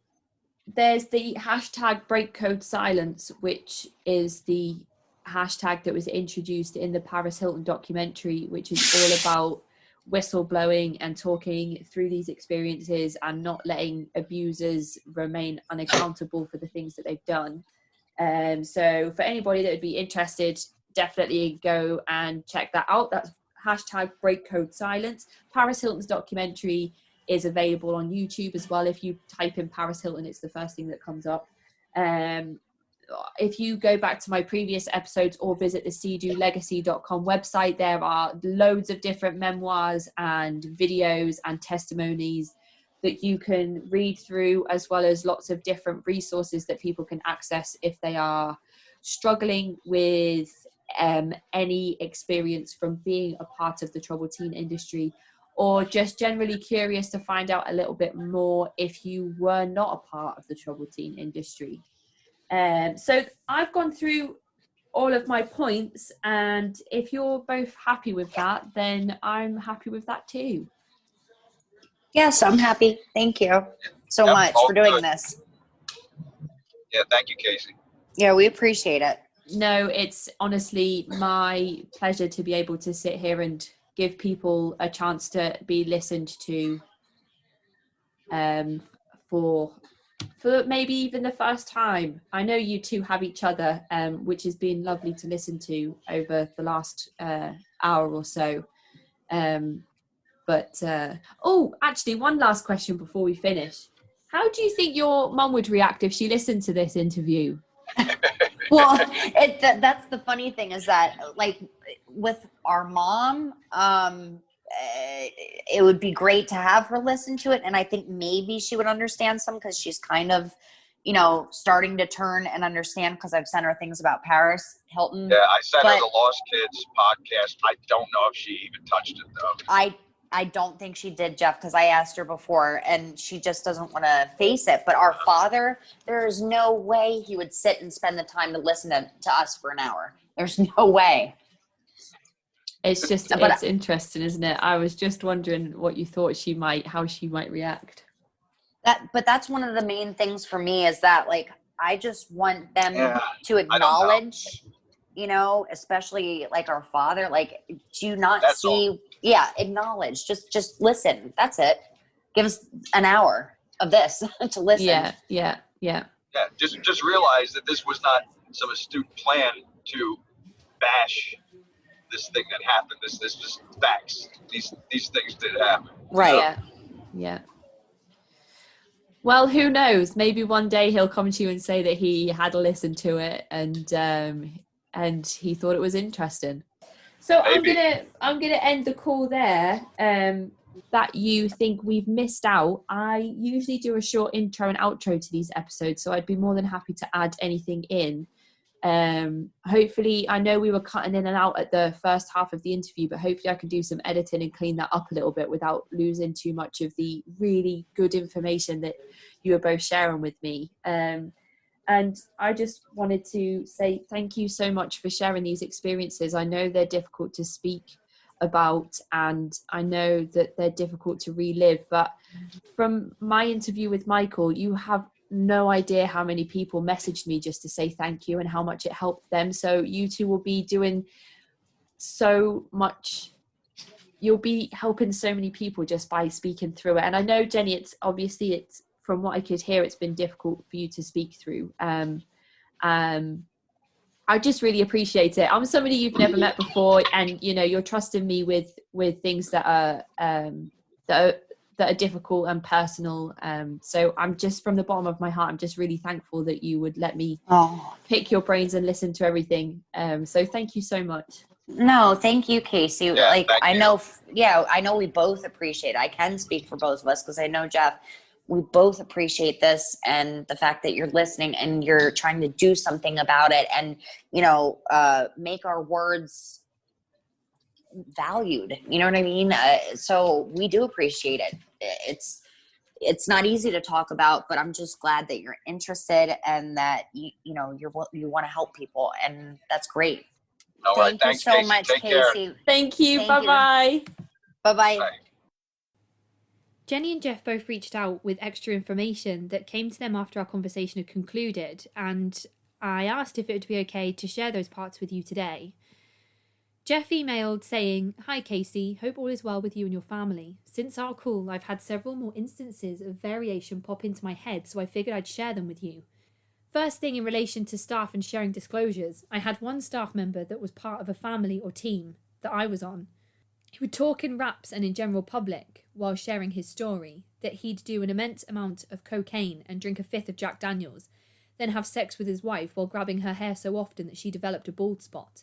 there's the hashtag #BreakCodeSilence, which is the hashtag that was introduced in the Paris Hilton documentary, which is all about whistleblowing and talking through these experiences and not letting abusers remain unaccountable for the things that they've done. So for anybody that would be interested, definitely go and check that out. That's hashtag #BreakCodeSilence. Paris Hilton's documentary is available on YouTube as well. If you type in Paris Hilton, it's the first thing that comes up. If you go back to my previous episodes or visit the CEDUlegacy.com website, there are loads of different memoirs and videos and testimonies that you can read through, as well as lots of different resources that people can access if they are struggling with any experience from being a part of the troubled teen industry, or just generally curious to find out a little bit more if you were not a part of the troubled teen industry. So I've gone through all of my points, and if you're both happy with that, then I'm happy with that too. Yes, I'm happy. Thank you so much for doing this. Yeah, thank you, Casey. Yeah, we appreciate it. No, it's honestly my pleasure to be able to sit here and give people a chance to be listened to for maybe even the first time. I know you two have each other, which has been lovely to listen to over the last hour or so. Actually, one last question before we finish. How do you think your mum would react if she listened to this interview? Well, that's the funny thing, is that, like, with our mom, it would be great to have her listen to it, and I think maybe she would understand some, because she's kind of, starting to turn and understand, because I've sent her things about Paris Hilton. Yeah, I sent her the Lost Kids podcast. I don't know if she even touched it, though. I don't think she did, Jeff, because I asked her before and she just doesn't want to face it. But our father, there is no way he would sit and spend the time to listen to us for an hour. There's no way. It's just, it's interesting, isn't it? I was just wondering what you thought how she might react. But that's one of the main things for me is that, like, I just want them to acknowledge, you know, especially like our father, like, do you not see? All. Yeah, acknowledge. Just listen. That's it. Give us an hour of this to listen. Yeah. Just realize that this was not some astute plan to bash this thing that happened. This was facts. These things did happen. Right. Yeah. Well, who knows? Maybe one day he'll come to you and say that he had listened to it and he thought it was interesting. So maybe. I'm gonna end the call there. That you think we've missed out. I usually do a short intro and outro to these episodes, so I'd be more than happy to add anything in. Hopefully, I know we were cutting in and out at the first half of the interview, but hopefully I can do some editing and clean that up a little bit without losing too much of the really good information that you were both sharing with me. And I just wanted to say thank you so much for sharing these experiences. I know they're difficult to speak about and I know that they're difficult to relive, but from my interview with Michael, you have no idea how many people messaged me just to say thank you and how much it helped them. So you two will be doing so much. You'll be helping so many people just by speaking through it. And I know, Jenny, it's from what I could hear, it's been difficult for you to speak through. I just really appreciate it. I'm somebody you've never met before, and you know you're trusting me with things that are difficult and personal. So I'm just, from the bottom of my heart, I'm just really thankful that you would let me pick your brains and listen to everything. So thank you so much. No, thank you, Casey. Yeah, I know we both appreciate it. I can speak for both of us because I know, Jeff, we both appreciate this and the fact that you're listening and you're trying to do something about it and, you know, make our words valued. You know what I mean? So we do appreciate it. It's not easy to talk about, but I'm just glad that you're interested and that you want to help people, and that's great. All right, thanks so much, Casey. Thank you. Bye-bye. Bye-bye. Bye. Jenny and Jeff both reached out with extra information that came to them after our conversation had concluded, and I asked if it would be okay to share those parts with you today. Jeff emailed saying, "Hi Casey, hope all is well with you and your family. Since our call, I've had several more instances of variation pop into my head, so I figured I'd share them with you. First thing, in relation to staff and sharing disclosures, I had one staff member that was part of a family or team that I was on. He would talk in raps and in general public while sharing his story that he'd do an immense amount of cocaine and drink a fifth of Jack Daniels, then have sex with his wife while grabbing her hair so often that she developed a bald spot.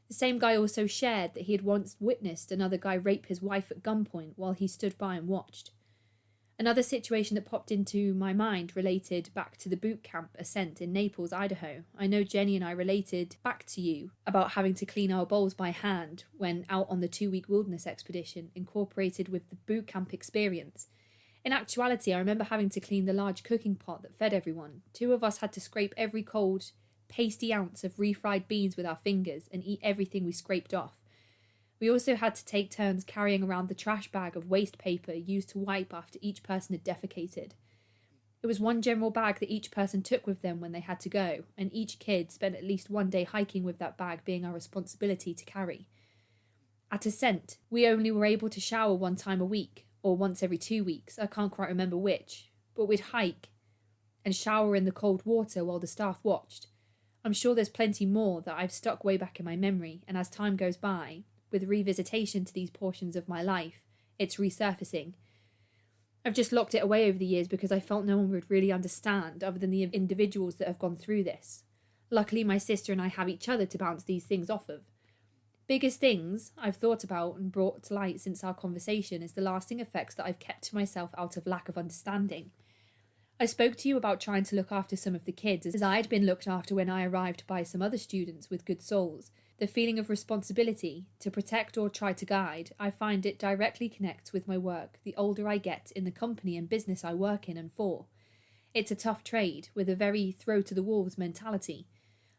The same guy also shared that he had once witnessed another guy rape his wife at gunpoint while he stood by and watched. Another situation that popped into my mind related back to the boot camp ascent in Naples, Idaho. I know Jenny and I related back to you about having to clean our bowls by hand when out on the 2-week wilderness expedition, incorporated with the boot camp experience. In actuality, I remember having to clean the large cooking pot that fed everyone. 2 of us had to scrape every cold, pasty ounce of refried beans with our fingers and eat everything we scraped off. We also had to take turns carrying around the trash bag of waste paper used to wipe after each person had defecated. It was one general bag that each person took with them when they had to go, and each kid spent at least one day hiking with that bag being our responsibility to carry. At Ascent, we only were able to shower 1 time a week, or once every 2 weeks, I can't quite remember which, but we'd hike and shower in the cold water while the staff watched. I'm sure there's plenty more that I've stuck way back in my memory, and as time goes by, with revisitation to these portions of my life, it's resurfacing. I've just locked it away over the years because I felt no one would really understand other than the individuals that have gone through this. Luckily, my sister and I have each other to bounce these things off of. Biggest things I've thought about and brought to light since our conversation is the lasting effects that I've kept to myself out of lack of understanding. I spoke to you about trying to look after some of the kids as I had been looked after when I arrived by some other students with good souls. The feeling of responsibility to protect or try to guide, I find it directly connects with my work the older I get in the company and business I work in and for. It's a tough trade with a very throw to the wolves mentality.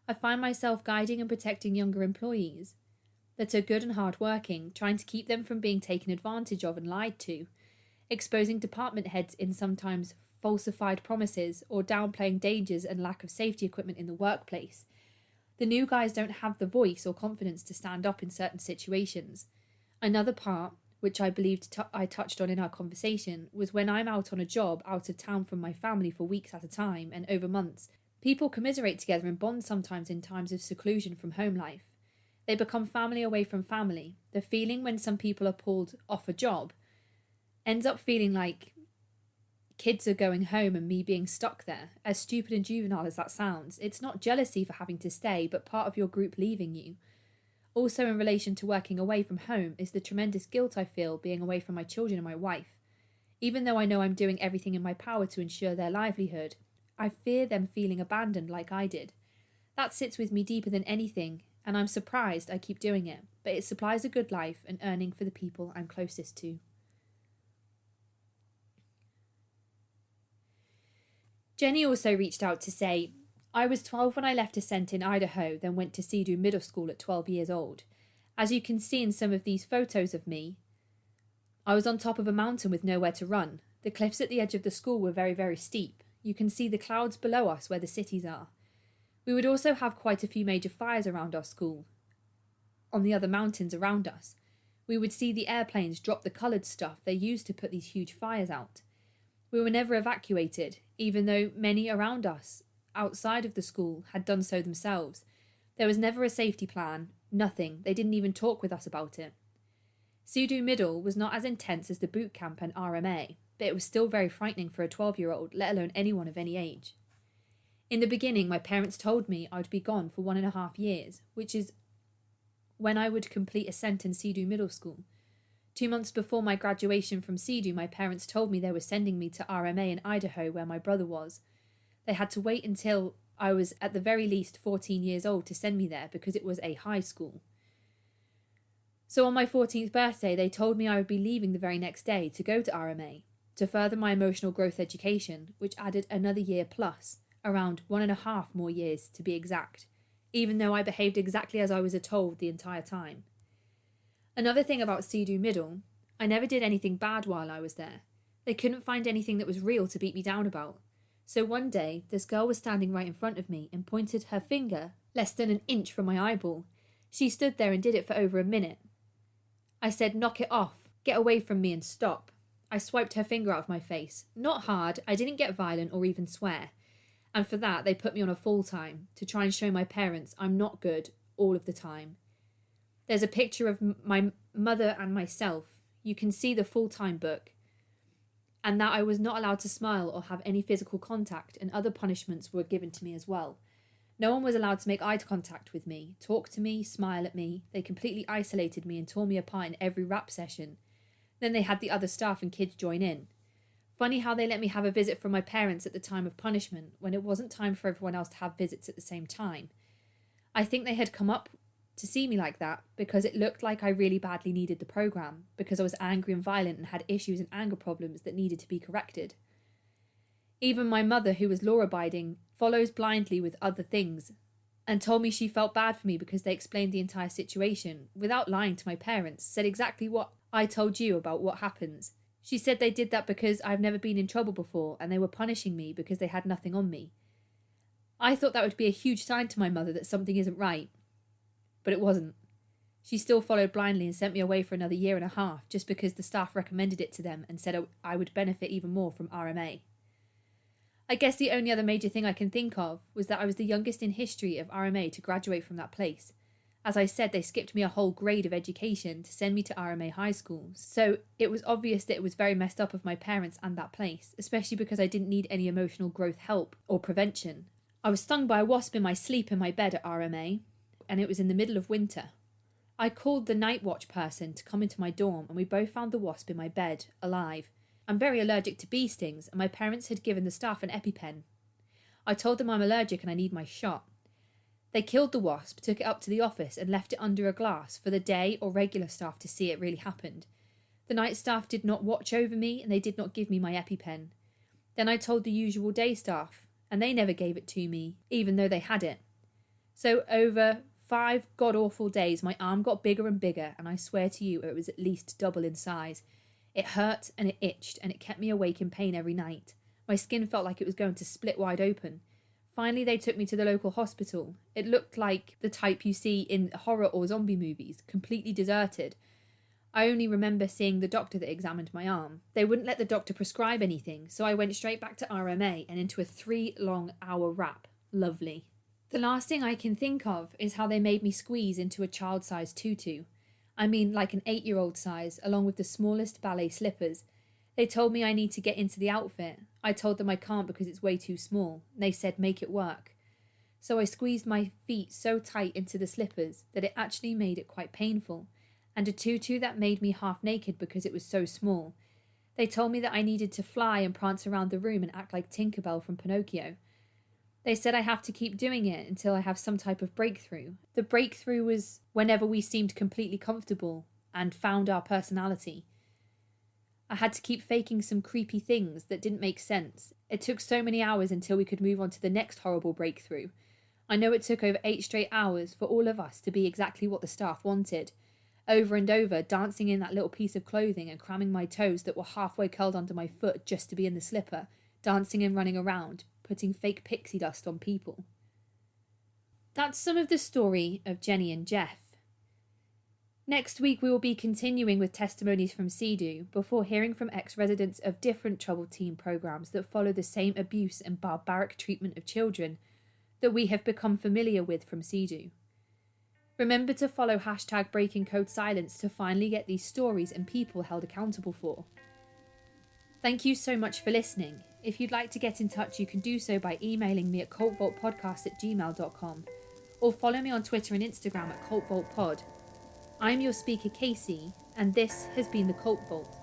I find myself guiding and protecting younger employees that are good and hard working, trying to keep them from being taken advantage of and lied to, exposing department heads in sometimes falsified promises or downplaying dangers and lack of safety equipment in the workplace. The new guys don't have the voice or confidence to stand up in certain situations. Another part, which I believed I touched on in our conversation, was when I'm out on a job out of town from my family for weeks at a time and over months. People commiserate together and bond sometimes in times of seclusion from home life. They become family away from family. The feeling when some people are pulled off a job ends up feeling like kids are going home and me being stuck there. As stupid and juvenile as that sounds, it's not jealousy for having to stay, but part of your group leaving you. Also, in relation to working away from home, is the tremendous guilt I feel being away from my children and my wife. Even though I know I'm doing everything in my power to ensure their livelihood, I fear them feeling abandoned like I did. That sits with me deeper than anything, and I'm surprised I keep doing it, but it supplies a good life and earning for the people I'm closest to. Jenny also reached out to say, I was 12 when I left Ascent in Idaho, then went to CEDU Middle School at 12 years old. As you can see in some of these photos of me, I was on top of a mountain with nowhere to run. The cliffs at the edge of the school were very, very steep. You can see the clouds below us where the cities are. We would also have quite a few major fires around our school, on the other mountains around us. We would see the airplanes drop the coloured stuff they used to put these huge fires out. We were never evacuated, even though many around us, outside of the school, had done so themselves. There was never a safety plan, nothing. They didn't even talk with us about it. CEDU Middle was not as intense as the boot camp and RMA, but it was still very frightening for a 12-year-old, let alone anyone of any age. In the beginning, my parents told me I would be gone for 1.5 years, which is when I would complete Ascent in CEDU Middle School. 2 months before my graduation from CEDU, my parents told me they were sending me to RMA in Idaho, where my brother was. They had to wait until I was at the very least 14 years old to send me there because it was a high school. So on my 14th birthday, they told me I would be leaving the very next day to go to RMA, to further my emotional growth education, which added another year plus, around 1.5 more years to be exact, even though I behaved exactly as I was told the entire time. Another thing about CEDU Middle, I never did anything bad while I was there. They couldn't find anything that was real to beat me down about. So one day, this girl was standing right in front of me and pointed her finger less than an inch from my eyeball. She stood there and did it for over a minute. I said, knock it off, get away from me and stop. I swiped her finger out of my face. Not hard, I didn't get violent or even swear. And for that, they put me on a full-time to try and show my parents I'm not good all of the time. There's a picture of my mother and myself. You can see the full-time book. And that I was not allowed to smile or have any physical contact, and other punishments were given to me as well. No one was allowed to make eye contact with me, talk to me, smile at me. They completely isolated me and tore me apart in every rap session. Then they had the other staff and kids join in. Funny how they let me have a visit from my parents at the time of punishment, when it wasn't time for everyone else to have visits at the same time. I think they had come up to see me like that because it looked like I really badly needed the program, because I was angry and violent and had issues and anger problems that needed to be corrected. Even my mother, who was law-abiding, follows blindly with other things and told me she felt bad for me because they explained the entire situation, without lying to my parents, said exactly what I told you about what happens. She said they did that because I've never been in trouble before and they were punishing me because they had nothing on me. I thought that would be a huge sign to my mother that something isn't right. But it wasn't. She still followed blindly and sent me away for another 1.5 years just because the staff recommended it to them and said I would benefit even more from RMA. I guess the only other major thing I can think of was that I was the youngest in history of RMA to graduate from that place. As I said, they skipped me a whole grade of education to send me to RMA High School, so it was obvious that it was very messed up of my parents and that place, especially because I didn't need any emotional growth help or prevention. I was stung by a wasp in my sleep in my bed at RMA, and it was in the middle of winter. I called the night watch person to come into my dorm, and we both found the wasp in my bed, alive. I'm very allergic to bee stings, and my parents had given the staff an EpiPen. I told them I'm allergic and I need my shot. They killed the wasp, took it up to the office and left it under a glass for the day or regular staff to see it really happened. The night staff did not watch over me and they did not give me my EpiPen. Then I told the usual day staff and they never gave it to me, even though they had it. So over 5 god-awful days, my arm got bigger and bigger, and I swear to you it was at least double in size. It hurt and it itched and it kept me awake in pain every night. My skin felt like it was going to split wide open. Finally, they took me to the local hospital. It looked like the type you see in horror or zombie movies, completely deserted. I only remember seeing the doctor that examined my arm. They wouldn't let the doctor prescribe anything, so I went straight back to RMA and into a 3-long-hour wrap. Lovely. The last thing I can think of is how they made me squeeze into a child-sized tutu. I mean, like an 8-year-old size, along with the smallest ballet slippers. They told me I need to get into the outfit. I told them I can't because it's way too small. They said make it work. So I squeezed my feet so tight into the slippers that it actually made it quite painful, and a tutu that made me half naked because it was so small. They told me that I needed to fly and prance around the room and act like Tinkerbell from Pinocchio. They said I have to keep doing it until I have some type of breakthrough. The breakthrough was whenever we seemed completely comfortable and found our personality. I had to keep faking some creepy things that didn't make sense. It took so many hours until we could move on to the next horrible breakthrough. I know it took over 8 straight hours for all of us to be exactly what the staff wanted. Over and over, dancing in that little piece of clothing and cramming my toes that were halfway curled under my foot just to be in the slipper, dancing and running around, putting fake pixie dust on people. That's some of the story of Jenny and Jeff. Next week we will be continuing with testimonies from CEDU before hearing from ex-residents of different troubled teen programmes that follow the same abuse and barbaric treatment of children that we have become familiar with from CEDU. Remember to follow #BreakingCodeSilence to finally get these stories and people held accountable for. Thank you so much for listening. If you'd like to get in touch, you can do so by emailing me at cultvaultpodcast@gmail.com or follow me on Twitter and Instagram at cultvaultpod. I'm your speaker, Casey, and this has been the Cult Vault.